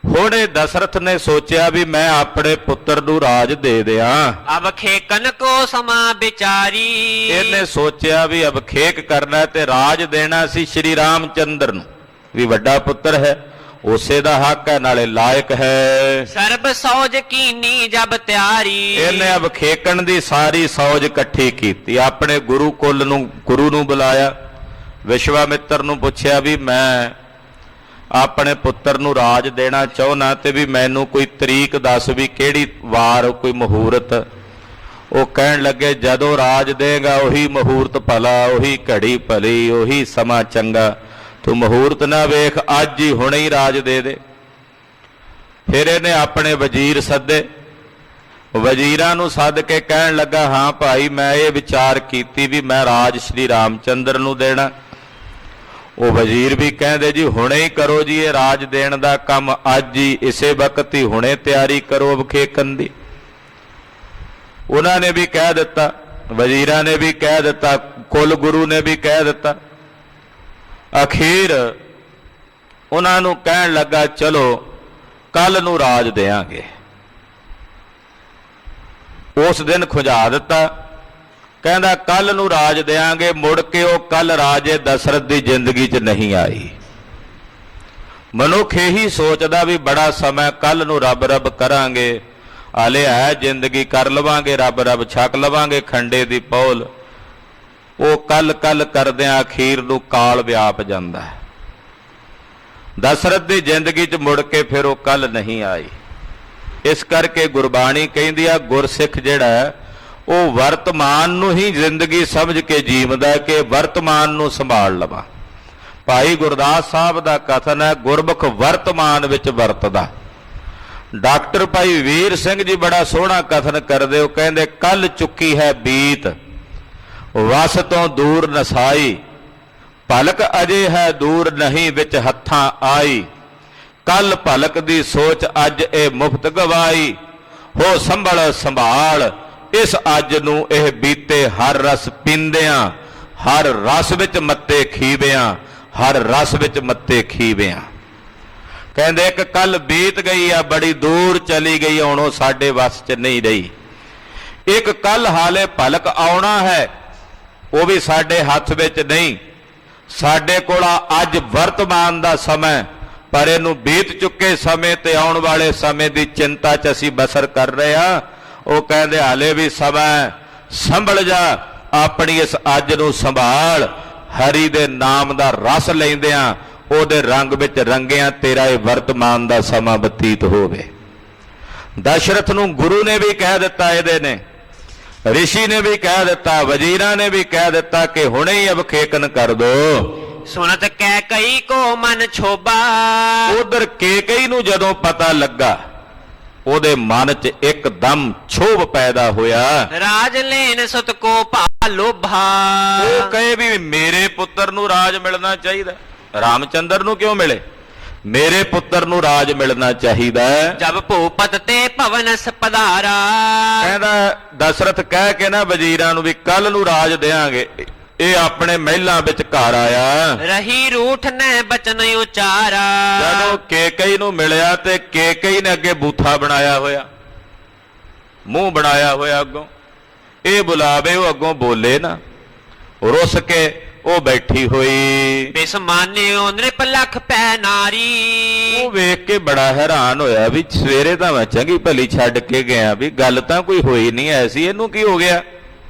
ਹੁਣ ਇਹ ਦਸ਼ਰਥ ਨੇ ਸੋਚਿਆ ਵੀ ਮੈਂ ਆਪਣੇ ਪੁੱਤਰ ਨੂੰ ਰਾਜ ਦੇ ਦਿਆਂ। ਅਬ ਖੇਕਨ ਕੋ ਸਮਾ ਵਿਚਾਰੀ। ਇਹਨੇ ਸੋਚਿਆ ਵੀ ਅਬਖੇਕ ਕਰਨਾ ਤੇ ਰਾਜ ਦੇਣਾ ਸੀ ਸ਼੍ਰੀ ਰਾਮਚੰਦਰ ਨੂੰ, ਵੀ ਵੱਡਾ ਪੁੱਤਰ ਹੈ, ਉਸੇ ਦਾ ਹੱਕ ਹੈ, ਨਾਲੇ ਲਾਇਕ ਹੈ। ਸਰਬ ਸੌਜ ਕੀਨੀ ਜਬ ਤਿਆਰੀ। ਇਹਨੇ ਅਬਖੇਕਣ ਦੀ ਸਾਰੀ ਸੌਜ ਇਕੱਠੀ ਕੀਤੀ, ਆਪਣੇ ਗੁਰੂ ਨੂੰ ਬੁਲਾਇਆ, ਵਿਸ਼ਵਾਮਿੱਤਰ ਨੂੰ ਪੁੱਛਿਆ ਵੀ ਮੈਂ ਆਪਣੇ ਪੁੱਤਰ ਨੂੰ ਰਾਜ ਦੇਣਾ ਚਾਹੁੰਦਾ ਤੇ ਵੀ ਮੈਨੂੰ ਕੋਈ ਤਰੀਕ ਦੱਸ ਵੀ ਕਿਹੜੀ ਵਾਰ, ਕੋਈ ਮੁਹੂਰਤ। ਉਹ ਕਹਿਣ ਲੱਗੇ ਜਦੋਂ ਰਾਜ ਦੇਗਾ ਉਹੀ ਮੁਹੂਰਤ ਭਲਾ, ਉਹੀ ਘੜੀ ਭਲੀ, ਉਹੀ ਸਮਾਂ ਚੰਗਾ, ਤੂੰ ਮੁਹੂਰਤ ਨਾ ਵੇਖ, ਅੱਜ ਹੀ ਹੁਣੇ ਹੀ ਰਾਜ ਦੇ ਦੇ। ਫਿਰ ਇਹਨੇ ਆਪਣੇ ਵਜ਼ੀਰ ਸੱਦੇ, ਵਜ਼ੀਰਾਂ ਨੂੰ ਸੱਦ ਕੇ ਕਹਿਣ ਲੱਗਾ ਹਾਂ ਭਾਈ ਮੈਂ ਇਹ ਵਿਚਾਰ ਕੀਤੀ ਵੀ ਮੈਂ ਰਾਜ ਸ਼੍ਰੀ ਰਾਮਚੰਦਰ ਨੂੰ ਦੇਣਾ। ਉਹ ਵਜ਼ੀਰ ਵੀ ਕਹਿੰਦੇ ਜੀ ਹੁਣੇ ਹੀ ਕਰੋ ਜੀ, ਇਹ ਰਾਜ ਦੇਣ ਦਾ ਕੰਮ ਅੱਜ ਹੀ ਇਸੇ ਵਕਤ ਹੀ ਹੁਣੇ ਤਿਆਰੀ ਕਰੋ ਅਬਖੇਕਣ ਦੀ। ਉਹਨਾਂ ਨੇ ਵੀ ਕਹਿ ਦਿੱਤਾ, ਵਜ਼ੀਰਾਂ ਨੇ ਵੀ ਕਹਿ ਦਿੱਤਾ, ਕੁਲ ਗੁਰੂ ਨੇ ਵੀ ਕਹਿ ਦਿੱਤਾ। ਅਖੀਰ ਉਹਨਾਂ ਨੂੰ ਕਹਿਣ ਲੱਗਾ ਚਲੋ ਕੱਲ ਨੂੰ ਰਾਜ ਦੇਾਂਗੇ। ਉਸ ਦਿਨ ਖੁਜਾ ਦਿੱਤਾ, ਕਹਿੰਦਾ ਕੱਲ ਨੂੰ ਰਾਜ ਦੇਾਂਗੇ। ਮੁੜ ਕੇ ਉਹ ਕੱਲ ਰਾਜੇ ਦਸ਼ਰਥ ਦੀ ਜ਼ਿੰਦਗੀ 'ਚ ਨਹੀਂ ਆਈ। ਮਨੁੱਖ ਇਹੀ ਸੋਚਦਾ ਵੀ ਬੜਾ ਸਮਾਂ, ਕੱਲ ਨੂੰ ਰੱਬ ਰੱਬ ਕਰਾਂਗੇ, ਆਲੇ ਹੈ ਜ਼ਿੰਦਗੀ ਕਰ ਲਵਾਂਗੇ, ਰੱਬ ਰੱਬ ਛਕ ਲਵਾਂਗੇ ਖੰਡੇ ਦੀ ਪੌਲ। ਉਹ ਕੱਲ ਕੱਲ ਕਰਦਿਆਂ ਅਖੀਰ ਨੂੰ ਕਾਲ ਵਿਆਪ ਜਾਂਦਾ ਹੈ। ਦਸ਼ਰਥ ਦੀ ਜ਼ਿੰਦਗੀ 'ਚ ਮੁੜ ਕੇ ਫਿਰ ਉਹ ਕੱਲ ਨਹੀਂ ਆਈ। ਇਸ ਕਰਕੇ ਗੁਰਬਾਣੀ ਕਹਿੰਦੀ ਆ ਗੁਰਸਿੱਖ ਜਿਹੜਾ ਉਹ ਵਰਤਮਾਨ ਨੂੰ ਹੀ ਜ਼ਿੰਦਗੀ ਸਮਝ ਕੇ ਜੀਵਦਾ ਕਿ ਵਰਤਮਾਨ ਨੂੰ ਸੰਭਾਲ ਲਵਾਂ। ਭਾਈ ਗੁਰਦਾਸ ਸਾਹਿਬ ਦਾ ਕਥਨ ਹੈ ਗੁਰਮੁਖ ਵਰਤਮਾਨ ਵਿੱਚ ਵਰਤਦਾ। ਡਾਕਟਰ ਭਾਈ ਵੀਰ ਸਿੰਘ ਜੀ ਬੜਾ ਸੋਹਣਾ ਕਥਨ ਕਰਦੇ, ਉਹ ਕਹਿੰਦੇ ਕੱਲ ਚੁੱਕੀ ਹੈ ਬੀਤ ਵਸ ਤੋਂ ਦੂਰ ਨਸਾਈ, ਭਲਕ ਅਜੇ ਹੈ ਦੂਰ ਨਹੀਂ ਵਿੱਚ ਹੱਥਾਂ ਆਈ, ਕੱਲ ਭਲਕ ਦੀ ਸੋਚ ਅੱਜ ਇਹ ਮੁਫਤ ਗਵਾਈ, ਹੋ ਸੰਭਲ ਸੰਭਾਲ ਇਸ ਅੱਜ ਨੂੰ ਇਹ ਬੀਤੇ ਹਰ ਰਸ ਪੀਂਦਿਆਂ, ਹਰ ਰਸ ਵਿੱਚ ਮੱਤੇ ਖੀਵਿਆਂ, ਹਰ ਰਸ ਵਿੱਚ ਮੱਤੇ ਖੀਵਿਆਂ। ਕਹਿੰਦੇ ਇੱਕ ਕੱਲ ਬੀਤ ਗਈ ਆ, ਬੜੀ ਦੂਰ ਚਲੀ ਗਈ, ਹੁਣ ਉਹ ਸਾਡੇ ਵੱਸ 'ਚ ਨਹੀਂ ਰਹੀ। ਇੱਕ ਕੱਲ ਹਾਲੇ ਭਲਕ ਆਉਣਾ ਹੈ, ਉਹ ਵੀ ਸਾਡੇ ਹੱਥ ਵਿੱਚ ਨਹੀਂ। ਸਾਡੇ ਕੋਲ ਅੱਜ ਵਰਤਮਾਨ ਦਾ ਸਮਾਂ, ਪਰ ਇਹਨੂੰ ਬੀਤ ਚੁੱਕੇ ਸਮੇਂ ਤੇ ਆਉਣ ਵਾਲੇ ਸਮੇਂ ਦੀ ਚਿੰਤਾ 'ਚ ਅਸੀਂ ਬਸਰ ਕਰ ਰਹੇ ਹਾਂ। ਉਹ ਕਹਿੰਦੇ ਹਾਲੇ ਵੀ ਸਮਾਂ, ਸੰਭਲ ਜਾ, ਆਪਣੀ ਇਸ ਅੱਜ ਨੂੰ ਸੰਭਾਲ, ਹਰੀ ਦੇ ਨਾਮ ਦਾ ਰਸ ਲੈਂਦਿਆਂ ਉਹਦੇ ਰੰਗ ਵਿੱਚ ਰੰਗਿਆਂ ਤੇਰਾ ਇਹ ਵਰਤਮਾਨ ਦਾ ਸਮਾਂ ਬਤੀਤ ਹੋਵੇ। ਦਸ਼ਰਥ ਨੂੰ ਗੁਰੂ ਨੇ ਵੀ ਕਹਿ ਦਿੱਤਾ, ਇਹਦੇ ਨੇ ਰਿਸ਼ੀ ਨੇ ਵੀ ਕਹਿ ਦਿੱਤਾ, ਵਜ਼ੀਰਾਂ ਨੇ ਵੀ ਕਹਿ ਦਿੱਤਾ ਕਿ ਹੁਣੇ ਹੀ ਅਬਖੇਕਨ ਕਰ ਦੋ। ਸੁਨਤ ਕਹਿ ਕਈ ਕੋ ਮਨ ਛੋਬਾ। ਉਧਰ ਕੇਕਈ ਨੂੰ ਜਦੋਂ ਪਤਾ ਲੱਗਾ ਉਹਦੇ ਮਨ 'ਚ ਇੱਕਦਮ ਛੋਭ ਪੈਦਾ ਹੋਇਆ। ਰਾਜ ਲੈਨ ਸੁਤ ਕੋ ਭਾ ਲੋਭਾ। ਉਹ ਕਹੇ ਵੀ ਮੇਰੇ ਪੁੱਤਰ ਨੂੰ ਰਾਜ ਮਿਲਣਾ ਚਾਹੀਦਾ, ਰਾਮਚੰਦਰ ਨੂੰ ਕਿਉਂ ਮਿਲੇ, ਮੇਰੇ ਪੁੱਤਰ ਨੂੰ ਰਾਜ ਮਿਲਣਾ ਚਾਹੀਦਾ। ਜਬ ਭੂਪਤ ਤੇ ਭਵਨ ਪਧਾਰਾ। ਕਹਿੰਦਾ ਦਸ਼ਰਥ ਕਹਿ ਕੇ ਨਾ ਵਜ਼ੀਰਾਂ ਨੂੰ ਵੀ ਕੱਲ ਨੂੰ ਰਾਜ ਦੇਾਂਗੇ, ਇਹ ਆਪਣੇ ਮਹਿਲਾਂ ਵਿੱਚ ਘਰ ਆਇਆ। ਰਹੀ ਰੂਠ ਨੇ ਬਚਨ ਉਚਾਰਾ। ਜਦੋਂ ਕੇਕਈ ਨੂੰ ਮਿਲਿਆ ਤੇ ਕੇਕਈ ਨੇ ਅੱਗੇ ਬੂਥਾ ਬਣਾਇਆ ਹੋਇਆ, ਮੂੰਹ ਬਣਾਇਆ ਹੋਇਆ ਅੱਗੋਂ, ਇਹ ਬੁਲਾਵੇ ਉਹ ਅੱਗੋਂ ਬੋਲੇ ਨਾ, ਰੁੱਸ ਕੇ ਉਹ ਬੈਠੀ ਹੋਈ। ਬਿਸਮਾਨਿਓ ਨ੍ਰਿਪ ਲਖ ਪੈ ਨਾਰੀ। ਉਹ ਵੇਖ ਕੇ ਬੜਾ ਹੈਰਾਨ ਹੋਇਆ ਵੀ ਸਵੇਰੇ ਤਾਂ ਮੈਂ ਚੰਗੀ ਭਲੀ ਛੱਡ ਕੇ ਗਿਆ, ਵੀ ਗੱਲ ਤਾਂ ਕੋਈ ਹੋਈ ਨਹੀਂ ਐਸੀ, ਇਹਨੂੰ ਕੀ ਹੋ ਗਿਆ,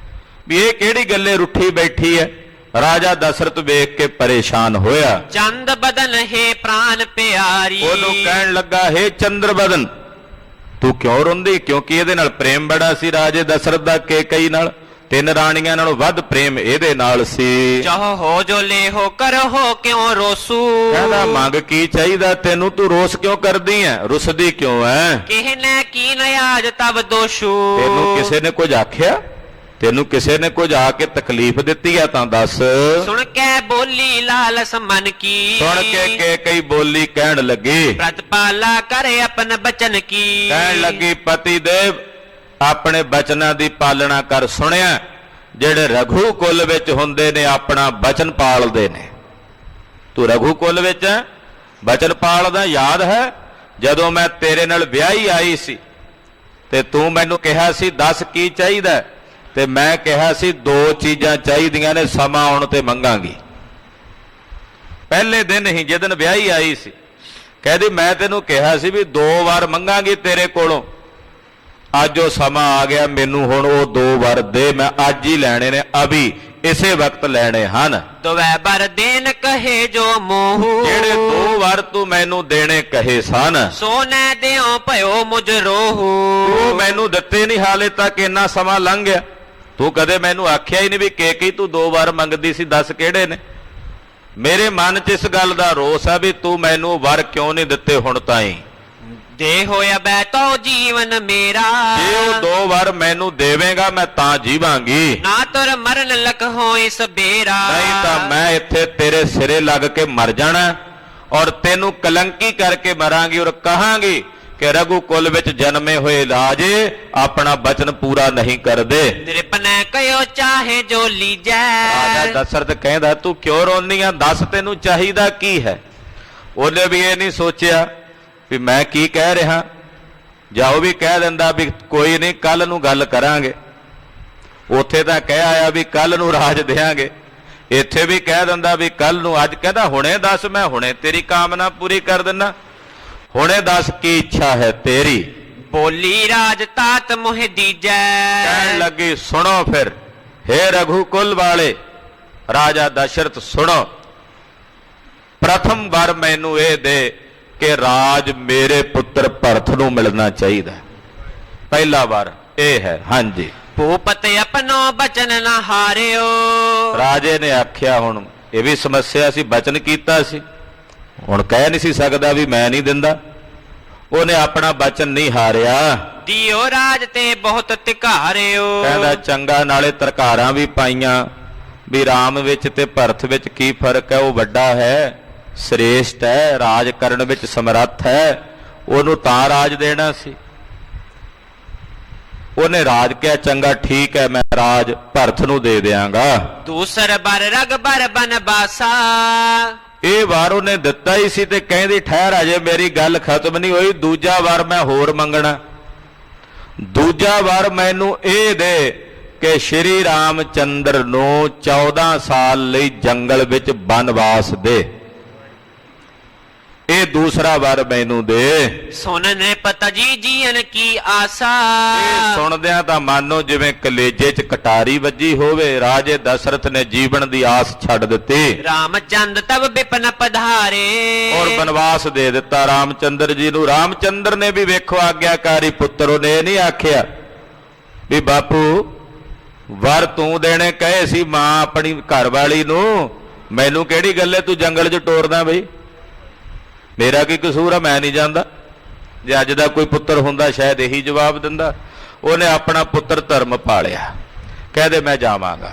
ਵੀ ਇਹ ਕਿਹੜੀ ਗੱਲੇ ਰੁੱਠੀ ਬੈਠੀ ਹੈ। ਰਾਜਾ ਦਸ਼ਰਥ ਵੇਖ ਕੇ ਪਰੇਸ਼ਾਨ ਹੋਇਆ। ਚੰਦ ਬਦਨ ਹੈ ਪ੍ਰਾਨ ਪਿਆਰੀ। ਉਹਨੂੰ ਕਹਿਣ ਲੱਗਾ ਹੈ ਚੰਦਰ ਬਦਨ ਤੂੰ ਕਿਉਂ ਰੋਂਦੀ, ਕਿਉਂਕਿ ਇਹਦੇ ਨਾਲ ਪ੍ਰੇਮ ਬੜਾ ਸੀ ਰਾਜੇ ਦਸ਼ਰਥ ਦਾ ਕੇਕਈ ਨਾਲ। 3 ਰਾਣੀਆਂ ਨਾਲੋਂ ਵੱਧ ਪ੍ਰੇਮ ਇਹਦੇ ਨਾਲ ਸੀ। ਚਾਹੋ ਹੋ ਜੋ ਲੈ ਹੋ ਕਰੋ ਕਿਉਂ ਰੋਸੂ। ਕਹਿੰਦਾ ਮੰਗ ਕੀ ਚਾਹੀਦਾ ਤੈਨੂੰ, ਤੂੰ ਰੋਸ ਕਿਉਂ ਕਰਦੀ ਐ, ਰੁੱਸਦੀ ਕਿਉਂ ਐ। ਕਿਹ ਨੇ ਕੀ ਨਿਆਜ ਤਬ ਦੋਸ਼ੂ। ਤੈਨੂੰ ਕਿਸੇ ਨੇ ਕੁਝ ਆਖਿਆ, ਤੈਨੂੰ ਕਿਸੇ ਨੇ ਕੁਝ ਆ ਕੇ ਤਕਲੀਫ ਦਿੱਤੀ ਆ ਤਾਂ ਦੱਸ। ਸੁਣ ਕੇ ਬੋਲੀ ਲਾਲਸ ਮਨ ਕੀ। ਸੁਣ ਕੇ ਕਈ ਬੋਲੀ ਕਹਿਣ ਲੱਗੀ ਪ੍ਰਤਪਾਲਾ ਕਰੇ ਆਪਨ ਬਚਨ ਕੀ। ਕਹਿਣ ਲੱਗੀ ਪਤੀ ਦੇਵ ਆਪਣੇ ਬਚਨਾਂ ਦੀ ਪਾਲਣਾ ਕਰ। ਸੁਣਿਆ ਜਿਹੜੇ ਰਘੂ ਕੁਲ ਵਿੱਚ ਹੁੰਦੇ ਨੇ ਆਪਣਾ ਬਚਨ ਪਾਲਦੇ ਨੇ, ਤੂੰ ਰਘੂ ਕੁਲ ਵਿੱਚ ਬਚਨ ਪਾਲਦਾ। ਯਾਦ ਹੈ ਜਦੋਂ ਮੈਂ ਤੇਰੇ ਨਾਲ ਵਿਆਹੀ ਆਈ ਸੀ ਤੇ ਤੂੰ ਮੈਨੂੰ ਕਿਹਾ ਸੀ ਦੱਸ ਕੀ ਚਾਹੀਦਾ, ਤੇ ਮੈਂ ਕਿਹਾ ਸੀ ਦੋ ਚੀਜ਼ਾਂ ਚਾਹੀਦੀਆਂ ਨੇ, ਸਮਾਂ ਆਉਣ ਤੇ ਮੰਗਾਂਗੀ। ਪਹਿਲੇ ਦਿਨ ਹੀ ਜਿਸ ਦਿਨ ਵਿਆਹੀ ਆਈ ਸੀ ਕਹਿੰਦੀ ਮੈਂ ਤੈਨੂੰ ਕਿਹਾ ਸੀ ਵੀ 2 ਵਾਰ ਮੰਗਾਂਗੀ ਤੇਰੇ ਕੋਲੋਂ, ਅੱਜ ਉਹ ਸਮਾਂ ਆ ਗਿਆ, ਮੈਨੂੰ ਹੁਣ ਉਹ 2 ਵਾਰ ਦੇ, ਮੈਂ ਅੱਜ ਹੀ ਲੈਣੇ ਨੇ, ਅਭੀ ਇਸੇ ਵਕਤ ਲੈਣੇ ਹਨ। ਦੁਵੈ ਬਰ ਦੇਨ ਕਹੇ ਜੋ ਮੋਹੂ, ਜਿਹੜੇ 2 ਵਾਰ ਤੂੰ ਮੈਨੂੰ ਦੇਣੇ ਕਹੇ ਸਨ, ਸੋਨੇ ਦਿਓ ਭਇਓ ਮੁਝ ਰੋਹੂ। ਤੂੰ ਮੈਨੂੰ ਦਿੱਤੇ ਨਹੀਂ, ਹਾਲੇ ਤੱਕ ਇੰਨਾ ਸਮਾਂ ਲੰਘ ਗਿਆ, ਤੂੰ ਕਦੇ ਮੈਨੂੰ ਆਖਿਆ ਹੀ ਨਹੀਂ ਵੀ ਕੀ ਤੂੰ 2 ਵਾਰ ਮੰਗਦੀ ਸੀ, ਦੱਸ ਕਿਹੜੇ ਨੇ। ਮੇਰੇ ਮਨ 'ਚ ਇਸ ਗੱਲ ਦਾ ਰੋਸ ਹੈ ਵੀ ਤੂੰ ਮੈਨੂੰ ਵਰ ਕਿਉਂ ਨਹੀਂ ਦਿੱਤੇ ਹੁਣ ਤਾਈਂ। ਦੇ ਹੋਇਆ ਬੈਤੋ ਜੀਵਨ ਮੇਰਾ, ਜੇ ਉਹ 2 ਵਾਰ ਮੈਨੂੰ ਦੇਵੇਂਗਾ ਮੈਂ ਤਾਂ ਜੀਵਾਂਗੀ, ਨਾ ਤੁਰ ਮਰਨ ਲਕ ਹੋਏ ਸਬੇਰਾ। ਨਹੀਂ ਤਾਂ ਮੈਂ ਇੱਥੇ ਤੇਰੇ ਸਿਰੇ ਲੱਗ ਕੇ ਮਰ ਜਾਣਾ ਔਰ ਤੈਨੂੰ ਕਲੰਕੀ ਕਰਕੇ ਮਰਾਂਗੀ ਔਰ ਕਹਾਂਗੀ ਕਿ ਰਘੂ ਕੁਲ ਵਿੱਚ ਜਨਮੇ ਹੋਏ ਲਾਜੇ ਆਪਣਾ ਬਚਨ ਪੂਰਾ ਨਹੀਂ ਕਰਦੇ। ਨਿਰਪਨੈ ਕਹਿਓ ਚਾਹੇ ਜੋ ਲੀਜੈ। ਰਾਜਾ ਦਸ਼ਰਥ ਕਹਿੰਦਾ ਤੂੰ ਕਿਉਂ ਰੋਂਦੀ ਆ, ਦੱਸ ਤੈਨੂੰ ਚਾਹੀਦਾ ਕੀ ਹੈ। ਉਹਨੇ ਵੀ ਇਹ ਨਹੀਂ ਸੋਚਿਆ ਵੀ ਮੈਂ ਕੀ ਕਹਿ ਰਿਹਾ, ਜਾਂ ਉਹ ਵੀ ਕਹਿ ਦਿੰਦਾ ਵੀ ਕੋਈ ਨਹੀਂ ਕੱਲ ਨੂੰ ਗੱਲ ਕਰਾਂਗੇ। ਉੱਥੇ ਤਾਂ ਕਹਿ ਆਇਆ ਵੀ ਕੱਲ ਨੂੰ ਰਾਜ ਦੇਾਂਗੇ, ਇੱਥੇ ਵੀ ਕਹਿ ਦਿੰਦਾ ਵੀ ਕੱਲ ਨੂੰ। ਅੱਜ ਕਹਿੰਦਾ ਹੁਣੇ ਦੱਸ, ਮੈਂ ਹੁਣੇ ਤੇਰੀ ਕਾਮਨਾ ਪੂਰੀ ਕਰ ਦਿੰਦਾ, ਹੁਣੇ ਦੱਸ ਕੀ ਇੱਛਾ ਹੈ ਤੇਰੀ। ਬੋਲੀ ਰਾਜ ਤਾਤ ਮੋਹਿ ਦੀਜੈ। ਕਹਿਣ ਲੱਗੀ ਸੁਣੋ ਫਿਰ, ਹੇ ਰਘੂਕੁਲ ਵਾਲੇ ਰਾਜਾ ਦਸ਼ਰਥ ਸੁਣੋ, ਪ੍ਰਥਮ ਵਾਰ ਮੈਨੂੰ ਇਹ ਦੇ ਕਿ ਰਾਜ ਮੇਰੇ ਪੁੱਤਰ ਭਰਤ ਨੂੰ ਮਿਲਣਾ ਚਾਹੀਦਾ, ਪਹਿਲਾ ਵਾਰ ਇਹ ਹੈ। ਹਾਂਜੀ। ਭੂਪਤ ਆਪਣੋ ਬਚਨ ਨਾ ਹਾਰਿਓ। ਰਾਜੇ ਨੇ ਆਖਿਆ ਹੁਣ ਇਹ ਵੀ ਸਮੱਸਿਆ ਸੀ, ਬਚਨ ਕੀਤਾ ਸੀ, ਹੁਣ ਕਹਿ ਨਹੀਂ ਸੀ ਸਕਦਾ ਵੀ ਮੈਂ ਨਹੀਂ ਦਿੰਦਾ, ਉਹਨੇ ਆਪਣਾ ਬਚਨ ਨਹੀਂ ਹਾਰਿਆ। ਦਿਓ ਰਾਜ ਤੇ ਬਹੁਤ ਧਿਕਾਰਿਓ। ਕਹਿੰਦਾ ਚੰਗਾ, ਨਾਲੇ ਤਰਕਾਰਾਂ ਵੀ ਪਾਈਆਂ ਵੀ ਰਾਮ ਵਿੱਚ ਤੇ ਭਰਤ ਵਿੱਚ ਕੀ ਫਰਕ ਹੈ, ਉਹ ਵੱਡਾ ਹੈ, ਸ੍ਰੇਸ਼ਟ ਹੈ, ਰਾਜ ਕਰਨ ਵਿੱਚ ਸਮਰੱਥ ਹੈ, ਉਹਨੂੰ ਤਾਂ ਰਾਜ ਦੇਣਾ ਸੀ। ਉਹਨੇ ਰਾਜ ਕਿਹਾ ਚੰਗਾ ਠੀਕ ਹੈ, ਮੈਂ ਰਾਜ ਭਰਤ ਨੂੰ ਦੇ ਦਿਆਂਗਾ। ਦੂਸਰ ਬਰ ਰਗ ਬਰ ਬਨਬਾਸਾ। ਇਹ ਵਾਰ ਉਹਨੇ ਦਿੱਤਾ ਹੀ ਸੀ ਤੇ ਕਹਿੰਦੀ ਠਹਿਰ, ਅਜੇ ਮੇਰੀ ਗੱਲ ਖਤਮ ਨਹੀਂ ਹੋਈ, ਦੂਜਾ ਵਾਰ ਮੈਂ ਹੋਰ ਮੰਗਣਾ। ਦੂਜਾ ਵਾਰ ਮੈਨੂੰ ਇਹ ਦੇ ਕਿ ਸ਼੍ਰੀ ਰਾਮ ਚੰਦਰ ਨੂੰ 14 ਸਾਲ ਲਈ ਜੰਗਲ ਵਿੱਚ ਬਨਵਾਸ ਦੇ, ਇਹ ਦੂਸਰਾ ਵਾਰ ਮੈਨੂੰ ਦੇ। ਸੁਣਨੇ ਪਤਾ ਜੀ ਜੀਨ ਕੀ ਆਸਾ। ਇਹ ਸੁਣਦਿਆਂ ਤਾਂ ਮਾਨੋ ਜਿਵੇਂ ਕਲੇਜੇ 'ਚ ਕਟਾਰੀ ਵੱਜੀ ਹੋਵੇ। ਰਾਜੇ ਦਸ਼ਰਥ ਨੇ ਜੀਵਨ ਦੀ ਆਸ ਛੱਡ ਦਿੱਤੀ। ਰਾਮਚੰਦ ਤਬ ਬਿਪਨ ਪਧਾਰੇ। ਔਰ ਬਨਵਾਸ ਦੇ ਦਿੱਤਾ ਰਾਮਚੰਦਰ ਜੀ ਨੂੰ। ਰਾਮਚੰਦਰ ਨੇ ਵੀ ਵੇਖੋ ਆਗਿਆਕਾਰੀ ਪੁੱਤਰ, ਉਹਨੇ ਇਹ ਨਹੀਂ ਆਖਿਆ ਵੀ ਬਾਪੂ ਵਰ ਤੂੰ ਦੇਣੇ ਕਹੇ ਸੀ ਮਾਂ ਆਪਣੀ ਘਰ ਵਾਲੀ ਨੂੰ, ਮੈਨੂੰ ਕਿਹੜੀ ਗੱਲੇ ਤੂੰ ਜੰਗਲ 'ਚ ਟੋਰਦਾ ਬਈ, ਮੇਰਾ ਕੀ ਕਸੂਰ ਆ, ਮੈਂ ਨਹੀਂ ਜਾਂਦਾ। ਜੇ ਅੱਜ ਦਾ ਕੋਈ ਪੁੱਤਰ ਹੁੰਦਾ ਸ਼ਾਇਦ ਇਹੀ ਜਵਾਬ ਦਿੰਦਾ। ਉਹਨੇ ਆਪਣਾ ਪੁੱਤਰ ਧਰਮ ਪਾਲਿਆ, ਕਹਦੇ ਮੈਂ ਜਾਵਾਂਗਾ।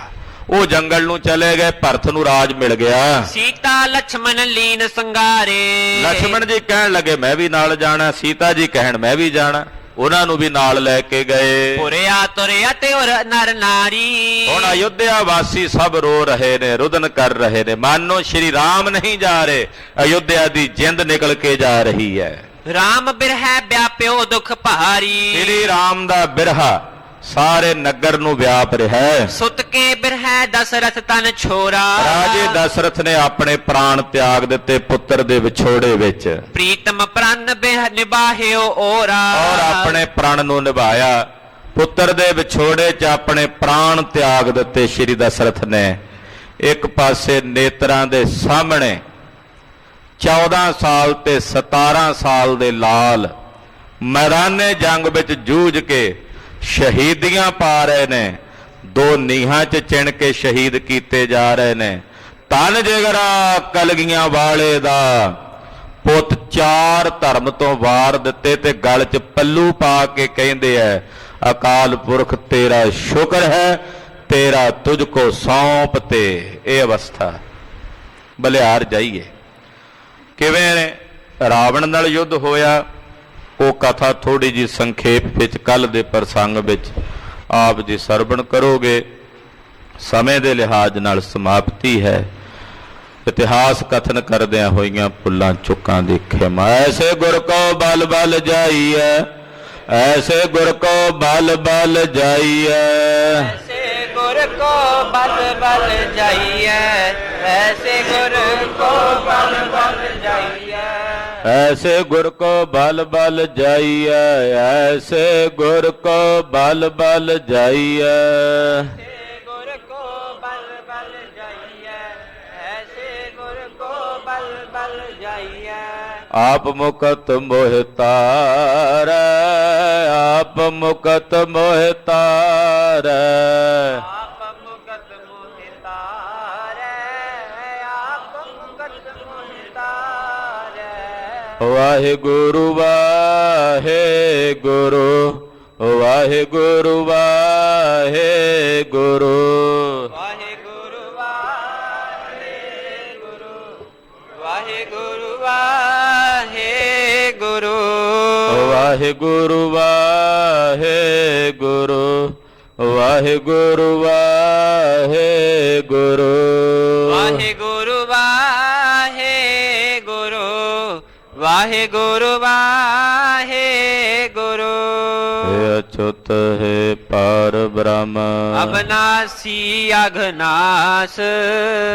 ਉਹ ਜੰਗਲ ਨੂੰ ਚਲੇ ਗਏ, ਭਰਤ ਨੂੰ ਰਾਜ ਮਿਲ ਗਿਆ। ਸੀਤਾ ਲక్ష్మణ ਲੀਨ ਸੰਗਾਰੇ। ਲక్ష్మణ ਜੀ ਕਹਿਣ ਲੱਗੇ ਮੈਂ ਵੀ ਨਾਲ ਜਾਣਾ, ਸੀਤਾ ਜੀ ਕਹਿਣ ਮੈਂ ਵੀ ਜਾਣਾ, ਉਹਨਾਂ ਨੂੰ ਵੀ ਨਾਲ ਲੈ ਕੇ ਗਏ। ਪੁਰਿਆ ਤੁਰਿਆ ਤੇ ਔਰ ਨਰ ਨਾਰੀ। ਹੁਣ ਅਯੁੱਧਿਆ ਵਾਸੀ ਸਭ ਰੋ ਰਹੇ ਨੇ, ਰੁਦਨ ਕਰ ਰਹੇ ਨੇ, ਮਾਨੋ ਸ਼੍ਰੀ ਰਾਮ ਨਹੀਂ ਜਾ ਰਹੇ, ਅਯੁੱਧਿਆ ਦੀ ਜਿੰਦ ਨਿਕਲ ਕੇ ਜਾ ਰਹੀ ਹੈ। ਰਾਮ ਬਿਰਹੈ ਵਿਆਪਿਓ ਦੁਖ ਭਾਰੀ। ਸ਼੍ਰੀ ਰਾਮ ਦਾ ਬਿਰਹਾ ਸਾਰੇ ਨਗਰ ਨੂੰ ਵਿਆਪ ਰਿਹਾ ਹੈ। ਸੁਤ ਕੇ ਬਿਰਹੈ ਦਸ਼ਰਥ ਤਨ ਛੋਰਾ। ਰਾਜੇ ਦਸ਼ਰਥ ਨੇ ਆਪਣੇ ਪ੍ਰਾਣ ਤਿਆਗ ਦਿੱਤੇ ਪੁੱਤਰ ਦੇ ਵਿਛੋੜੇ ਵਿੱਚ। ਪ੍ਰੀਤਮ ਪ੍ਰਣ ਬਿਹ ਨਿਭਾਹਿਓ ਓਰਾ। ਔਰ ਆਪਣੇ ਪ੍ਰਾਣ ਨੂੰ ਨਿਭਾਇਆ, ਪੁੱਤਰ ਦੇ ਵਿਛੋੜੇ 'ਚ ਆਪਣੇ ਪ੍ਰਾਣ ਤਿਆਗ ਦਿੱਤੇ ਸ਼੍ਰੀ ਦਸ਼ਰਥ ਨੇ। ਇੱਕ ਪਾਸੇ ਨੇਤਰਾਂ ਦੇ ਸਾਹਮਣੇ 14 ਸਾਲ ਤੇ 17 ਸਾਲ ਦੇ ਲਾਲ ਮੈਦਾਨੇ ਜੰਗ ਵਿੱਚ ਜੂਝ ਕੇ ਸ਼ਹੀਦੀਆਂ ਪਾ ਰਹੇ ਨੇ, ਦੋ ਨੀਹਾਂ 'ਚ ਚਿਣ ਕੇ ਸ਼ਹੀਦ ਕੀਤੇ ਜਾ ਰਹੇ ਨੇ। ਧੰਨ ਜਿਗਰਾ ਕਲਗੀਆਂ ਵਾਲੇ ਦਾ ਪੁੱਤ 4 ਧਰਮ ਤੋਂ ਵਾਰ ਦਿੱਤੇ ਤੇ ਗਲ 'ਚ ਪੱਲੂ ਪਾ ਕੇ ਕਹਿੰਦੇ ਐ ਅਕਾਲ ਪੁਰਖ ਤੇਰਾ ਸ਼ੁਕਰ ਹੈ, ਤੇਰਾ ਤੁਝ ਕੋ ਸੌਂਪ ਤੇ। ਇਹ ਅਵਸਥਾ ਬਲਿਹਾਰ ਜਾਈਏ ਕਿਵੇਂ ਰਾਵਣ ਨਾਲ ਯੁੱਧ ਹੋਇਆ, ਉਹ ਕਥਾ ਥੋੜੀ ਜੀ ਸੰਖੇਪ ਵਿੱਚ ਕੱਲ ਦੇ ਪ੍ਰਸੰਗ ਵਿੱਚ ਆਪ ਜੀ ਸਰਵਣ ਕਰੋਗੇ। ਸਮੇਂ ਦੇ ਲਿਹਾਜ਼ ਨਾਲ ਸਮਾਪਤੀ ਹੈ। ਇਤਿਹਾਸ ਕਥਨ ਕਰਦਿਆਂ ਹੋਈਆਂ ਭੁੱਲਾਂ ਚੁੱਕਾਂ ਦੀ ਖਿਮਾ। ਐਸੇ ਗੁਰ ਕੋ ਬਲ ਬਲ ਜਾਈਐ, ਐਸੇ ਗੁਰ ਕੋ ਬਲ ਬਲ ਜਾਈਐ, ਐਸੇ ਗੁਰ ਕੋ ਬਲ ਬਲ ਜਾਈਐ, ਐਸੇ ਗੁਰ ਕੋ ਬਲ ਬਲ ਜਾਈਐ, ਐਸੇ ਗੁਰ ਕੋ ਬਲ ਬਲ ਜਾਈਐ, ਐਸੇ ਗੁਰ ਕੋ ਬਲ ਬਲ ਜਾਈਐ। ਐਸੇ ਗੁਰ ਕੋ ਬਲ ਬਲ ਜਾਈਐ, ਐਸੇ ਗੁਰ ਕੋ ਬਲ ਬਲ ਜਾਈਐ। ਆਪ ਮੁਕਤ ਮੋਹਿ ਤਾਰੈ, ਆਪ ਮੁਕਤ ਮੋਹਿ ਤਾਰੈ, ਆਪ ਮੁਕਤ ਮੋਹਿ ਤਾਰੈ, ਆਪ ਮੁਕਤ ਮੋਹਿ ਤਾਰੈ। ਵਾਹਿਗੁਰੂ ਵਾਹਿਗੁਰੂ, ਵਾਹਿਗੁਰੂ ਵਾਹਿਗੁਰੂ, ਵਾਹਿਗੁਰੂ ਵਾਹਿਗੁਰੂ, ਵਾਹਿਗੁਰੂ ਵਾਹਿਗੁਰੂ, ਵਾਹਿਗੁਰੂ ਵਾਹਿਗੁਰੂ, ਵਾਹਿਗੁਰੂ ਵਾਹਿਗੁਰੂ, ਵਾਹਿਗੁਰੂ ਵਾਹਿਗੁਰੂ, ਵਾਹਿਗੁਰੂ ਵਾਹਿਗੁਰੂ। ਹੇ ਅਚੁੱਤ ਹੈ ਪਾਰ ਬ੍ਰਹਮ, ਅਬਨਾਸੀ ਅਘਨਾਸ,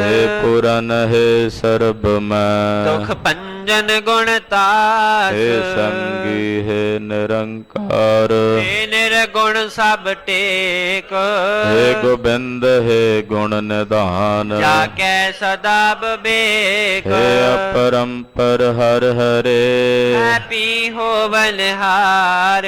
ਹੇ ਪੂਰਨ ਹੈ ਸਰਬ ਮੈਂ, ਦੁਖ ਭੰਜਨ ਗੁਣ ਤਾਸ, ਹੇ ਸੰਗੀ ਹੈ ਨਿਰੰਕਾਰ, ਹੇ ਨਿਰਗੁਣ ਸਭ ਟੇਕ, ਹੇ ਗੋਬਿੰਦ ਹੈ ਗੁਣ ਨਿਧਾਨ, ਜਾ ਕੈ ਸਦਾ ਬਿਵੇਕ, ਹੇ ਅਪਰੰਪਰ ਹਰ ਹਰੇ, ਹੈਪੀ ਹੋਵਨਹਾਰ,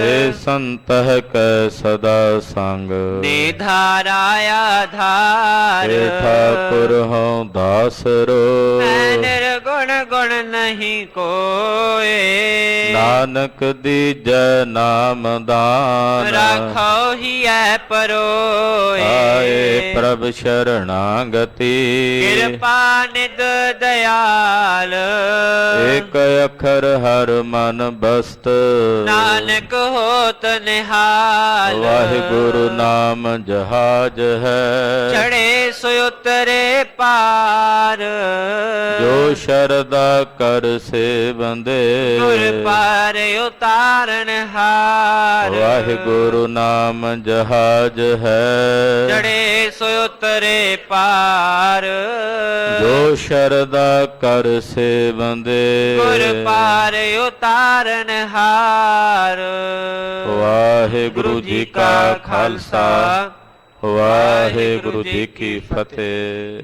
ਹੇ ਸੰਤਹ ਕੈ ਸਦਾ ਸੰਗ, ਨਿਧਾਰਾ ਆਧਾਰ, ਹੇ ਠਾਕੁਰ ਹਉ ਦਾਸਰੋ, ਮੈਂ ਨਿਰਗੁਣ ਗੁਣ ਨਹੀਂ ਕੋਏ, ਨਾਨਕ ਦੀਜੈ ਨਾਮ ਦਾਨ, ਰਾਖੋ ਹੀ ਐ ਪਰੋਏ, ਆਏ ਪ੍ਰਭ ਸ਼ਰਣਾਗਤੀ, ਕਿਰਪਾ ਨਿਧ ਦਇਆਲ, ਏਕ ਅੱਖਰ ਹਰ ਮਨ ਬਸਤ, ਨਾਨਕ ਹੋਤ ਨਿਹਾਲ, ਵਾਹਿਗੁਰੂ ਨਾਮ ਜਹਾਜ ਹੈ, ਚੜੇ ਸੋ ਉਤਰੇ ਪਾਰ, ਜੋ ਸ਼ਰਦਾ ਕਰ ਸੇਵੰਦੇ, ਗੁਰ ਪਾਰ ਉਤਾਰਨ ਹਾਰ, ਵਾਹਿਗੁਰੂ ਨਾਮ ਜਹਾਜ ਹੈ, ਚੜੇ ਸੋ ਉਤਰੇ ਪਾਰ, ਜੋ ਸ਼ਰਦਾ ਕਰ ਸੇਵੰਦੇ, ਗੁਰ ਪਾਰ ਉਤਾਰਨ ਹਾਰ। ਵਾਹਿਗੁਰੂ ਜੀ ਕਾ ਖਾਲਸਾ, ਵਾਹਿਗੁਰੂ ਜੀ ਕੀ ਫਤਿਹ।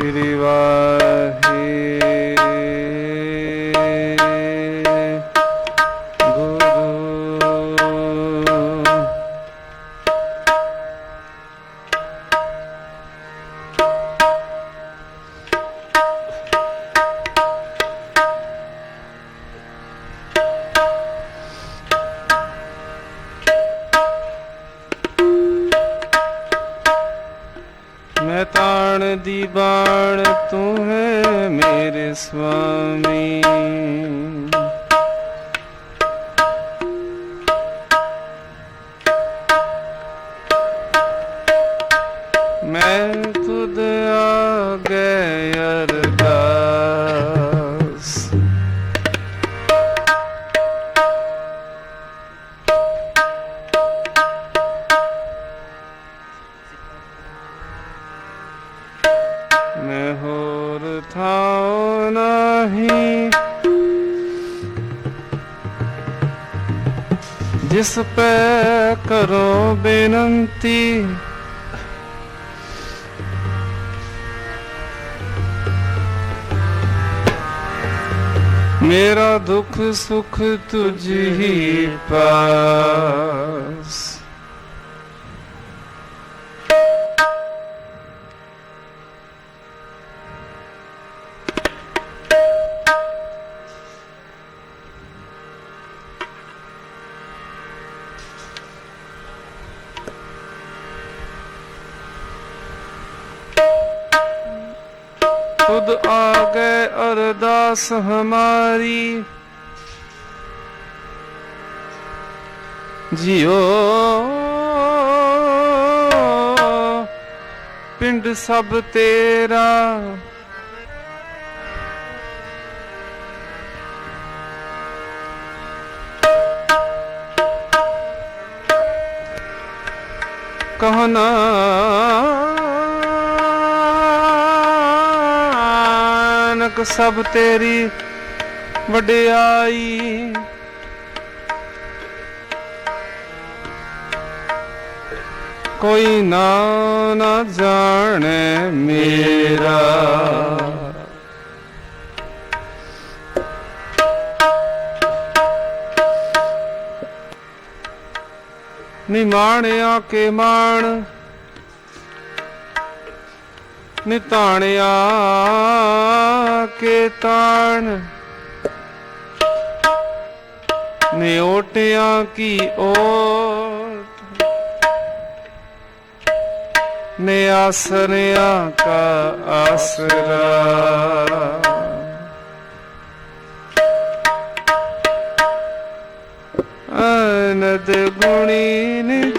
श्री वाहे मैं ताण दी बाण तू है मेरे स्वामी। मैं तुद आगे अरदास। मैं होर थाओ नहीं जिस पे करो बेनंती। मेरा दुख सुख तुझ ही पास। खुद आ गए अरदास हमारी। जियो पिंड सब तेरा। कहना सब तेरी वडियाई। कोई ना जाने मेरा। निमाणिया के मान निताणिया के ताण। निओटिया की ओट ने आसरिया का आसरा। अनद गुणी